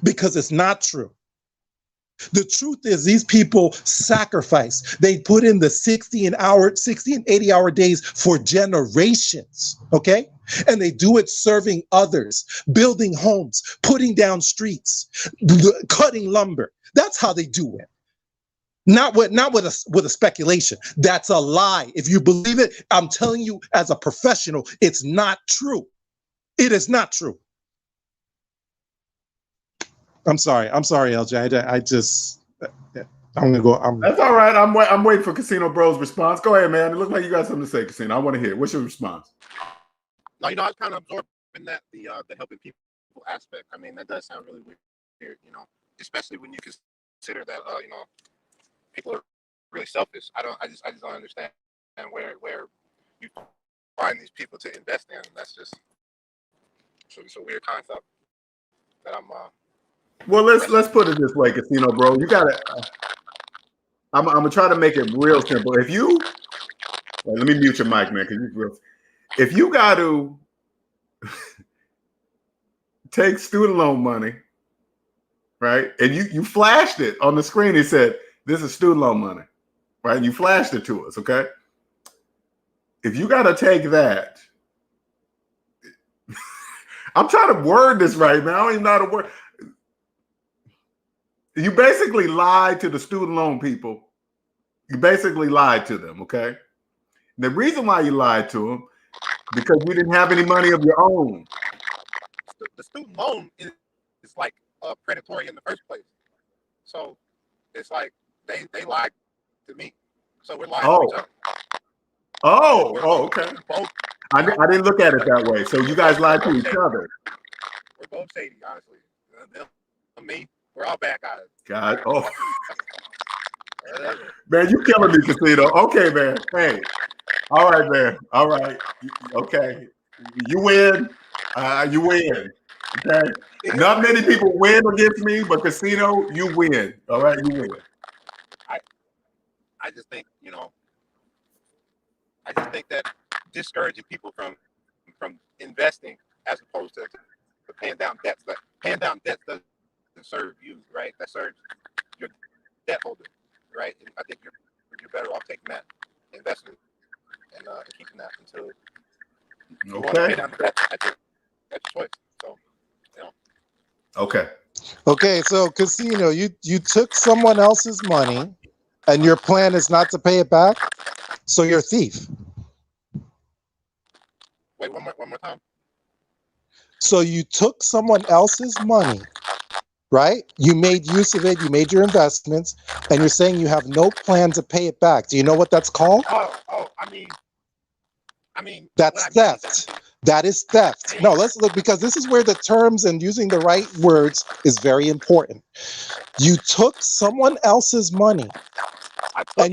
because it's not true. The truth is these people sacrifice. They put in the 60 and 80-hour days for generations, okay? And they do it serving others, building homes, putting down streets, cutting lumber. That's how they do it. Not with a speculation. That's a lie. If you believe it, I'm telling you as a professional, it's not true. It is not true. I'm sorry, LJ. I'm gonna go. That's all right. I'm waiting for Casino Bro's response. Go ahead, man. It looks like you got something to say, Casino. I want to hear it. What's your response? No, I was kind of absorbing that the helping people aspect. I mean, that does sound really weird, especially when you consider that people are really selfish. I just don't understand where you find these people to invest in. That's just it's a weird concept that I'm. Well, let's put it this way, Casino Bro. You got to. I'm gonna try to make it real simple. If you, let me mute your mic, man, because if you got to take student loan money, right, and you flashed it on the screen, it said, "This is student loan money," right? You flashed it to us, okay? If you got to take that, I'm trying to word this right, man. I don't even know how to word. You basically lied to the student loan people. You basically lied to them, okay? The reason why you lied to them, because you didn't have any money of your own. The student loan is like predatory in the first place. So it's like they lied to me. So we're lying to each other. Okay. I didn't look at it that way. So you guys lied to each other. We're both shady, honestly. Me, we're all bad guys. God, man, you killing me, Casino. Okay, man. Hey, all right, man. All right. Okay, you win. You win. Okay. Not many people win against me, but Casino, you win. All right, you win. I just think, I just think that discouraging people from investing as opposed to paying down debts. But paying down debts doesn't serve you, right? That serves your debt holder, right? And I think you're better off taking that investment and keeping that until you want to pay down the debt. I think that's your choice. So, Okay. Okay, so Casino, you took someone else's money, and your plan is not to pay it back, so you're a thief. Wait, one more time. So you took someone else's money, right? You made use of it, you made your investments, and you're saying you have no plan to pay it back. Do you know what that's called? I mean that's theft. That is theft. No, let's look, because this is where the terms and using the right words is very important. You took someone else's money, and when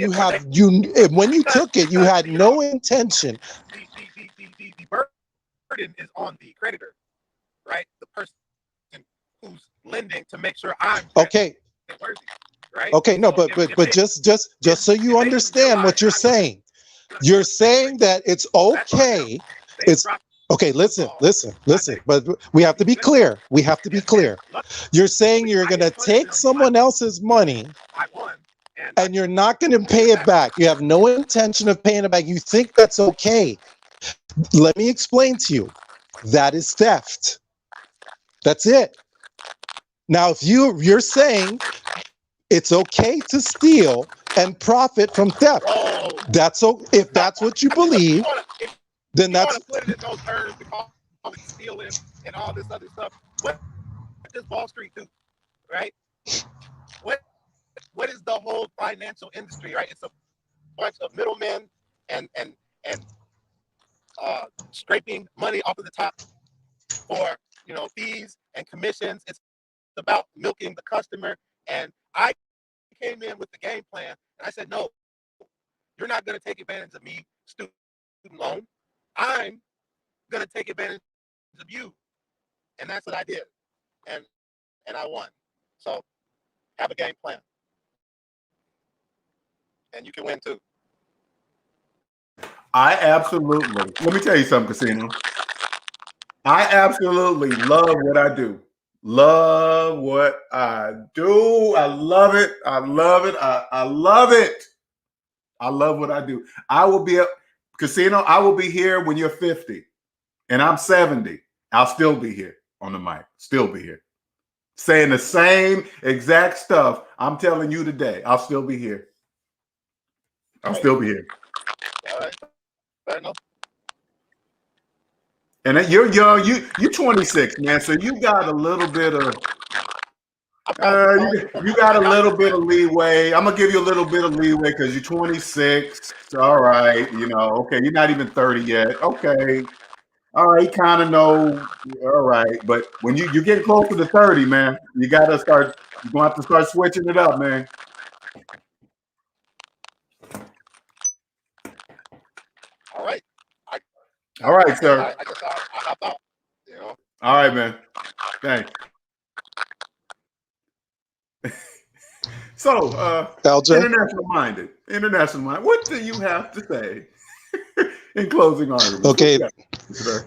you took it, you had no intention. The burden is on the creditor, right? The person who's lending to make sure I'm okay. Worthy, right? Okay, no, but just so you understand what you're saying. You're saying that it's okay. It's okay. Listen. But we have to be clear. You're saying you're going to take someone else's money and you're not going to pay it back. You have no intention of paying it back. You think that's okay. Let me explain to you. That is theft. That's it. Now, if you're saying it's okay to steal and profit from theft, if that's what you believe, then that's. Put it in those terms to call it stealing and all this other stuff. What does Wall Street do, right? What is the whole financial industry, right? It's a bunch of middlemen and scraping money off of the top for fees and commissions. It's about milking the customer. And I came in with the game plan, and I said, no, you're not going to take advantage of me, student loan. I'm going to take advantage of you. And that's what I did. And I won. So have a game plan. And you can win too. Let me tell you something, Casino. I absolutely love what I do. Love what I do. I love it. I love it. I love it. I love what I do. I will be Casino. I will be here when you're 50 and I'm 70. I'll still be here on the mic. Still be here. Saying the same exact stuff I'm telling you today. I'll still be here. I'll still be here. All right. Fair enough. And you're young. You're 26, man. So you got a little bit of you got a little bit of leeway. I'm gonna give you a little bit of leeway because you're 26. All right, okay, you're not even 30 yet. Okay, all right, you kind of know. All right, but when you get closer to 30, man, you're gonna have to start switching it up, man. All right. All right, sir. I hopped out. All right, man. Thanks. So, LJ? international minded. What do you have to say in closing arguments? Okay.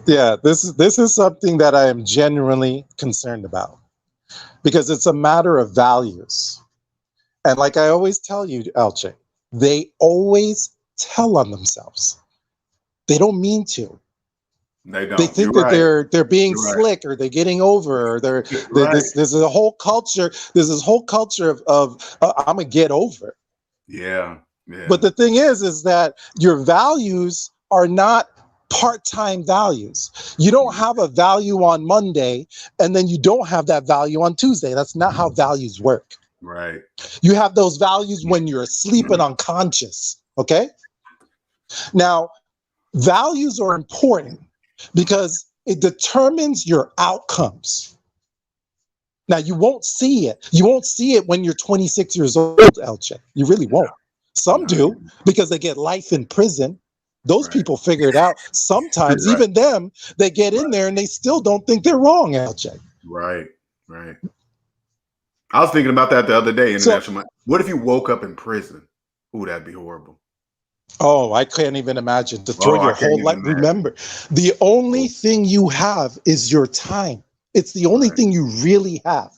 Yeah, this is something that I am genuinely concerned about because it's a matter of values. And like I always tell you, LJ, they always tell on themselves. They don't mean to. They don't. They think You're that they're being You're right. slick, or they're getting over, or Right. there's a whole culture. There's this whole culture of I'm gonna get over it. Yeah. Yeah. But the thing is that your values are not part-time values. You don't have a value on Monday and then you don't have that value on Tuesday. That's not how values work. Right. You have those values when you're asleep and unconscious. Okay. Now, values are important because it determines your outcomes. Now, you won't see it. You won't see it when you're 26 years old, LJ. You really won't. Some do because they get life in prison. Those people figure it out. Sometimes, even them, they get in there and they still don't think they're wrong, LJ. Right. Right. I was thinking about that the other day. What if you woke up in prison? Ooh, that'd be horrible. Oh, I can't even imagine to throw your whole life. Remember, the only thing you have is your time. It's the only thing you really have.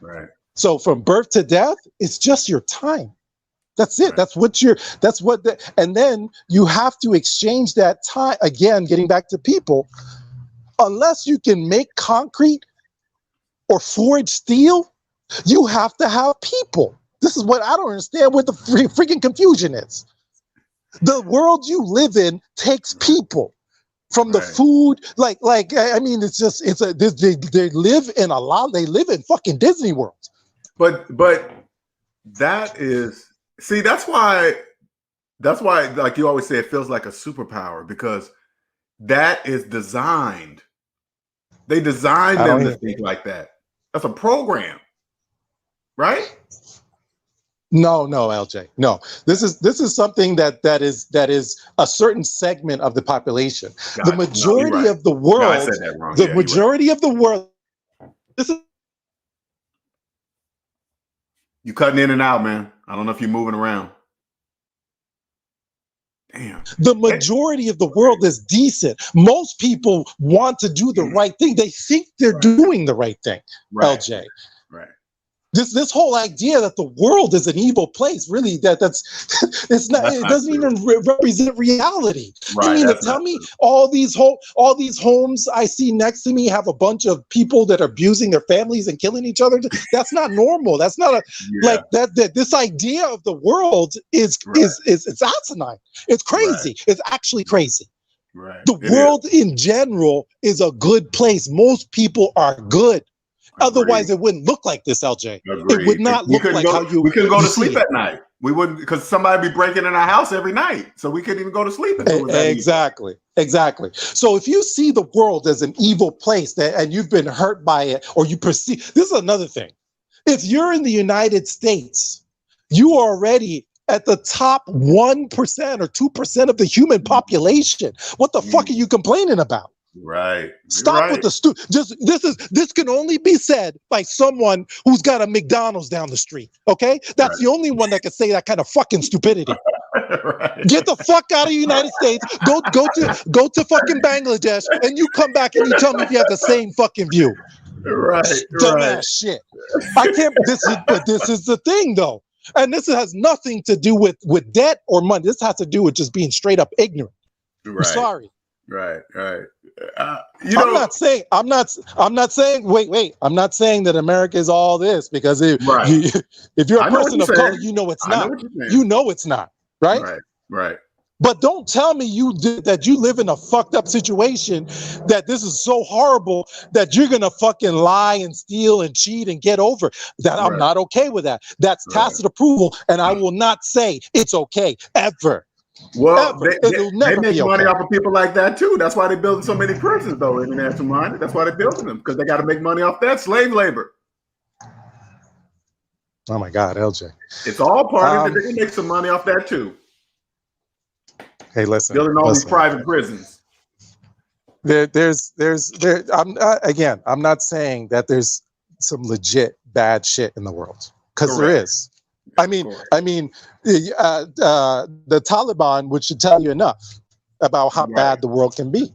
Right. So from birth to death, it's just your time. That's it. Right. And then you have to exchange that time again, getting back to people, unless you can make concrete or forge steel, you have to have people. This is what I don't understand what the freaking confusion is. The world you live in takes people. From the food, I mean, they live in fucking Disney World. But that is, see, that's why, like you always say, it feels like a superpower, because that is designed. They designed them to think like that. That's a program, right? No, LJ. No, this is something that is a certain segment of the population. The majority of the world. No, I said that wrong. The majority of the world. This is. You cutting in and out, man. I don't know if you're moving around. Damn. The majority of the world is decent. Most people want to do the right thing. They think they're doing the right thing. LJ. Right. This whole idea that the world is an evil place, really, that's it's not. It doesn't even represent reality. Right, you mean to tell me all these homes I see next to me have a bunch of people that are abusing their families and killing each other? That's not normal. That's not like that. This idea of the world is it's asinine. It's crazy. It's actually crazy. Right. The world in general is a good place. Most people are good. Otherwise, it wouldn't look like this, LJ. It would not look like how you. We couldn't go to sleep at night. We wouldn't, because somebody be breaking in our house every night, so we couldn't even go to sleep. Exactly. So if you see the world as an evil place and you've been hurt by it, or you perceive, this is another thing. If you're in the United States, you are already at the top 1% or 2% of the human population. What the fuck are you complaining about? Right. Stop with the this can only be said by someone who's got a McDonald's down the street. Okay, that's the only one that can say that kind of fucking stupidity. Get the fuck out of the United States. Go to fucking Bangladesh, and you come back and you tell me if you have the same fucking view. Dumbass shit. I can't. This is the thing though, and this has nothing to do with debt or money. This has to do with just being straight up ignorant. I'm sorry. Right. I'm not saying. Wait. I'm not saying that America is all this, because if you're a person of color, you know it's not. You know it's not. Right. Right. But don't tell me that you live in a fucked up situation, that this is so horrible that you're gonna fucking lie and steal and cheat and get over that. I'm not okay with that. That's tacit approval, and I will not say it's okay ever. Well, they make money off of people like that too. That's why they're building so many prisons, though. International money. That's why they're building them, because they got to make money off that slave labor. Oh my God, LJ! It's all part of it. They can make some money off that too. Hey, listen. Building all these private prisons. I'm not saying that there's some legit bad shit in the world, because there is. I mean, the Taliban, which should tell you enough about how bad the world can be,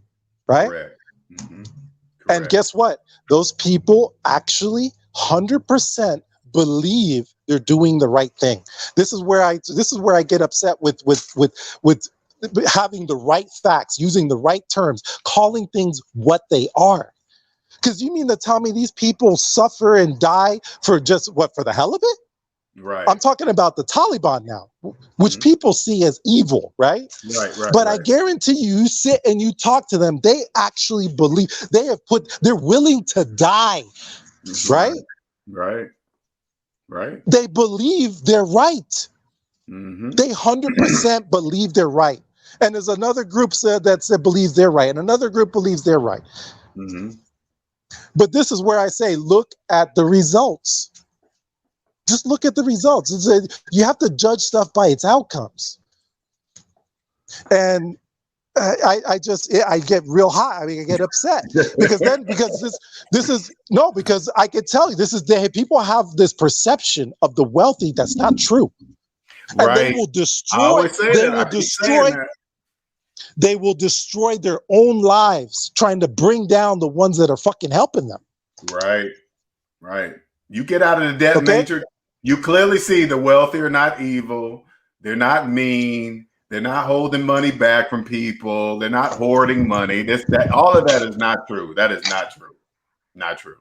right? Correct. Mm-hmm. And guess what? Those people actually 100% believe they're doing the right thing. This is where I get upset with having the right facts, using the right terms, calling things what they are. Because you mean to tell me these people suffer and die for just what, for the hell of it? Right. I'm talking about the Taliban now, which people see as evil, right? Right. But I guarantee you sit and you talk to them, they actually believe, they're willing to die, right? Right. They believe they're right. They 100% believe they're right. And there's another group that believes they're right, and another group believes they're right. But this is where I say, look at the results. Just look at the results. You have to judge stuff by its outcomes. And I get real hot. I mean, I get upset because I could tell you people have this perception of the wealthy that's not true. And they will destroy, they will destroy their own lives trying to bring down the ones that are fucking helping them. Right. You get out of the debt matrix, you clearly see the wealthy are not evil. They're not mean. They're not holding money back from people. They're not hoarding money. All of that is not true. That is not true. Not true.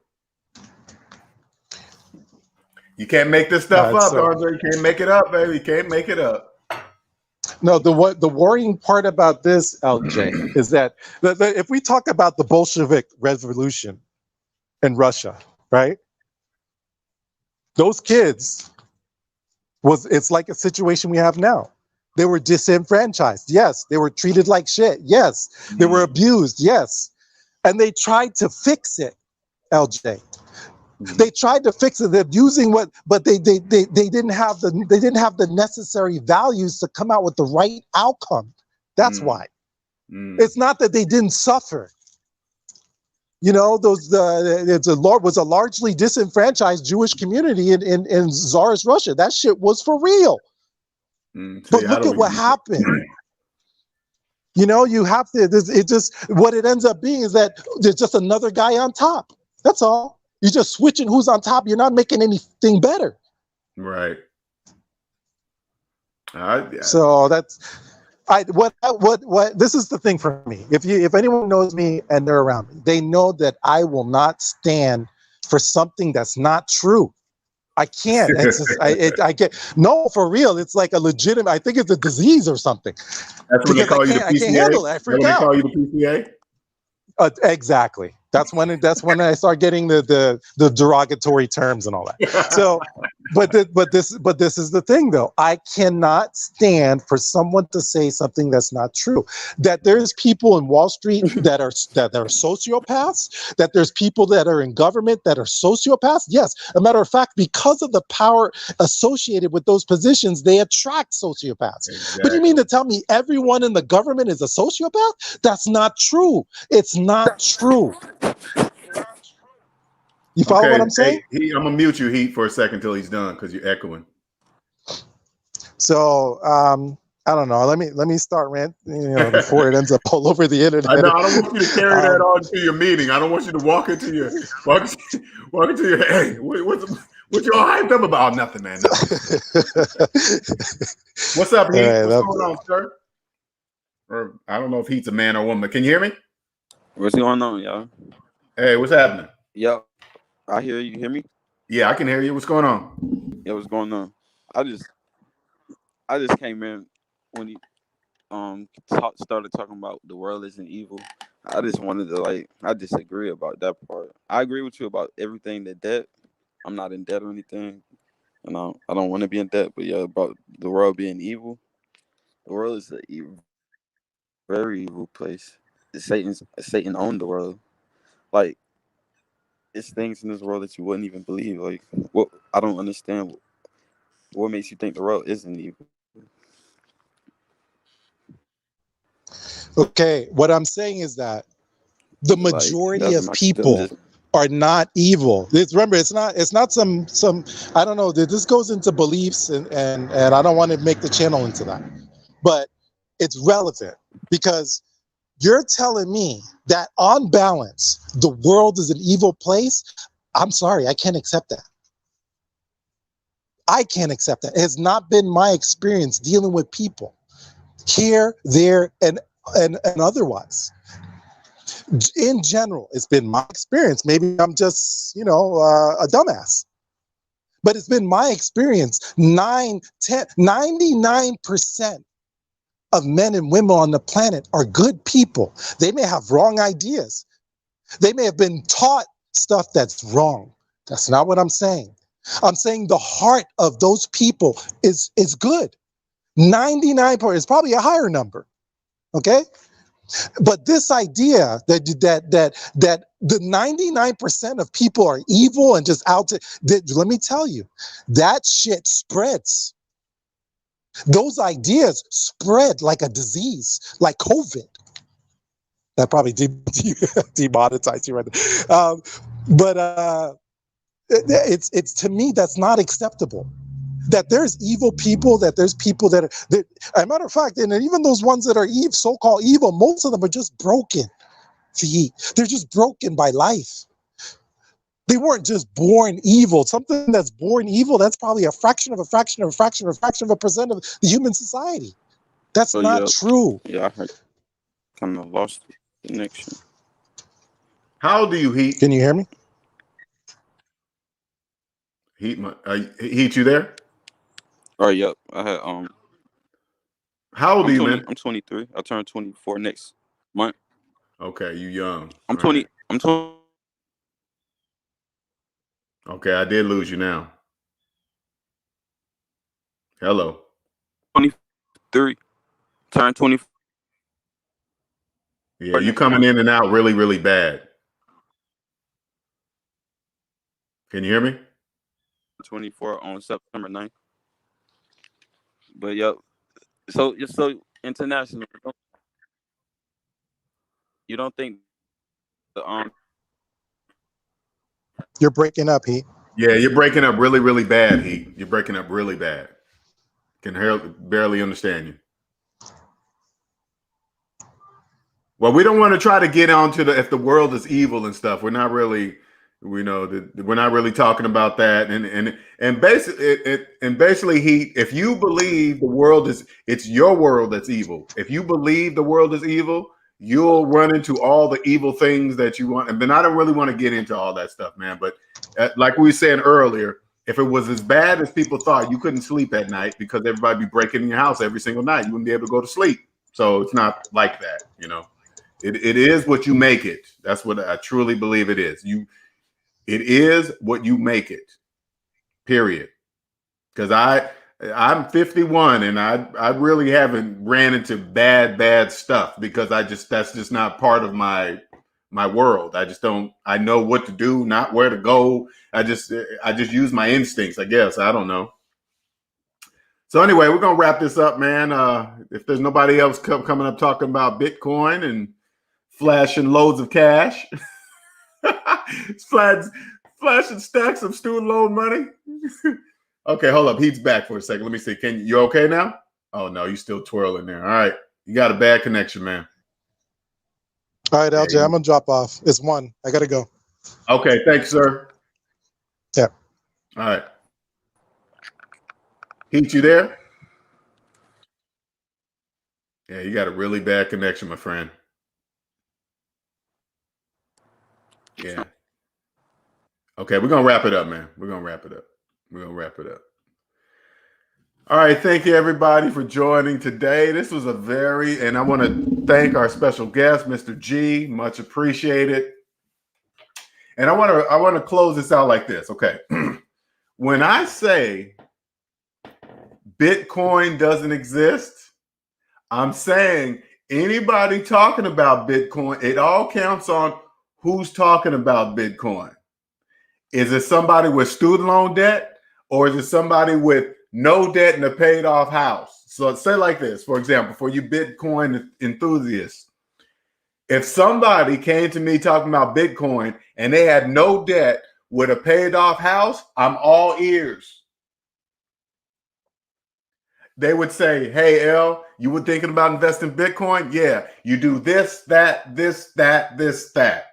You can't make this stuff up, Andre. You can't make it up, baby. You can't make it up. No, the worrying part about this, LJ, is that if we talk about the Bolshevik Revolution in Russia, right? Those kids it's like a situation we have now. They were disenfranchised. Yes. They were treated like shit. Yes. They were abused. Yes. And they tried to fix it, LJ. They tried to fix it. They're using but they didn't have the necessary values to come out with the right outcome. That's why. It's not that they didn't suffer. You know, was a largely disenfranchised Jewish community in Tsarist Russia. That shit was for real. But look at what happened. You know, you have to. What it ends up being is that there's just another guy on top. That's all. You're just switching who's on top. You're not making anything better. Right. So that's. This is the thing for me. If anyone knows me and they're around me, they know that I will not stand for something that's not true. I can't. It's just, I get no, for real. It's like a legitimate. I think it's a disease or something. That's when they call you the PCA. I can't handle it. I freak out. They call you the PCA. Exactly. That's when I start getting the derogatory terms and all that. So, but this is the thing though. I cannot stand for someone to say something that's not true. That there's people in Wall Street that are sociopaths. That there's people that are in government that are sociopaths. Yes, a matter of fact, because of the power associated with those positions, they attract sociopaths. Exactly. But you mean to tell me everyone in the government is a sociopath? That's not true. It's not true. You follow what I'm saying? Hey, I'm gonna mute you, Heat, for a second till he's done because you're echoing. So I don't know. Let me start ranting, before it ends up all over the internet. I don't want you to carry that on to your meeting. I don't want you to walk into your hey, what you all hyped up about? Nothing, man. Nothing. What's up, Heat? Right, what's going on, sir? Or I don't know if Heat's a man or woman. Can you hear me? What's going on, y'all? Hey, what's happening? Yep, I hear you. Hear me? Yeah, I can hear you. What's going on? Yeah, what's going on? I just came in when he started talking about the world isn't evil. I just wanted to I disagree about that part. I agree with you about everything that debt. I'm not in debt or anything, and I don't want to be in debt. But yeah, about the world being evil. The world is a very evil place. Satan owned the world. Like, it's things in this world that you wouldn't even believe. Like, what? I don't understand. What makes you think the world isn't evil? Okay, what I'm saying is that the majority of people are not evil. Remember, it's not some. I don't know. This goes into beliefs, and I don't want to make the channel into that, but it's relevant because you're telling me that on balance, the world is an evil place. I'm sorry, I can't accept that. I can't accept that. It has not been my experience dealing with people here, there, and otherwise. In general, it's been my experience. Maybe I'm just, a dumbass. But it's been my experience. 99% of men and women on the planet are good people. They may have wrong ideas. They may have been taught stuff that's wrong. That's not what I'm saying. I'm saying the heart of those people is good. 99%, it's probably a higher number. Okay? But this idea that the 99% of people are evil and just out to, let me tell you, that shit spreads. Those ideas spread like a disease, like COVID. That probably demonetized you right there. But it's to me, that's not acceptable. That there's evil people, that there's people that are, as a matter of fact, and even those ones that are so-called evil, most of them are just broken. They're just broken by life. They weren't just born evil. Something that's born evil, that's probably a fraction of a fraction of a fraction of a fraction of a percent of the human society. That's not true. Yeah, I heard. Kind of lost the connection. How old are you, Heat? Can you hear me? Heat, you there? Oh, yep. I had How old are you, man? I'm 23. I turned 24 next month. Okay, you young. I'm 20. Right. I'm 20. Okay, I did lose you now. Hello. 23. Turned 24. Yeah, you coming in and out really, really bad. Can you hear me? 24 on September 9th. But yep. So international. You don't think the You're breaking up, Heat. Yeah, you're breaking up really, really bad, Heat. You're breaking up really bad. Can barely understand you. Well, we don't want to try to get onto if the world is evil and stuff. We're not really, we're not really talking about that. And basically, Heat, if you believe the world it's your world that's evil. If you believe the world is evil, you'll run into all the evil things that you want. And then I don't really want to get into all that stuff, man. But like we were saying earlier, if it was as bad as people thought, you couldn't sleep at night because everybody be breaking in your house every single night. You wouldn't be able to go to sleep. So it's not like that, It is what you make it. That's what I truly believe it is. It is what you make it. Period. Because I'm 51 and I really haven't ran into bad stuff because that's just not part of my world. I know what to do, not where to go. I just use my instincts, I guess. I don't know. So anyway, we're gonna wrap this up, man. If there's nobody else coming up talking about Bitcoin and flashing loads of cash, flashing stacks of student loan money. Okay, hold up. He's back for a second. Let me see. You okay now? Oh no, you still twirling there. All right, you got a bad connection, man. All right, LJ, I'm gonna drop off. It's 1. I gotta go. Okay, thanks, sir. Yeah. All right. Heat, you there? Yeah, you got a really bad connection, my friend. Yeah. Okay, we're gonna wrap it up, man. We're gonna wrap it up. All right, thank you everybody for joining today. This was and I want to thank our special guest, Mr. G. Much appreciated. And I want to close this out like this. Okay. When I say Bitcoin doesn't exist, I'm saying anybody talking about Bitcoin, it all counts on who's talking about Bitcoin. Is it somebody with student loan debt, or is it somebody with no debt and a paid off house? So let's say like this, for example, for you Bitcoin enthusiasts, if somebody came to me talking about Bitcoin and they had no debt with a paid off house, I'm all ears. They would say, hey, L, you were thinking about investing in Bitcoin? Yeah, you do this, that, this, that, this, that.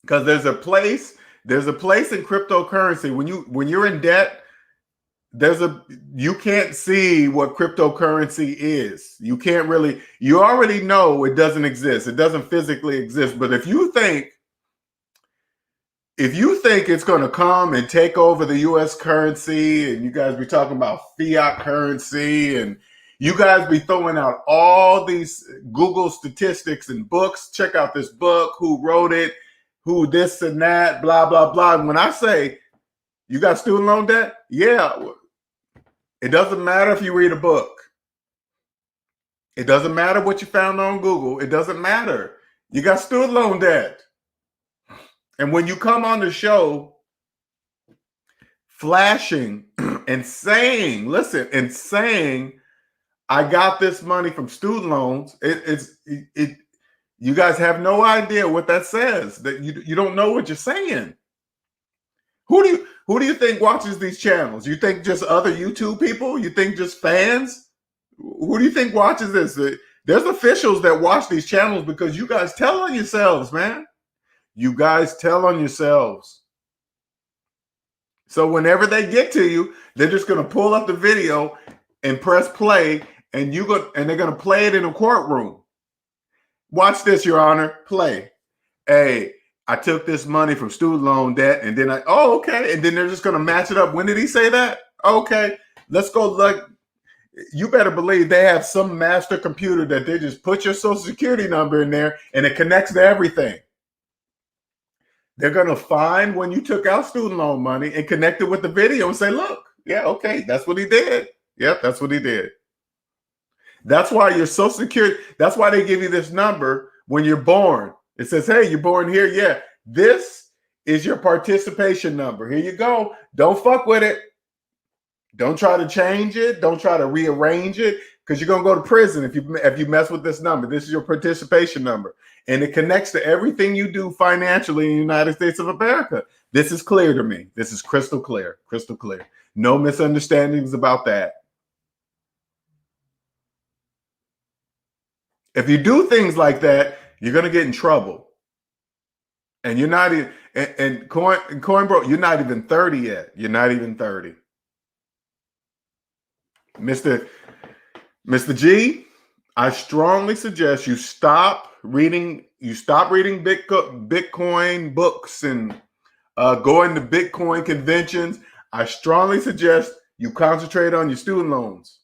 Because there's a place There's a place in cryptocurrency when you're in debt. You can't see what cryptocurrency is. You can't really. You already know it doesn't exist. It doesn't physically exist. But if you think it's going to come and take over the U.S. currency, and you guys be talking about fiat currency, and you guys be throwing out all these Google statistics and books, check out this book, who wrote it, who this and that, blah, blah, blah. And when I say you got student loan debt, yeah, it doesn't matter if you read a book. It doesn't matter what you found on Google. It doesn't matter. You got student loan debt. And when you come on the show flashing and saying, I got this money from student loans, you guys have no idea what that says. That you don't know what you're saying. Who do you think watches these channels? You think just other YouTube people? You think just fans? Who do you think watches this? There's officials that watch these channels because you guys tell on yourselves, man. You guys tell on yourselves. So whenever they get to you, they're just going to pull up the video and press play, and they're going to play it in a courtroom. Watch this, Your Honor. Play. Hey, I took this money from student loan debt, and then okay. And then they're just going to match it up. When did he say that? Okay, let's go look. You better believe they have some master computer that they just put your social security number in there, and it connects to everything. They're going to find when you took out student loan money and connect it with the video and say, look, yeah, okay, that's what he did. Yep, that's what he did. That's why your social security, that's why they give you this number when you're born. It says, hey, you're born here. Yeah, this is your participation number. Here you go. Don't fuck with it. Don't try to change it. Don't try to rearrange it, because you're going to go to prison if you mess with this number. This is your participation number. And it connects to everything you do financially in the United States of America. This is clear to me. This is crystal clear, crystal clear. No misunderstandings about that. If you do things like that, you're going to get in trouble. And you're not even, and Coin Bro, you're not even 30 yet. You're not even 30. Mr. G, I strongly suggest you stop reading Bitcoin books and going to Bitcoin conventions. I strongly suggest you concentrate on your student loans,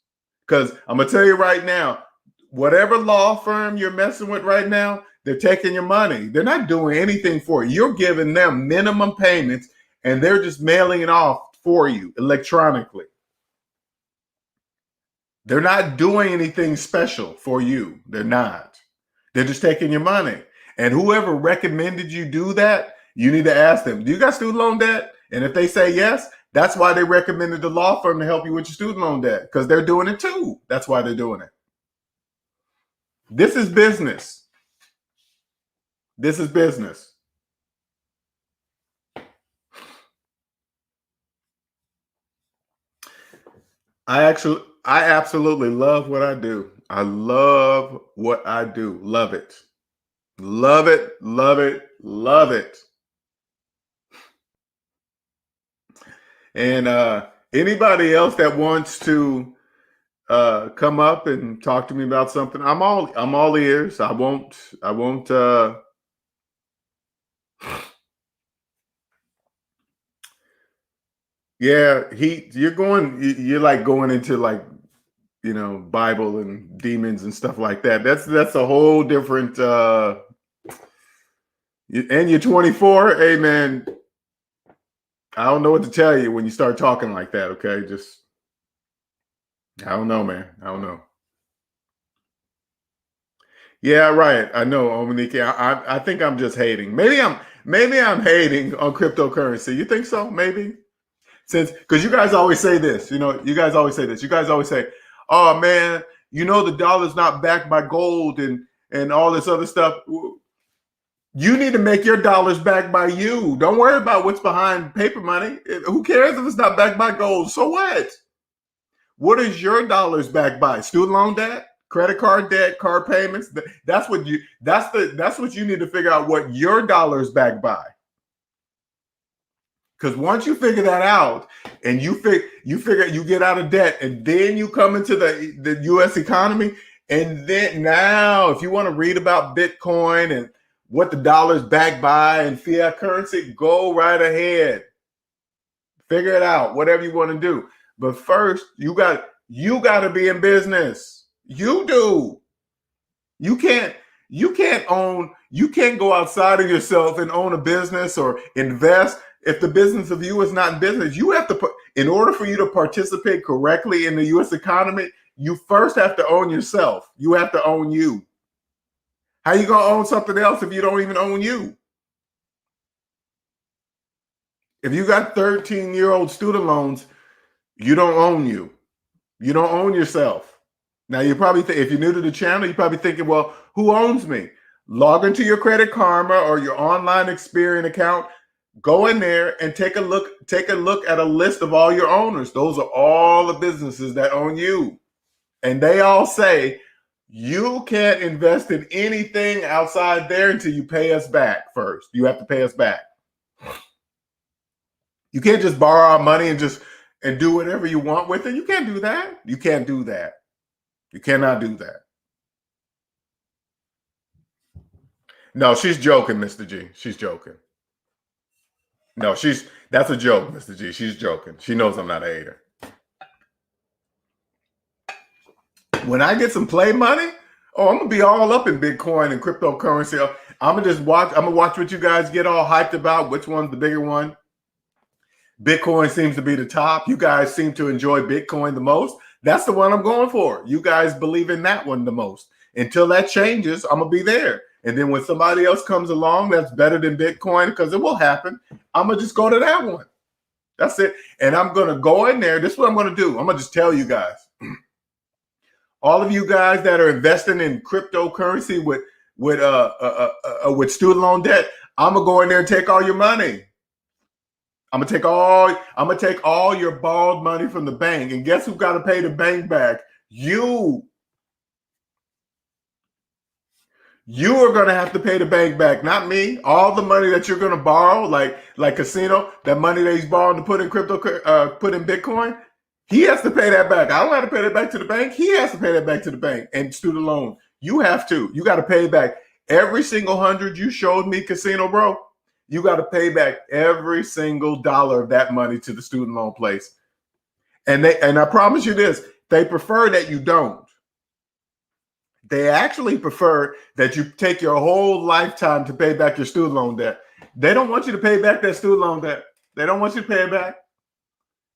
because I'm gonna tell you right now, whatever law firm you're messing with right now, they're taking your money. They're not doing anything for you. You're giving them minimum payments, and they're just mailing it off for you electronically. They're not doing anything special for you. They're not. They're just taking your money. And whoever recommended you do that, you need to ask them, do you got student loan debt? And if they say yes, that's why they recommended the law firm to help you with your student loan debt, because they're doing it too. That's why they're doing it. This is business. This is business. I absolutely love what I do. I love what I do. Love it. Love it. Love it. Love it. And anybody else that wants to come up and talk to me about something, I'm all ears. I won't yeah, you're like going into like, Bible and demons and stuff like that. That's a whole different and you're 24. Hey man, I don't know what to tell you when you start talking like that, okay? I don't know, man. I don't know. Yeah, right. I know, Omanike. I think I'm just hating. Maybe I'm hating on cryptocurrency. You think so? Maybe. Because you guys always say this, you guys always say, oh man, the dollar's not backed by gold and all this other stuff. You need to make your dollars backed by you. Don't worry about what's behind paper money. Who cares if it's not backed by gold? So what? What is your dollars backed by? Student loan debt, credit card debt, car payments. That's what you need to figure out, what your dollars backed by. Because once you figure that out and you figure you get out of debt and then you come into the US economy, and then now if you want to read about Bitcoin and what the dollar is backed by and fiat currency, go right ahead. Figure it out, whatever you want to do. But first, you got to be in business. You do. You can't go outside of yourself and own a business or invest if the business of you is not in business. You have to in order for you to participate correctly in the US economy, you first have to own yourself. You have to own you. How you going to own something else if you don't even own you? If you got 13-year-old student loans, you don't own you. You don't own yourself. Now, you probably if you're new to the channel, you're probably thinking, well, who owns me? Log into your Credit Karma or your online Experian account. Go in there and take a look at a list of all your owners. Those are all the businesses that own you. And they all say, you can't invest in anything outside there until you pay us back first. You have to pay us back. You can't just borrow our money and do whatever you want with it. You can't do that. You can't do that. You cannot do that. No, she's joking, Mr. G. She's joking. No, that's a joke, Mr. G. She's joking. She knows I'm not a hater. When I get some play money, I'm gonna be all up in Bitcoin and cryptocurrency. I'm gonna watch what you guys get all hyped about. Which one's the bigger one? Bitcoin seems to be the top. You guys seem to enjoy Bitcoin the most. That's the one I'm going for. You guys believe in that one the most. Until that changes, I'm going to be there. And then when somebody else comes along that's better than Bitcoin, because it will happen, I'm going to just go to that one. That's it. And I'm going to go in there. This is what I'm going to do. I'm going to just tell you guys. All of you guys that are investing in cryptocurrency with student loan debt, I'm going to go in there and take all your money. I'm gonna take all your borrowed money from the bank, and guess who got to pay the bank back? You. You are gonna have to pay the bank back, not me. All the money that you're gonna borrow, like Casino, that money that he's borrowing to put in put in Bitcoin, he has to pay that back. I don't have to pay that back to the bank. He has to pay that back to the bank and student loan. You have to. You got to pay back every single 100 you showed me, Casino, bro. You got to pay back every single dollar of that money to the student loan place. And I promise you this, they prefer that you don't. They actually prefer that you take your whole lifetime to pay back your student loan debt. They don't want you to pay back that student loan debt. They don't want you to pay it back.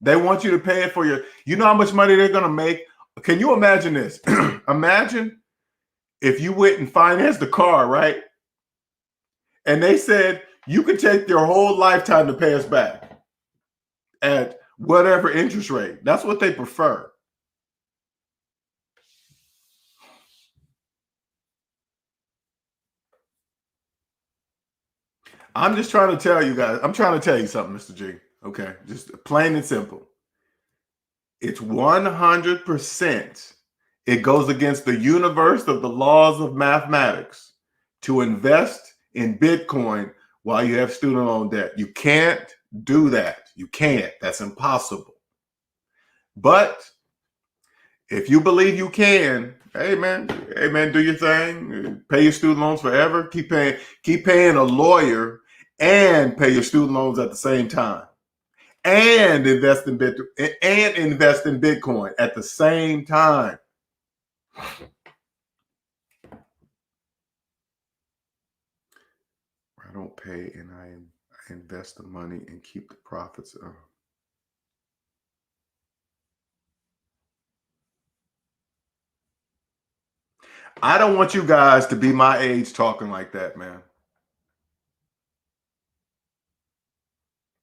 They want you to pay it for you know how much money they're going to make? Can you imagine this? Imagine if you went and financed a car, right? And they said, you could take your whole lifetime to pay us back at whatever interest rate. That's what they prefer. I'm just trying to tell you guys. I'm trying to tell you something, Mr. G. Okay, just plain and simple. It's 100%. It goes against the universe of the laws of mathematics to invest in Bitcoin while you have student loan debt. You can't do that. You can't. That's impossible. But if you believe you can, hey man, do your thing. Pay your student loans forever. Keep paying a lawyer and pay your student loans at the same time. And invest in Bitcoin at the same time. I don't pay and I invest the money and keep the profits. I don't want you guys to be my age talking like that, man.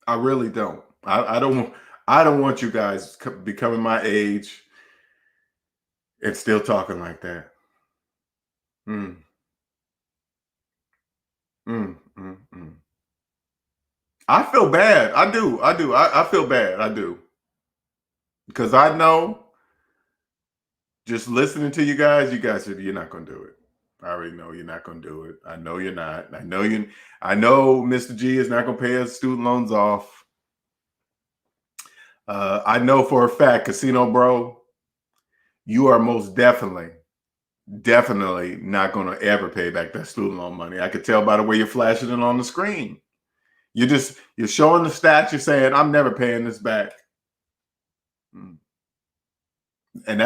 I really don't. I don't want you guys becoming my age and still talking like that. I feel bad. I do. I feel bad. I do. Because I know just listening to you guys said you're not going to do it. I already know you're not going to do it. I know you're not. I know Mr. G is not going to pay his student loans off. I know for a fact, Casino Bro, you are most definitely not going to ever pay back that student loan money. I could tell by the way you're flashing it on the screen. You're showing the stats. You're saying, I'm never paying this back. And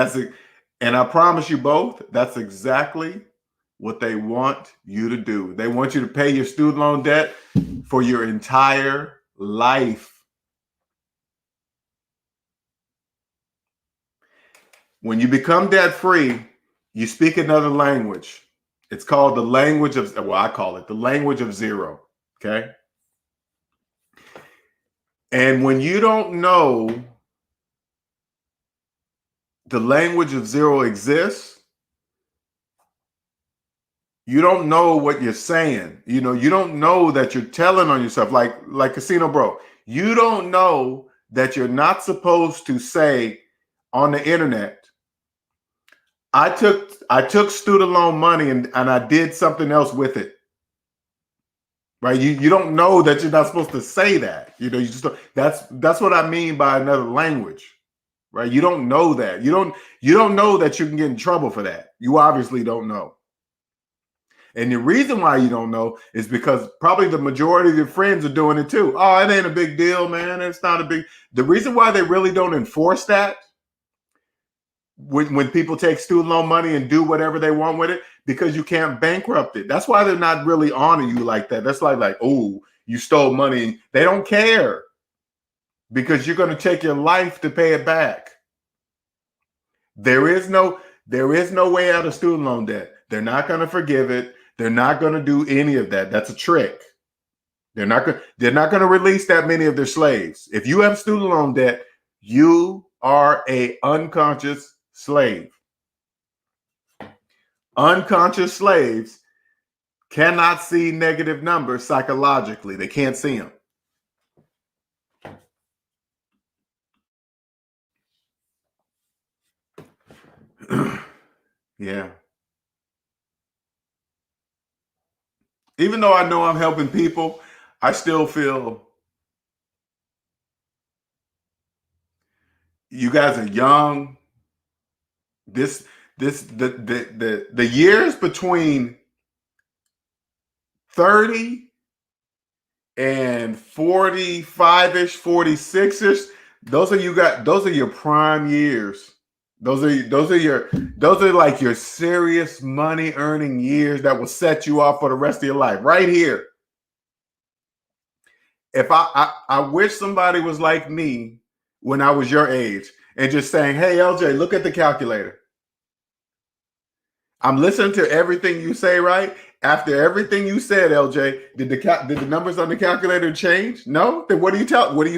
and I promise you both, that's exactly what they want you to do. They want you to pay your student loan debt for your entire life. When you become debt free, you speak another language. It's called the language of, well, I call it the language of zero. Okay. And when you don't know the language of zero exists, you don't know what you're saying. You don't know that you're telling on yourself, like Casino Bro. You don't know that you're not supposed to say on the internet, I took student loan money and I did something else with it. Right? You don't know that you're not supposed to say that. You just don't, that's what I mean by another language. Right? You don't know that. You don't know that you can get in trouble for that. You obviously don't know. And the reason why you don't know is because probably the majority of your friends are doing it too. Oh, it ain't a big deal, man. It's not a big. The reason why they really don't enforce that when people take student loan money and do whatever they want with it, because you can't bankrupt it. That's why they're not really on you like that. That's like, oh, you stole money. They don't care because you're going to take your life to pay it back. There is no way out of student loan debt. They're not going to forgive it. They're not going to do any of that. That's a trick. They're not going to release that many of their slaves. If you have student loan debt, you are a unconscious slave. Unconscious slaves cannot see negative numbers psychologically. They can't see them. Yeah. Even though I know I'm helping people, I still feel you guys are young. The years between 30 and 45-ish, 46-ish, those are your prime years. Those are like your serious money earning years that will set you off for the rest of your life. Right here. If I wish somebody was like me when I was your age and just saying, hey, LJ, look at the calculator. I'm listening to everything you say, right? After everything you said, LJ, did the numbers on the calculator change? No? Then what are you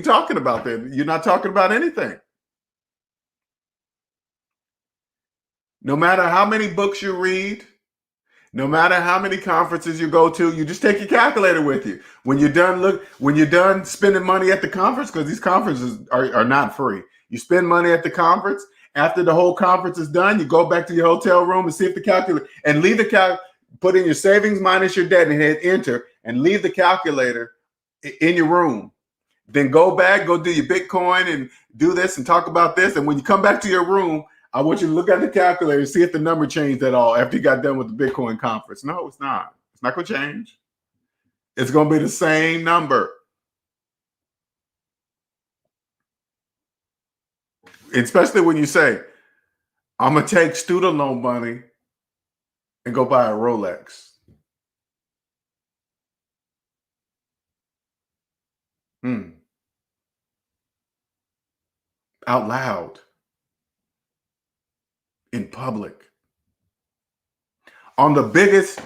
talking about then? You're not talking about anything. No matter how many books you read, no matter how many conferences you go to, you just take your calculator with you. When you're done spending money at the conference, because these conferences are not free. You spend money at the conference. After the whole conference is done, you go back to your hotel room and see if the calculator, and leave the put in your savings minus your debt and hit enter and leave the calculator in your room. Then go back, go do your Bitcoin and do this and talk about this. And when you come back to your room, I want you to look at the calculator and see if the number changed at all after you got done with the Bitcoin conference. No, it's not. It's not going to change. It's going to be the same number. Especially when you say, I'm going to take student loan money and go buy a Rolex. Out loud. In public. On the biggest,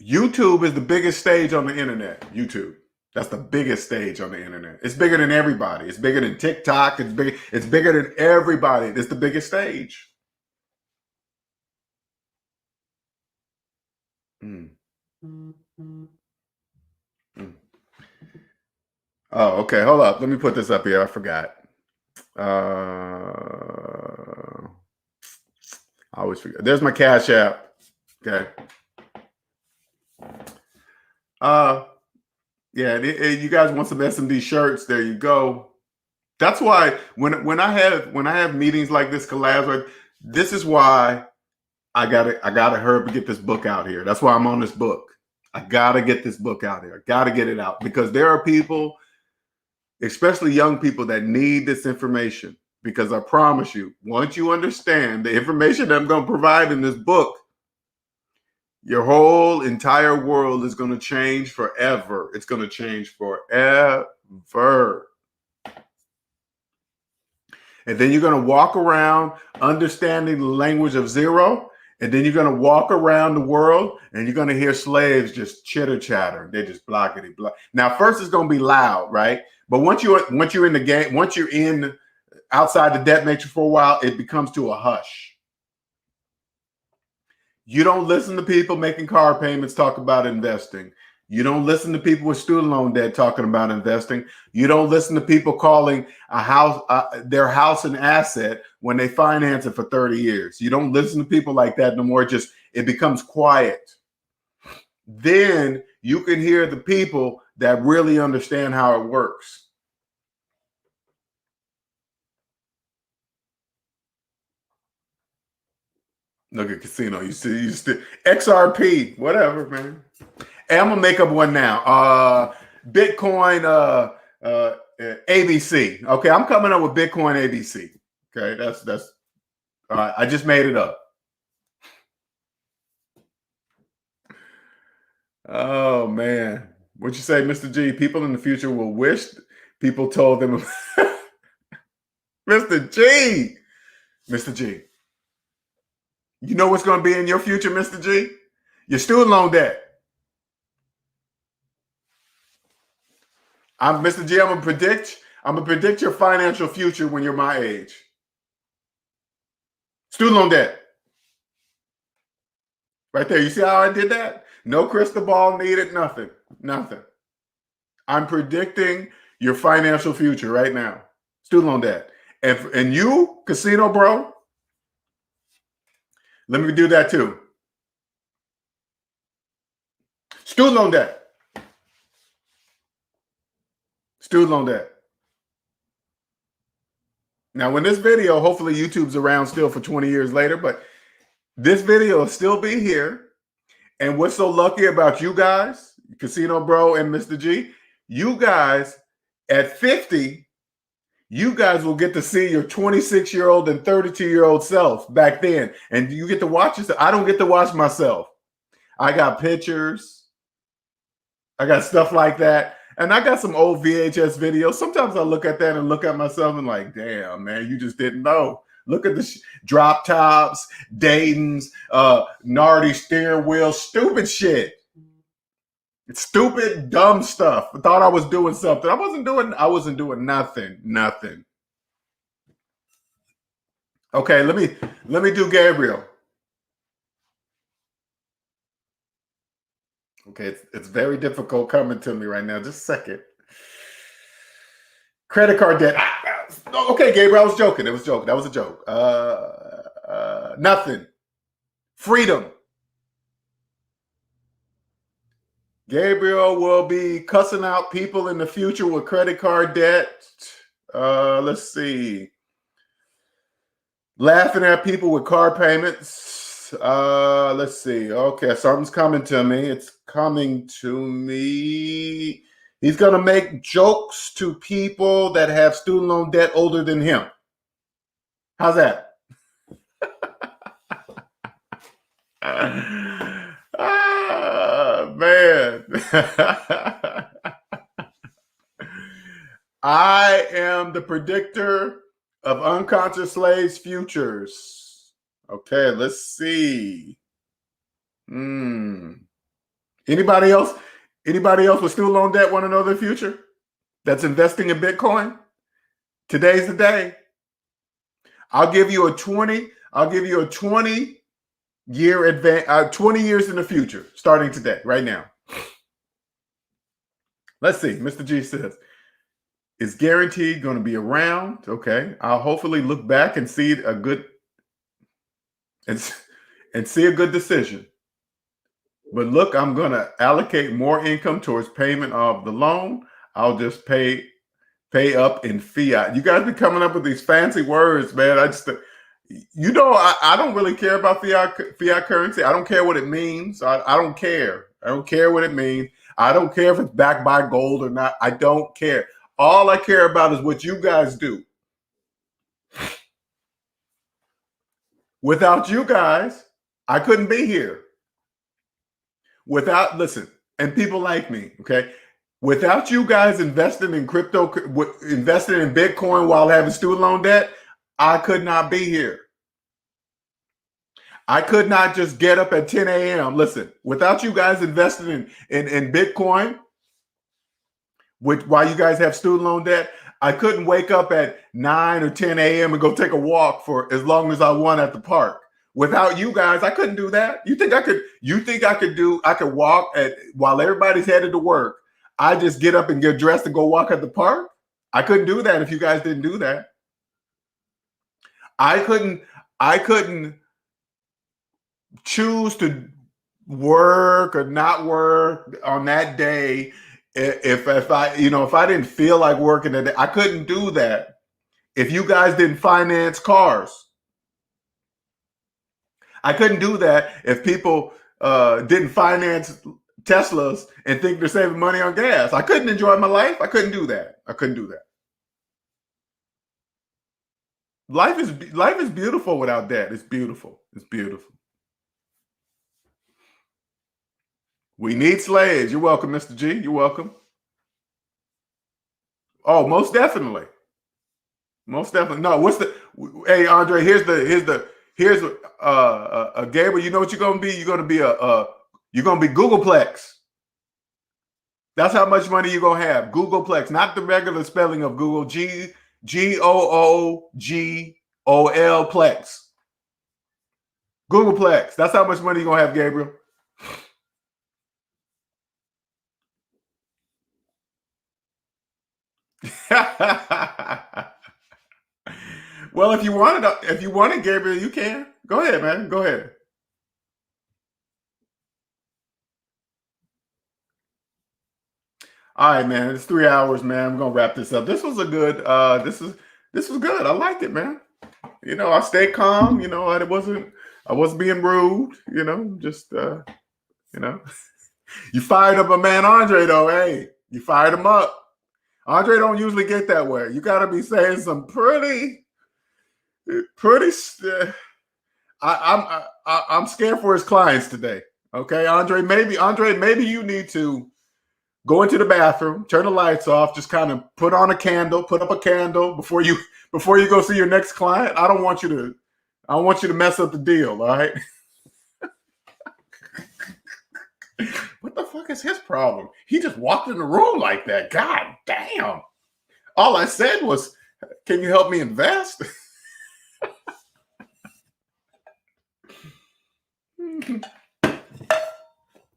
YouTube is the biggest stage on the internet. YouTube. That's the biggest stage on the internet. It's bigger than everybody. It's bigger than TikTok. It's bigger than everybody. It's the biggest stage. Oh, okay. Hold up. Let me put this up here. I forgot. I always forget. There's my Cash App. Okay. Yeah, you guys want some SMD shirts? There you go. That's why when I have meetings like this, collabs, like this is why I gotta hurry up and get this book out here. That's why I'm on this book. I gotta get this book out here. I gotta get it out because there are people, especially young people, that need this information. Because I promise you, once you understand the information that I'm going to provide in this book, your whole entire world is going to change forever. It's going to change forever. And then you're going to walk around understanding the language of zero. And then you're going to walk around the world and you're going to hear slaves just chitter chatter. They just blockity block. Now, first it's going to be loud, right? But once you're in the game, once you're in outside the debt matrix for a while, it becomes to a hush. You don't listen to people making car payments talk about investing. You don't listen to people with student loan debt talking about investing. You don't listen to people calling a house their house an asset when they finance it for 30 years. You don't listen to people like that no more. It becomes quiet. Then you can hear the people that really understand how it works. Look at Casino. You see XRP, whatever, man. Hey, I'm gonna make up one now. Bitcoin ABC. Okay, I'm coming up with Bitcoin ABC. Okay, that's all right. I just made it up. Oh man, what'd you say, Mr. G? People in the future will wish people told them. Mr. G. You know what's going to be in your future, Mr. G? Your student loan debt. Mr. G, I'm gonna predict your financial future when you're my age. Student loan debt. Right there. You see how I did that? No crystal ball needed, nothing. I'm predicting your financial future right now. Student loan debt. And you, Casino Bro, let me do that too. Student loan debt. Student loan debt. Now, when this video, hopefully YouTube's around still for 20 years later, but this video will still be here. And what's so lucky about you guys, Casino Bro and Mr. G, you guys at 50, you guys will get to see your 26-year-old and 32-year-old self back then. And you get to watch yourself. I don't get to watch myself. I got pictures. I got stuff like that. And I got some old VHS videos. Sometimes I look at that and look at myself and like, damn, man, you just didn't know. Look at the drop tops, Dayton's, Nardi steering wheel, stupid shit. It's stupid, dumb stuff. I thought I was doing something. I wasn't doing nothing. Okay, let me do Gabriel. Okay, it's very difficult coming to me right now. Just a second. Credit card debt. Okay, Gabriel, I was joking. That was a joke. Nothing. Freedom. Gabriel will be cussing out people in the future with credit card debt. Let's see. Laughing at people with car payments. Let's see. Okay, something's coming to me. It's coming to me. He's going to make jokes to people that have student loan debt older than him. How's that? Man. I am the predictor of unconscious slaves' futures. Okay, let's see. Anybody else? Anybody else with student loan debt want to know their future? That's investing in Bitcoin? Today's the day. I'll give you a 20 year advance, 20 years in the future, starting today, right now. Let's see. Mr. G says, it's guaranteed going to be around. Okay. I'll hopefully look back and see a good decision. But look, I'm going to allocate more income towards payment of the loan. I'll just pay Pay up in fiat. You guys be coming up with these fancy words, man. I don't really care about fiat currency. I don't care what it means. I don't care. I don't care what it means. I don't care if it's backed by gold or not. I don't care. All I care about is what you guys do. Without you guys, I couldn't be here. Listen, and people like me, okay? Without you guys investing in crypto, investing in Bitcoin while having student loan debt, I could not be here. I could not just get up at 10 a.m. Listen, without you guys investing in Bitcoin, while you guys have student loan debt, I couldn't wake up at 9 or 10 a.m. and go take a walk for as long as I want at the park. Without you guys, I couldn't do that. You think I could walk while everybody's headed to work. I just get up and get dressed and go walk at the park? I couldn't do that if you guys didn't do that. I couldn't choose to work or not work on that day if I didn't feel like working that day. I couldn't do that if you guys didn't finance cars. I couldn't do that if people didn't finance Teslas and think they're saving money on gas. I couldn't enjoy my life. I couldn't do that. Life is beautiful without debt. It's beautiful. It's beautiful. We need slaves. You're welcome, Mr. G. You're welcome. Oh, most definitely. Most definitely. No, hey, Andre, here's Gabriel, you know what you're gonna be? You're gonna be Googleplex. That's how much money you're gonna have. Googleplex, not the regular spelling of Google. Googol Plex. Googleplex. That's how much money you're gonna have, Gabriel. Well, if you wanted, Gabriel, you can. Go ahead, man. Go ahead. All right, man. It's 3 hours, man. I'm gonna wrap this up. This was a good. This was good. I liked it, man. I stayed calm. I wasn't being rude. You fired up a man, Andre. Though, hey, you fired him up. Andre don't usually get that way. You got to be saying some pretty. I'm scared for his clients today. Okay, Andre, maybe you need to go into the bathroom, turn the lights off, just kind of put up a candle before you go see your next client. I don't want you to mess up the deal. All right. What the fuck is his problem? He just walked in the room like that. God damn. All I said was, can you help me invest?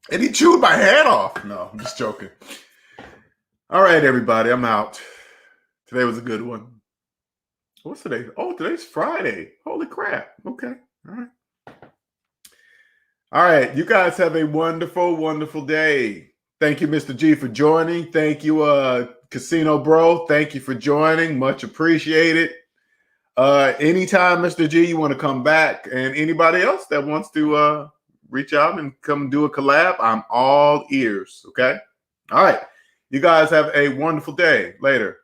And he chewed my head off. No, I'm just joking. All right, everybody, I'm out. Today was a good one. What's today? Oh, today's Friday. Holy crap. Okay. All right. All right. You guys have a wonderful, wonderful day. Thank you, Mr. G, for joining. Thank you, Casino Bro. Thank you for joining. Much appreciated. Anytime, Mr. G, you want to come back, and anybody else that wants to reach out and come do a collab, I'm all ears. Okay. All right. You guys have a wonderful day. Later.